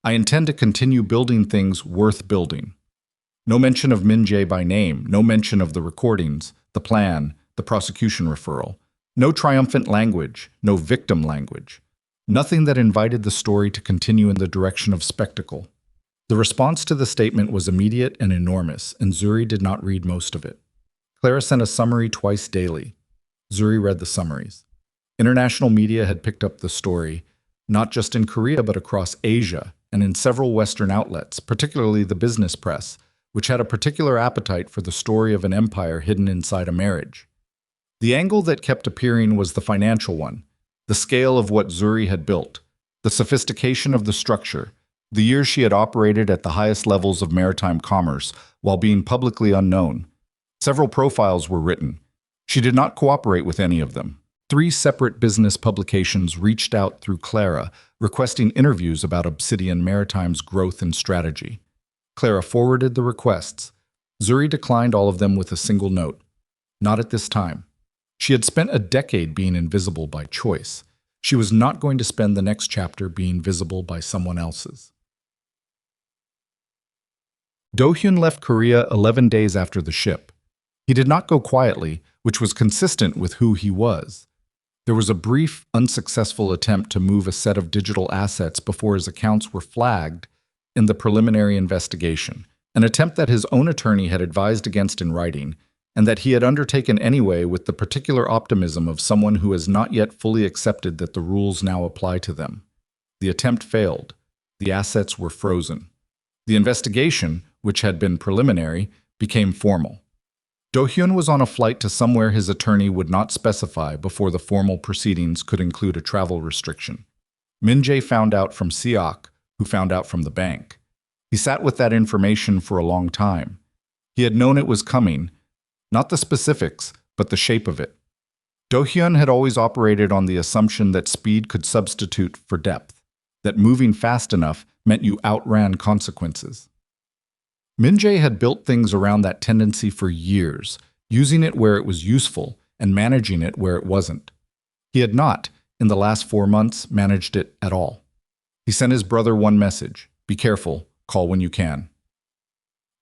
I intend to continue building things worth building." No mention of Min Jae by name, no mention of the recordings, the plan, the prosecution referral. No triumphant language, no victim language. Nothing that invited the story to continue in the direction of spectacle. The response to the statement was immediate and enormous, and Zuri did not read most of it. Clara sent a summary twice daily. Zuri read the summaries. International media had picked up the story, not just in Korea but across Asia and in several Western outlets, particularly the business press, which had a particular appetite for the story of an empire hidden inside a marriage. The angle that kept appearing was the financial one, the scale of what Zuri had built, the sophistication of the structure, the years she had operated at the highest levels of maritime commerce while being publicly unknown. Several profiles were written. She did not cooperate with any of them. 3 separate business publications reached out through Clara, requesting interviews about Obsidian Maritime's growth and strategy. Clara forwarded the requests. Zuri declined all of them with a single note. Not at this time. She had spent a decade being invisible by choice. She was not going to spend the next chapter being visible by someone else's. Do-hyun left Korea 11 days after the ship. He did not go quietly, which was consistent with who he was. There was a brief, unsuccessful attempt to move a set of digital assets before his accounts were flagged in the preliminary investigation, an attempt that his own attorney had advised against in writing, and that he had undertaken anyway with the particular optimism of someone who has not yet fully accepted that the rules now apply to them. The attempt failed. The assets were frozen. The investigation, which had been preliminary, became formal. Do-hyun was on a flight to somewhere his attorney would not specify before the formal proceedings could include a travel restriction. Min Jae found out from Seok, who found out from the bank. He sat with that information for a long time. He had known it was coming, not the specifics, but the shape of it. Do-hyun had always operated on the assumption that speed could substitute for depth, that moving fast enough meant you outran consequences. Min Jae had built things around that tendency for years, using it where it was useful and managing it where it wasn't. He had not, in the last 4 months, managed it at all. He sent his brother one message: "Be careful, call when you can."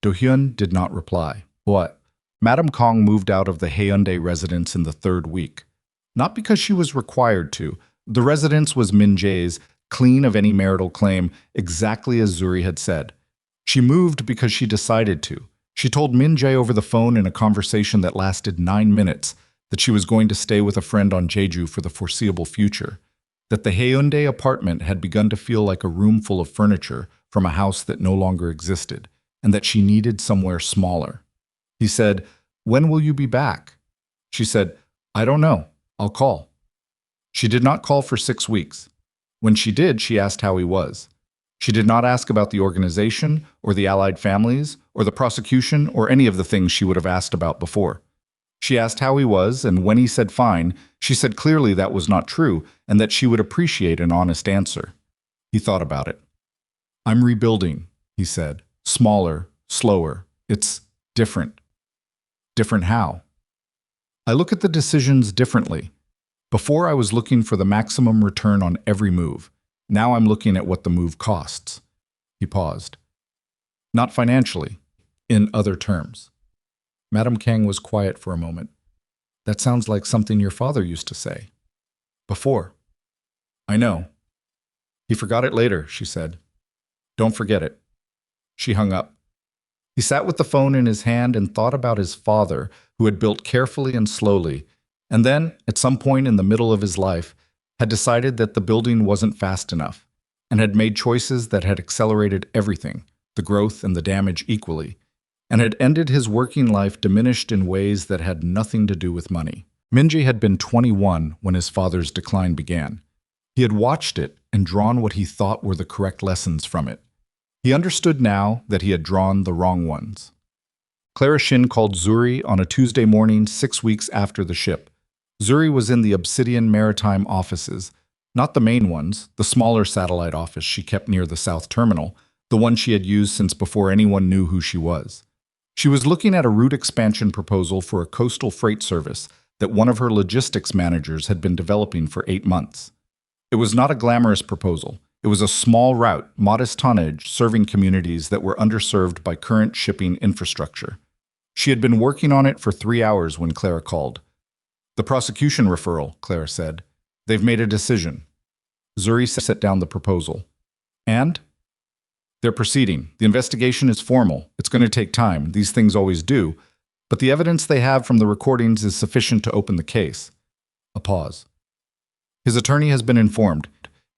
Do-hyun did not reply. What? Madame Kong moved out of the Haeundae residence in the 3rd week. Not because she was required to. The residence was Min Jae's, clean of any marital claim, exactly as Zuri had said. She moved because she decided to. She told Min Jae over the phone in a conversation that lasted 9 minutes that she was going to stay with a friend on Jeju for the foreseeable future, that the Haeundae apartment had begun to feel like a room full of furniture from a house that no longer existed, and that she needed somewhere smaller. He said, "When will you be back?" She said, "I don't know. I'll call." She did not call for 6 weeks. When she did, she asked how he was. She did not ask about the organization, or the allied families, or the prosecution, or any of the things she would have asked about before. She asked how he was, and when he said fine, she said clearly that was not true, and that she would appreciate an honest answer. He thought about it. "I'm rebuilding," he said. "Smaller, slower. It's different." "Different how?" I look at the decisions differently. Before I was looking for the maximum return on every move. Now I'm looking at what the move costs. He paused. Not financially, in other terms. Madame Kang was quiet for a moment. That sounds like something your father used to say. Before. I know. He forgot it later, she said. Don't forget it. She hung up. He sat with the phone in his hand and thought about his father, who had built carefully and slowly, and then, at some point in the middle of his life, had decided that the building wasn't fast enough, and had made choices that had accelerated everything, the growth and the damage equally, and had ended his working life diminished in ways that had nothing to do with money. Minji had been 21 when his father's decline began. He had watched it and drawn what he thought were the correct lessons from it. He understood now that he had drawn the wrong ones. Clara Shin called Zuri on a Tuesday morning 6 weeks after the ship. Zuri was in the Obsidian Maritime offices, not the main ones, the smaller satellite office she kept near the South Terminal, the one she had used since before anyone knew who she was. She was looking at a route expansion proposal for a coastal freight service that one of her logistics managers had been developing for 8 months. It was not a glamorous proposal. It was a small route, modest tonnage, serving communities that were underserved by current shipping infrastructure. She had been working on it for 3 hours when Clara called. The prosecution referral, Clara said. They've made a decision. Zuri set down the proposal. And? They're proceeding. The investigation is formal. It's going to take time. These things always do. But the evidence they have from the recordings is sufficient to open the case. A pause. His attorney has been informed.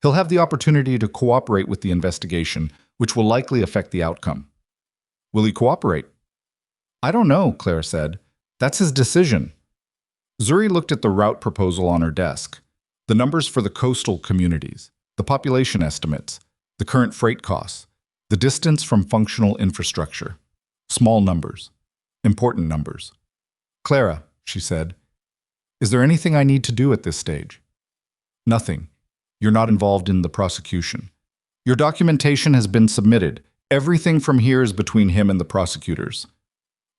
He'll have the opportunity to cooperate with the investigation, which will likely affect the outcome. Will he cooperate? I don't know, Clara said. That's his decision. Zuri looked at the route proposal on her desk. The numbers for the coastal communities, the population estimates, the current freight costs, the distance from functional infrastructure. Small numbers. Important numbers. Clara, she said, is there anything I need to do at this stage? Nothing. You're not involved in the prosecution. Your documentation has been submitted. Everything from here is between him and the prosecutors.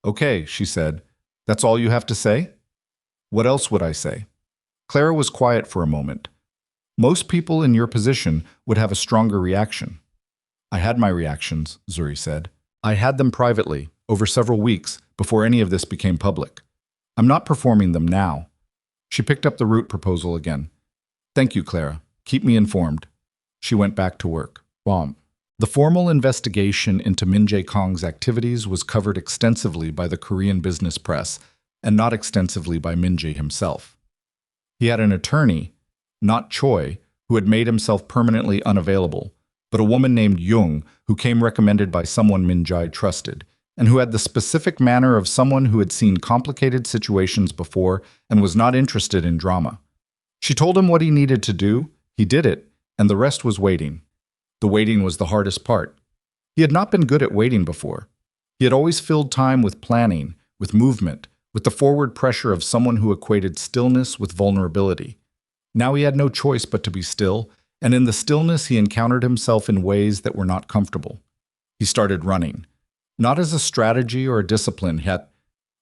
Okay, she said. That's all you have to say? What else would I say? Clara was quiet for a moment. Most people in your position would have a stronger reaction. I had my reactions, Zuri said. I had them privately, over several weeks, before any of this became public. I'm not performing them now. She picked up the route proposal again. Thank you, Clara. Keep me informed. She went back to work. Bomb. The formal investigation into Min Jae Kong's activities was covered extensively by the Korean business press, and not extensively by Min Jae himself. He had an attorney, not Choi, who had made himself permanently unavailable, but a woman named Jung, who came recommended by someone Min Jae trusted, and who had the specific manner of someone who had seen complicated situations before and was not interested in drama. She told him what he needed to do, he did it, and the rest was waiting. The waiting was the hardest part. He had not been good at waiting before. He had always filled time with planning, with movement, with the forward pressure of someone who equated stillness with vulnerability. Now he had no choice but to be still, and in the stillness he encountered himself in ways that were not comfortable. He started running. Not as a strategy or a discipline, yet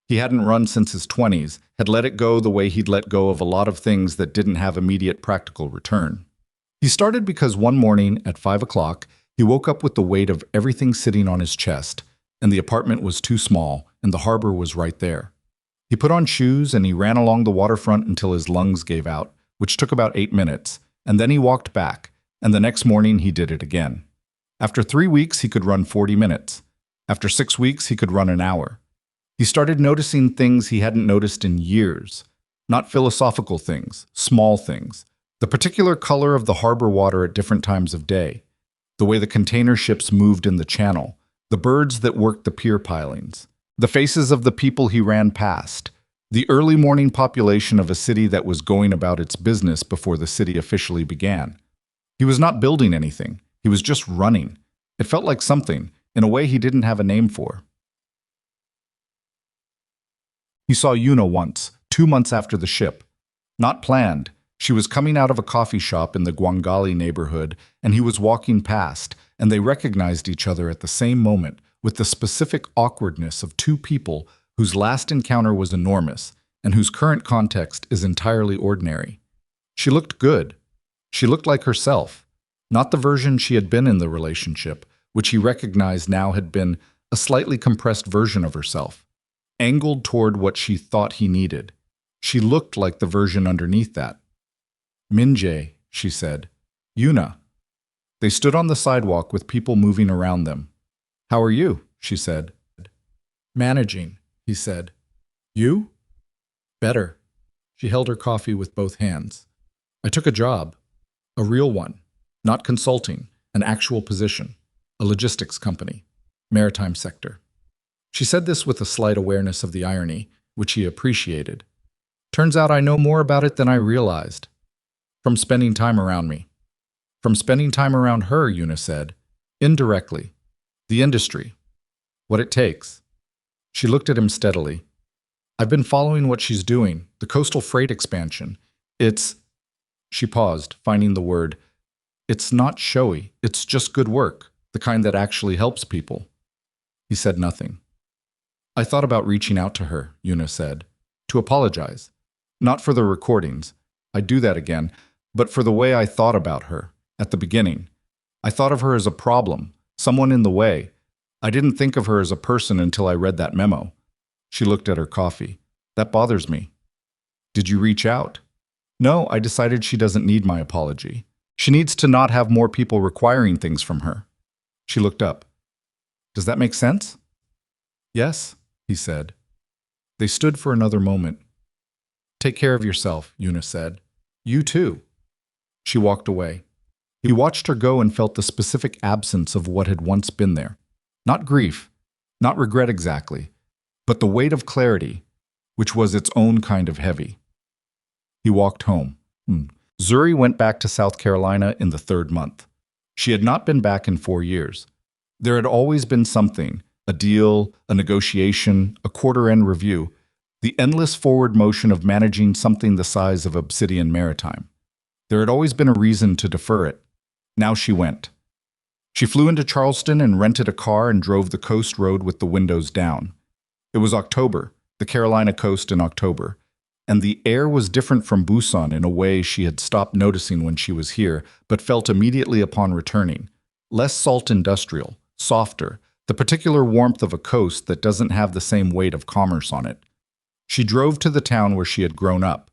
he hadn't run since his 20s, had let it go the way he'd let go of a lot of things that didn't have immediate practical return. He started because one morning at 5 o'clock, he woke up with the weight of everything sitting on his chest, and the apartment was too small, and the harbor was right there. He put on shoes and he ran along the waterfront until his lungs gave out, which took about 8 minutes, and then he walked back, and the next morning he did it again. After 3 weeks, he could run 40 minutes. After 6 weeks, he could run an hour. He started noticing things he hadn't noticed in years. Not philosophical things, small things. The particular color of the harbor water at different times of day. The way the container ships moved in the channel. The birds that worked the pier pilings. The faces of the people he ran past. The early morning population of a city that was going about its business before the city officially began. He was not building anything. He was just running. It felt like something, in a way he didn't have a name for. He saw Yuna once, 2 months after the ship. Not planned. She was coming out of a coffee shop in the Gwangali neighborhood, and he was walking past, and they recognized each other at the same moment, with the specific awkwardness of two people whose last encounter was enormous, and whose current context is entirely ordinary. She looked good. She looked like herself, not the version she had been in the relationship, which he recognized now had been a slightly compressed version of herself, angled toward what she thought he needed. She looked like the version underneath that. Min-jae, she said. Yuna. They stood on the sidewalk with people moving around them. How are you? She said. Managing, he said. You? Better. She held her coffee with both hands. I took a job. A real one. Not consulting. An actual position. A logistics company. Maritime sector. She said this with a slight awareness of the irony, which he appreciated. Turns out I know more about it than I realized. From spending time around me. From spending time around her, Yuna said. Indirectly. The industry. What it takes. She looked at him steadily. I've been following what she's doing, the coastal freight expansion. It's... She paused, finding the word. It's not showy. It's just good work, the kind that actually helps people. He said nothing. I thought about reaching out to her, Yuna said, to apologize. Not for the recordings. I'd do that again, but for the way I thought about her, at the beginning. I thought of her as a problem, someone in the way. I didn't think of her as a person until I read that memo. She looked at her coffee. That bothers me. Did you reach out? No, I decided she doesn't need my apology. She needs to not have more people requiring things from her. She looked up. Does that make sense? Yes, he said. They stood for another moment. Take care of yourself, Yuna said. You too. She walked away. He watched her go and felt the specific absence of what had once been there. Not grief, not regret exactly, but the weight of clarity, which was its own kind of heavy. He walked home. Zuri went back to South Carolina in the 3rd month. She had not been back in 4 years. There had always been something, a deal, a negotiation, a quarter-end review, the endless forward motion of managing something the size of Obsidian Maritime. There had always been a reason to defer it. Now she went. She flew into Charleston and rented a car and drove the coast road with the windows down. It was October, the Carolina coast in October, and the air was different from Busan in a way she had stopped noticing when she was here, but felt immediately upon returning. Less salt industrial, softer, the particular warmth of a coast that doesn't have the same weight of commerce on it. She drove to the town where she had grown up.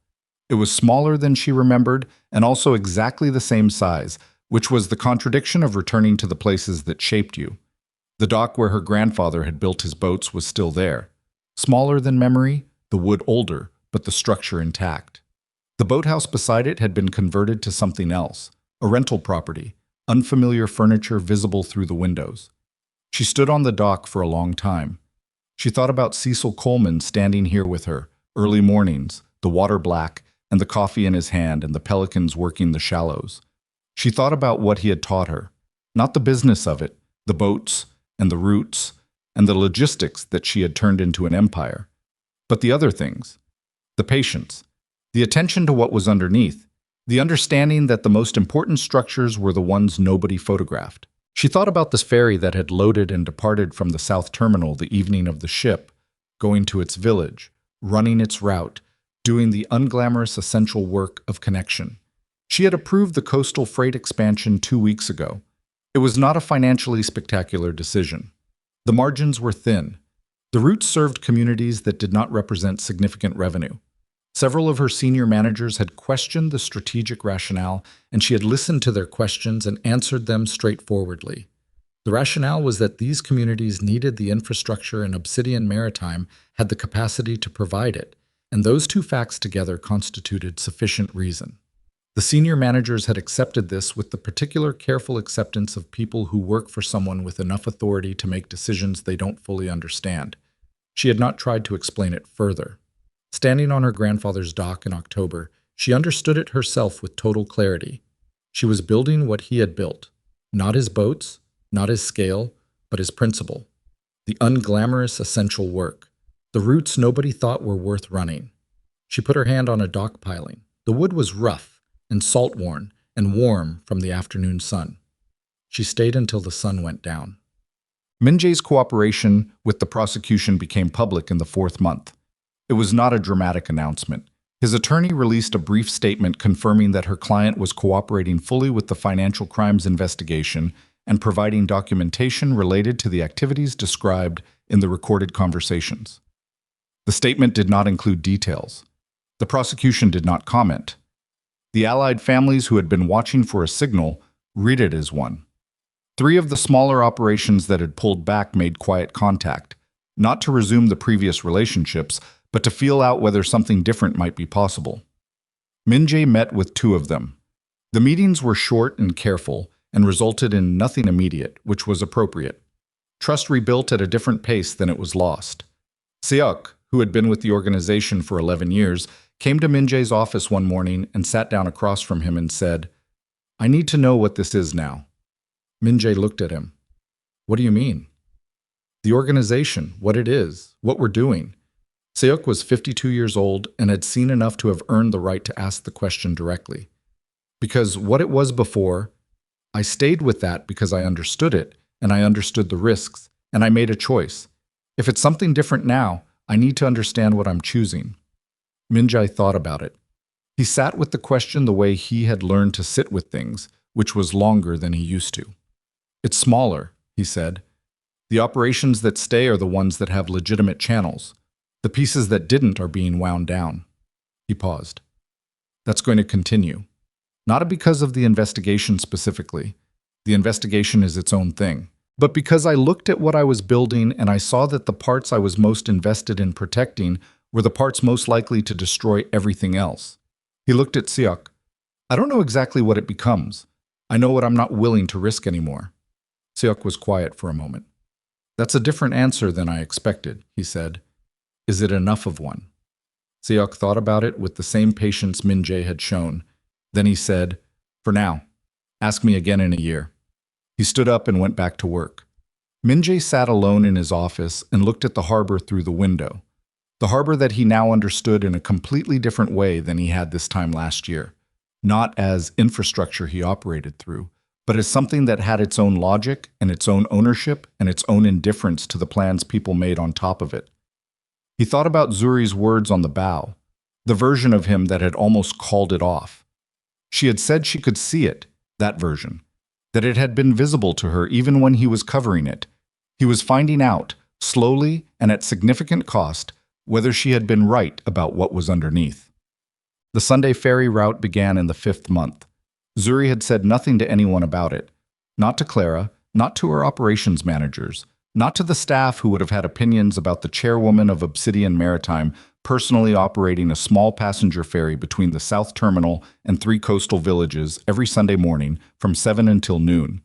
It was smaller than she remembered, and also exactly the same size, which was the contradiction of returning to the places that shaped you. The dock where her grandfather had built his boats was still there. Smaller than memory, the wood older, but the structure intact. The boathouse beside it had been converted to something else, a rental property, unfamiliar furniture visible through the windows. She stood on the dock for a long time. She thought about Cecil Coleman standing here with her, early mornings, the water black, and the coffee in his hand and the pelicans working the shallows. She thought about what he had taught her, not the business of it, the boats and the routes and the logistics that she had turned into an empire, but the other things, the patience, the attention to what was underneath, the understanding that the most important structures were the ones nobody photographed. She thought about this ferry that had loaded and departed from the South Terminal the evening of the ship, going to its village, running its route, doing the unglamorous essential work of connection. She had approved the coastal freight expansion 2 weeks ago. It was not a financially spectacular decision. The margins were thin. The route served communities that did not represent significant revenue. Several of her senior managers had questioned the strategic rationale, and she had listened to their questions and answered them straightforwardly. The rationale was that these communities needed the infrastructure, and Obsidian Maritime had the capacity to provide it, and those two facts together constituted sufficient reason. The senior managers had accepted this with the particular careful acceptance of people who work for someone with enough authority to make decisions they don't fully understand. She had not tried to explain it further. Standing on her grandfather's dock in October, she understood it herself with total clarity. She was building what he had built, not his boats, not his scale, but his principle. The unglamorous essential work, the routes nobody thought were worth running. She put her hand on a dock piling. The wood was rough and salt-worn and warm from the afternoon sun. She stayed until the sun went down. Min-jae's cooperation with the prosecution became public in the 4th month. It was not a dramatic announcement. His attorney released a brief statement confirming that her client was cooperating fully with the financial crimes investigation and providing documentation related to the activities described in the recorded conversations. The statement did not include details. The prosecution did not comment. The allied families who had been watching for a signal read it as one. 3 of the smaller operations that had pulled back made quiet contact, not to resume the previous relationships, but to feel out whether something different might be possible. Min-jae met with 2 of them. The meetings were short and careful and resulted in nothing immediate, which was appropriate. Trust rebuilt at a different pace than it was lost. Seok, who had been with the organization for 11 years, came to Min-jae's office one morning and sat down across from him and said, "I need to know what this is now." Min-jae looked at him. "What do you mean?" "The organization, what it is, what we're doing." Seok was 52 years old and had seen enough to have earned the right to ask the question directly. Because what it was before, I stayed with that because I understood it, and I understood the risks, and I made a choice. If it's something different now, I need to understand what I'm choosing. Min-jae thought about it. He sat with the question the way he had learned to sit with things, which was longer than he used to. "It's smaller," he said. "The operations that stay are the ones that have legitimate channels. The pieces that didn't are being wound down." He paused. "That's going to continue. Not because of the investigation specifically. The investigation is its own thing. But because I looked at what I was building and I saw that the parts I was most invested in protecting were the parts most likely to destroy everything else." He looked at Seok. "I don't know exactly what it becomes. I know what I'm not willing to risk anymore." Seok was quiet for a moment. "That's a different answer than I expected," he said. "Is it enough of one?" Seok thought about it with the same patience Min-jae had shown. Then he said, "For now, ask me again in a year." He stood up and went back to work. Min-jae sat alone in his office and looked at the harbor through the window. The harbor that he now understood in a completely different way than he had this time last year. Not as infrastructure he operated through, but as something that had its own logic and its own ownership and its own indifference to the plans people made on top of it. He thought about Zuri's words on the bow, the version of him that had almost called it off. She had said she could see it, that version, that it had been visible to her even when he was covering it. He was finding out, slowly and at significant cost, whether she had been right about what was underneath. The Sunday ferry route began in the 5th month. Zuri had said nothing to anyone about it. Not to Clara, not to her operations managers, not to the staff who would have had opinions about the chairwoman of Obsidian Maritime personally operating a small passenger ferry between the South Terminal and 3 coastal villages every Sunday morning from 7 until noon.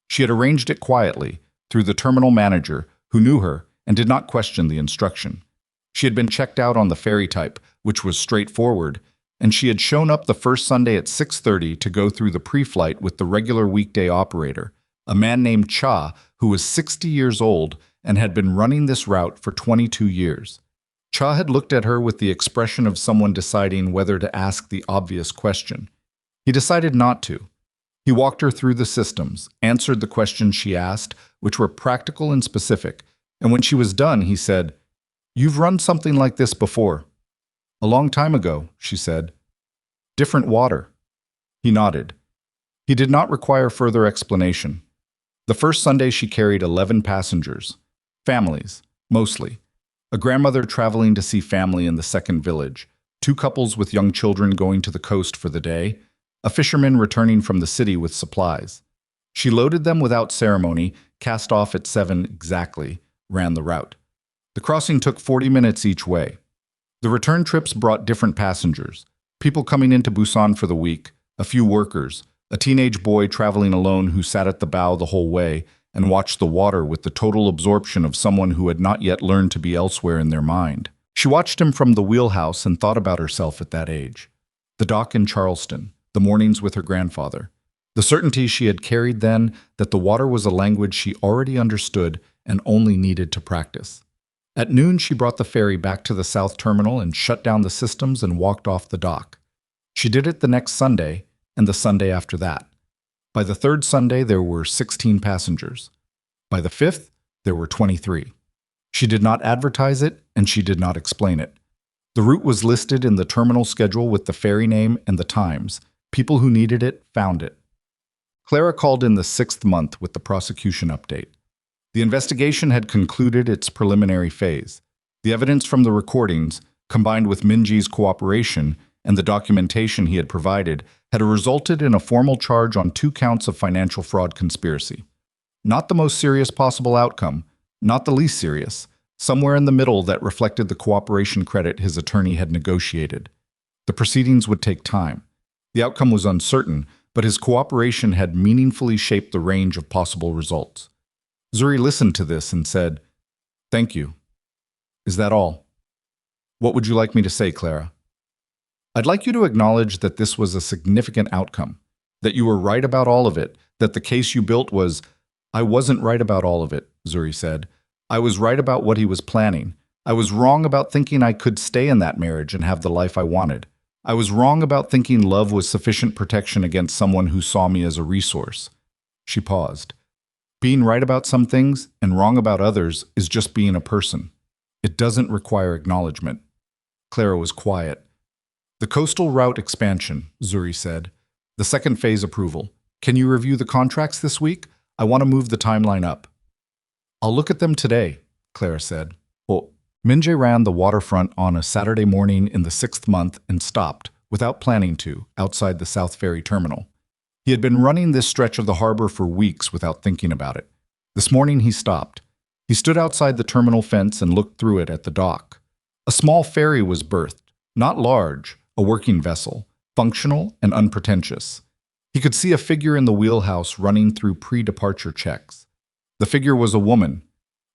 She had arranged it quietly, through the terminal manager, who knew her and did not question the instruction. She had been checked out on the ferry type, which was straightforward, and she had shown up the first Sunday at 6:30 to go through the pre-flight with the regular weekday operator, a man named Cha, who was 60 years old and had been running this route for 22 years. Cha had looked at her with the expression of someone deciding whether to ask the obvious question. He decided not to. He walked her through the systems, answered the questions she asked, which were practical and specific, and when she was done, he said, "You've run something like this before." "A long time ago," she said. "Different water." He nodded. He did not require further explanation. The first Sunday she carried 11 passengers. Families, mostly. A grandmother traveling to see family in the second village, 2 couples with young children going to the coast for the day, a fisherman returning from the city with supplies. She loaded them without ceremony, cast off at 7 exactly, ran the route. The crossing took 40 minutes each way. The return trips brought different passengers, people coming into Busan for the week, a few workers, a teenage boy traveling alone who sat at the bow the whole way and watched the water with the total absorption of someone who had not yet learned to be elsewhere in their mind. She watched him from the wheelhouse and thought about herself at that age. The dock in Charleston, the mornings with her grandfather. The certainty she had carried then that the water was a language she already understood and only needed to practice. At noon, she brought the ferry back to the South Terminal and shut down the systems and walked off the dock. She did it the next Sunday and the Sunday after that. By the 3rd Sunday, there were 16 passengers. By the 5th, there were 23. She did not advertise it, and she did not explain it. The route was listed in the terminal schedule with the ferry name and the times. People who needed it found it. Clara called in the 6th month with the prosecution update. The investigation had concluded its preliminary phase. The evidence from the recordings, combined with Minji's cooperation and the documentation he had provided, had resulted in a formal charge on 2 counts of financial fraud conspiracy. Not the most serious possible outcome, not the least serious, somewhere in the middle that reflected the cooperation credit his attorney had negotiated. The proceedings would take time. The outcome was uncertain, but his cooperation had meaningfully shaped the range of possible results. Zuri listened to this and said, "Thank you. Is that all? What would you like me to say, Clara?" "I'd like you to acknowledge that this was a significant outcome, that you were right about all of it, that the case you built was—" "I wasn't right about all of it," Zuri said. "I was right about what he was planning. I was wrong about thinking I could stay in that marriage and have the life I wanted. I was wrong about thinking love was sufficient protection against someone who saw me as a resource." She paused. Being right about some things and wrong about others is just being a person. It doesn't require acknowledgement. Clara was quiet. "The coastal route expansion," Zuri said. "The second phase approval. Can you review the contracts this week? I want to move the timeline up." "I'll look at them today," Clara said. "Oh." Minjay ran the waterfront on a Saturday morning in the 6th month and stopped, without planning to, outside the South Ferry terminal. He had been running this stretch of the harbor for weeks without thinking about it. This morning he stopped. He stood outside the terminal fence and looked through it at the dock. A small ferry was berthed, not large, a working vessel, functional and unpretentious. He could see a figure in the wheelhouse running through pre-departure checks. The figure was a woman.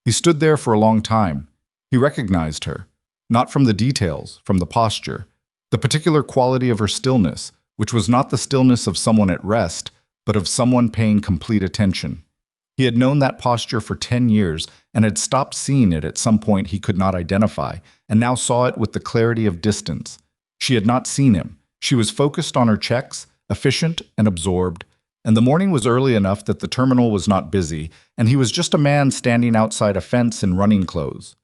He stood there for a long time. He recognized her, not from the details, from the posture, the particular quality of her stillness, which was not the stillness of someone at rest, but of someone paying complete attention. He had known that posture for 10 years and had stopped seeing it at some point he could not identify, and now saw it with the clarity of distance. She had not seen him. She was focused on her checks, efficient and absorbed, and the morning was early enough that the terminal was not busy, and he was just a man standing outside a fence in running clothes.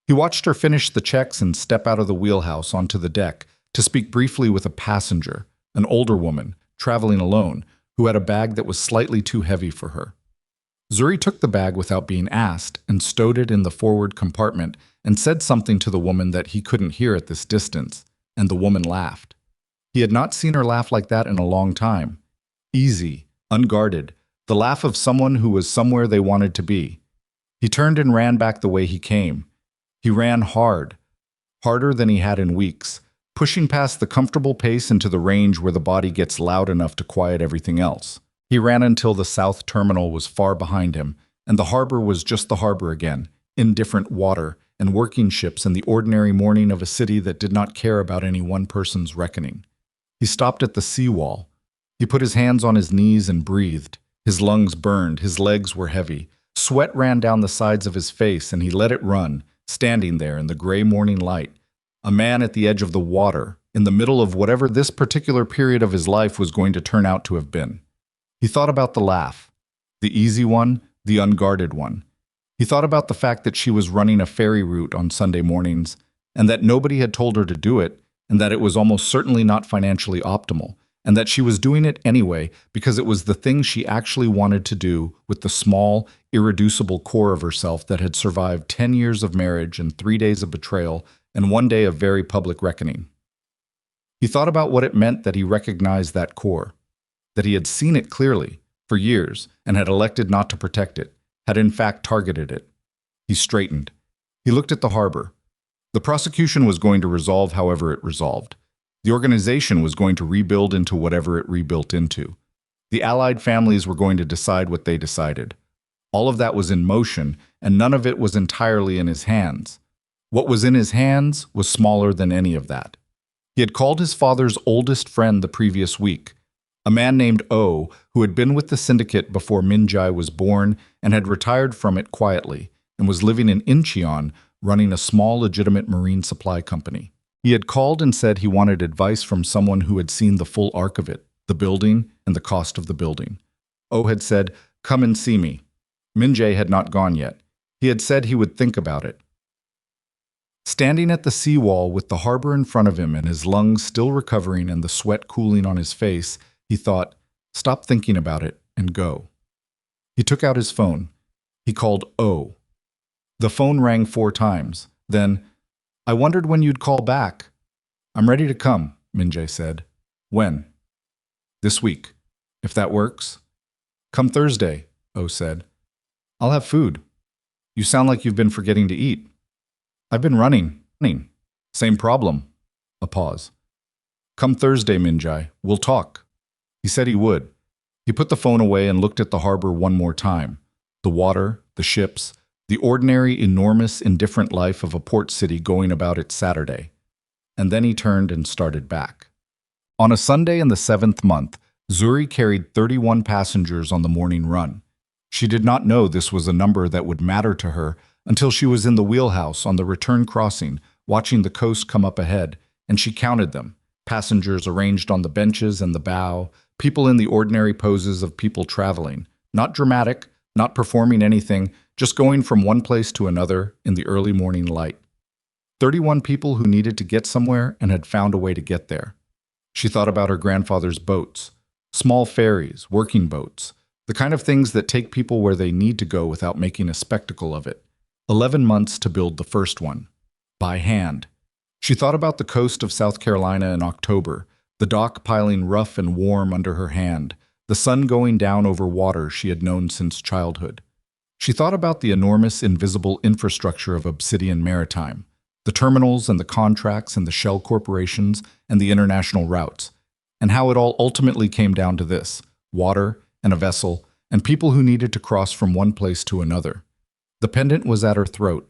He watched her finish the checks and step out of the wheelhouse onto the deck to speak briefly with a passenger, an older woman, traveling alone, who had a bag that was slightly too heavy for her. Zuri took the bag without being asked and stowed it in the forward compartment and said something to the woman that he couldn't hear at this distance, and the woman laughed. He had not seen her laugh like that in a long time. Easy, unguarded, the laugh of someone who was somewhere they wanted to be. He turned and ran back the way he came. He ran hard, harder than he had in weeks, pushing past the comfortable pace into the range where the body gets loud enough to quiet everything else. He ran until the south terminal was far behind him, and the harbor was just the harbor again, indifferent water and working ships and the ordinary morning of a city that did not care about any one person's reckoning. He stopped at the seawall. He put his hands on his knees and breathed. His lungs burned, his legs were heavy. Sweat ran down the sides of his face, and he let it run, standing there in the gray morning light, a man at the edge of the water, in the middle of whatever this particular period of his life was going to turn out to have been. He thought about the laugh, the easy one, the unguarded one. He thought about the fact that she was running a ferry route on Sunday mornings, and that nobody had told her to do it, and that it was almost certainly not financially optimal, and that she was doing it anyway because it was the thing she actually wanted to do with the small, irreducible core of herself that had survived 10 years of marriage and 3 days of betrayal and 1 day of very public reckoning. He thought about what it meant that he recognized that core, that he had seen it clearly for years and had elected not to protect it, had in fact targeted it. He straightened. He looked at the harbor. The prosecution was going to resolve however it resolved. The organization was going to rebuild into whatever it rebuilt into. The allied families were going to decide what they decided. All of that was in motion, and none of it was entirely in his hands. What was in his hands was smaller than any of that. He had called his father's oldest friend the previous week, a man named O, who had been with the syndicate before Minjai was born and had retired from it quietly, and was living in Incheon, running a small legitimate marine supply company. He had called and said he wanted advice from someone who had seen the full arc of it, the building and the cost of the building. O had said, "Come and see me." Minjay had not gone yet. He had said he would think about it. Standing at the seawall with the harbor in front of him and his lungs still recovering and the sweat cooling on his face, he thought, stop thinking about it and go. He took out his phone. He called O. The phone rang 4 times. Then, I wondered when you'd call back. I'm ready to come, Minjae said. When? This week, if that works. Come Thursday, O said. I'll have food. You sound like you've been forgetting to eat. I've been running. Same problem. A pause. Come Thursday, Minjae. We'll talk. He said he would. He put the phone away and looked at the harbor one more time. The water, the ships, the ordinary, enormous, indifferent life of a port city going about its Saturday. And then he turned and started back. On a Sunday in the 7th month, Zuri carried 31 passengers on the morning run. She did not know this was a number that would matter to her until she was in the wheelhouse on the return crossing, watching the coast come up ahead, and she counted them. Passengers arranged on the benches and the bow, people in the ordinary poses of people traveling, not dramatic, not performing anything, just going from one place to another in the early morning light. 31 people who needed to get somewhere and had found a way to get there. She thought about her grandfather's boats, small ferries, working boats, the kind of things that take people where they need to go without making a spectacle of it. 11 months to build the first one, by hand. She thought about the coast of South Carolina in October, the dock piling rough and warm under her hand, the sun going down over water she had known since childhood. She thought about the enormous invisible infrastructure of Obsidian Maritime, the terminals and the contracts and the shell corporations and the international routes, and how it all ultimately came down to this: water and a vessel and people who needed to cross from one place to another. The pendant was at her throat.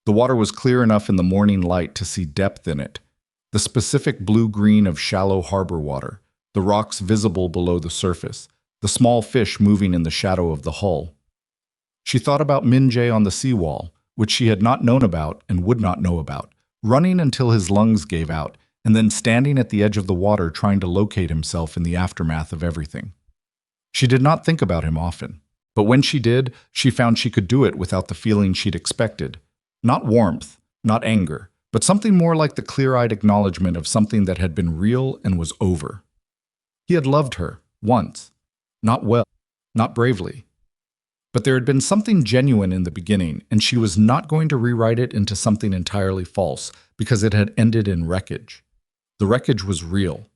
The water was clear enough in the morning light to see depth in it, the specific blue-green of shallow harbor water, the rocks visible below the surface, the small fish moving in the shadow of the hull. She thought about Minjae on the seawall, which she had not known about and would not know about, running until his lungs gave out, and then standing at the edge of the water trying to locate himself in the aftermath of everything. She did not think about him often, but when she did, she found she could do it without the feeling she'd expected. Not warmth, not anger, but something more like the clear-eyed acknowledgement of something that had been real and was over. He had loved her, once. Not well, not bravely. But there had been something genuine in the beginning, and she was not going to rewrite it into something entirely false, because it had ended in wreckage. The wreckage was real.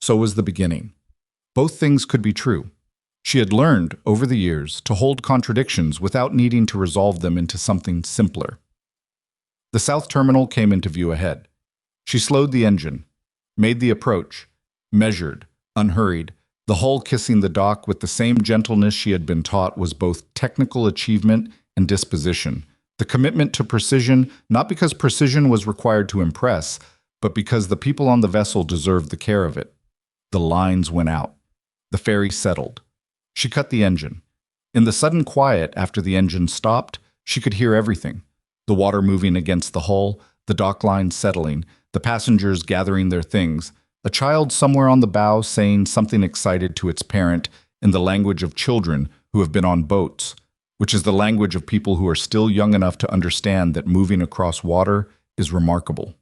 So was the beginning. Both things could be true. She had learned, over the years, to hold contradictions without needing to resolve them into something simpler. The south terminal came into view ahead. She slowed the engine, made the approach, measured, unhurried, the hull kissing the dock with the same gentleness she had been taught was both technical achievement and disposition, the commitment to precision, not because precision was required to impress, but because the people on the vessel deserved the care of it. The lines went out. The ferry settled. She cut the engine. In the sudden quiet after the engine stopped, she could hear everything. The water moving against the hull, the dock lines settling, the passengers gathering their things, a child somewhere on the bow saying something excited to its parent in the language of children who have been on boats, which is the language of people who are still young enough to understand that moving across water is remarkable.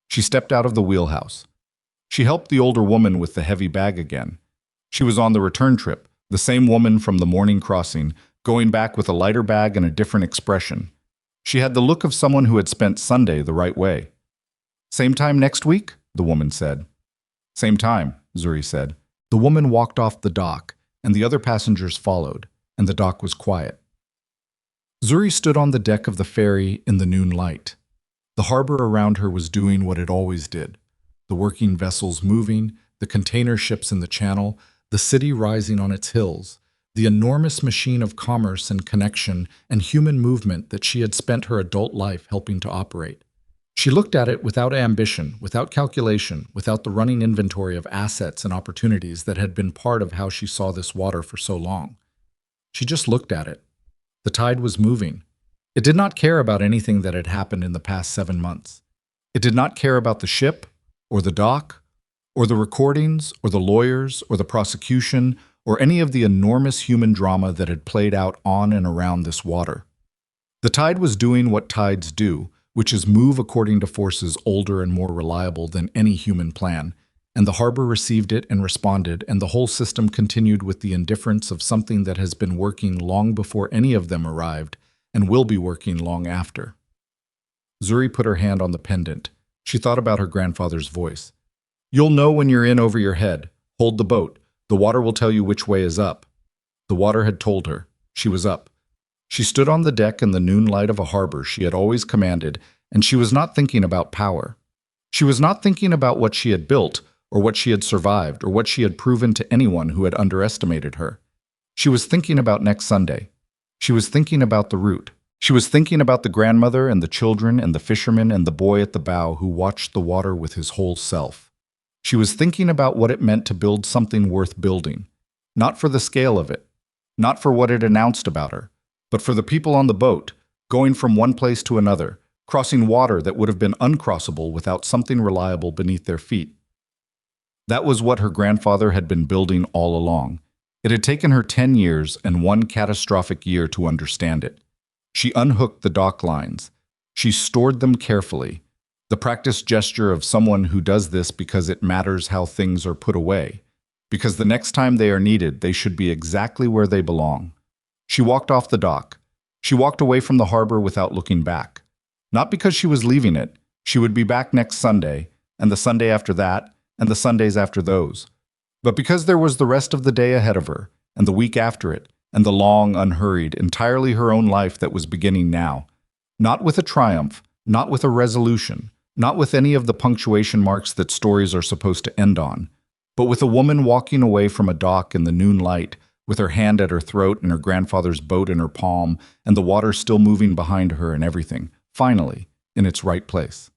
She stepped out of the wheelhouse. She helped the older woman with the heavy bag again. She was on the return trip, the same woman from the morning crossing, going back with a lighter bag and a different expression. She had the look of someone who had spent Sunday the right way. "Same time next week?" the woman said. "Same time," Zuri said. The woman walked off the dock, and the other passengers followed, and the dock was quiet. Zuri stood on the deck of the ferry in the noon light. The harbor around her was doing what it always did. The working vessels moving, the container ships in the channel, the city rising on its hills, the enormous machine of commerce and connection and human movement that she had spent her adult life helping to operate. She looked at it without ambition, without calculation, without the running inventory of assets and opportunities that had been part of how she saw this water for so long. She just looked at it. The tide was moving. It did not care about anything that had happened in the past 7 months. It did not care about the ship, or the dock, or the recordings, or the lawyers, or the prosecution, or any of the enormous human drama that had played out on and around this water. The tide was doing what tides do, which is move according to forces older and more reliable than any human plan, and the harbor received it and responded, and the whole system continued with the indifference of something that has been working long before any of them arrived, and will be working long after. Zuri put her hand on the pendant. She thought about her grandfather's voice. "You'll know when you're in over your head. Hold the boat. The water will tell you which way is up." The water had told her. She was up. She stood on the deck in the noon light of a harbor she had always commanded, and she was not thinking about power. She was not thinking about what she had built, or what she had survived, or what she had proven to anyone who had underestimated her. She was thinking about next Sunday. She was thinking about the route. She was thinking about the grandmother and the children and the fisherman and the boy at the bow who watched the water with his whole self. She was thinking about what it meant to build something worth building, not for the scale of it, not for what it announced about her, but for the people on the boat, going from one place to another, crossing water that would have been uncrossable without something reliable beneath their feet. That was what her grandfather had been building all along. It had taken her 10 years and one catastrophic year to understand it. She unhooked the dock lines. She stored them carefully, the practiced gesture of someone who does this because it matters how things are put away, because the next time they are needed, they should be exactly where they belong. She walked off the dock. She walked away from the harbor without looking back. Not because she was leaving it. She would be back next Sunday, and the Sunday after that, and the Sundays after those. But because there was the rest of the day ahead of her, and the week after it, and the long, unhurried, entirely her own life that was beginning now. Not with a triumph, not with a resolution, not with any of the punctuation marks that stories are supposed to end on, but with a woman walking away from a dock in the noon light, with her hand at her throat and her grandfather's boat in her palm, and the water still moving behind her and everything, finally, in its right place.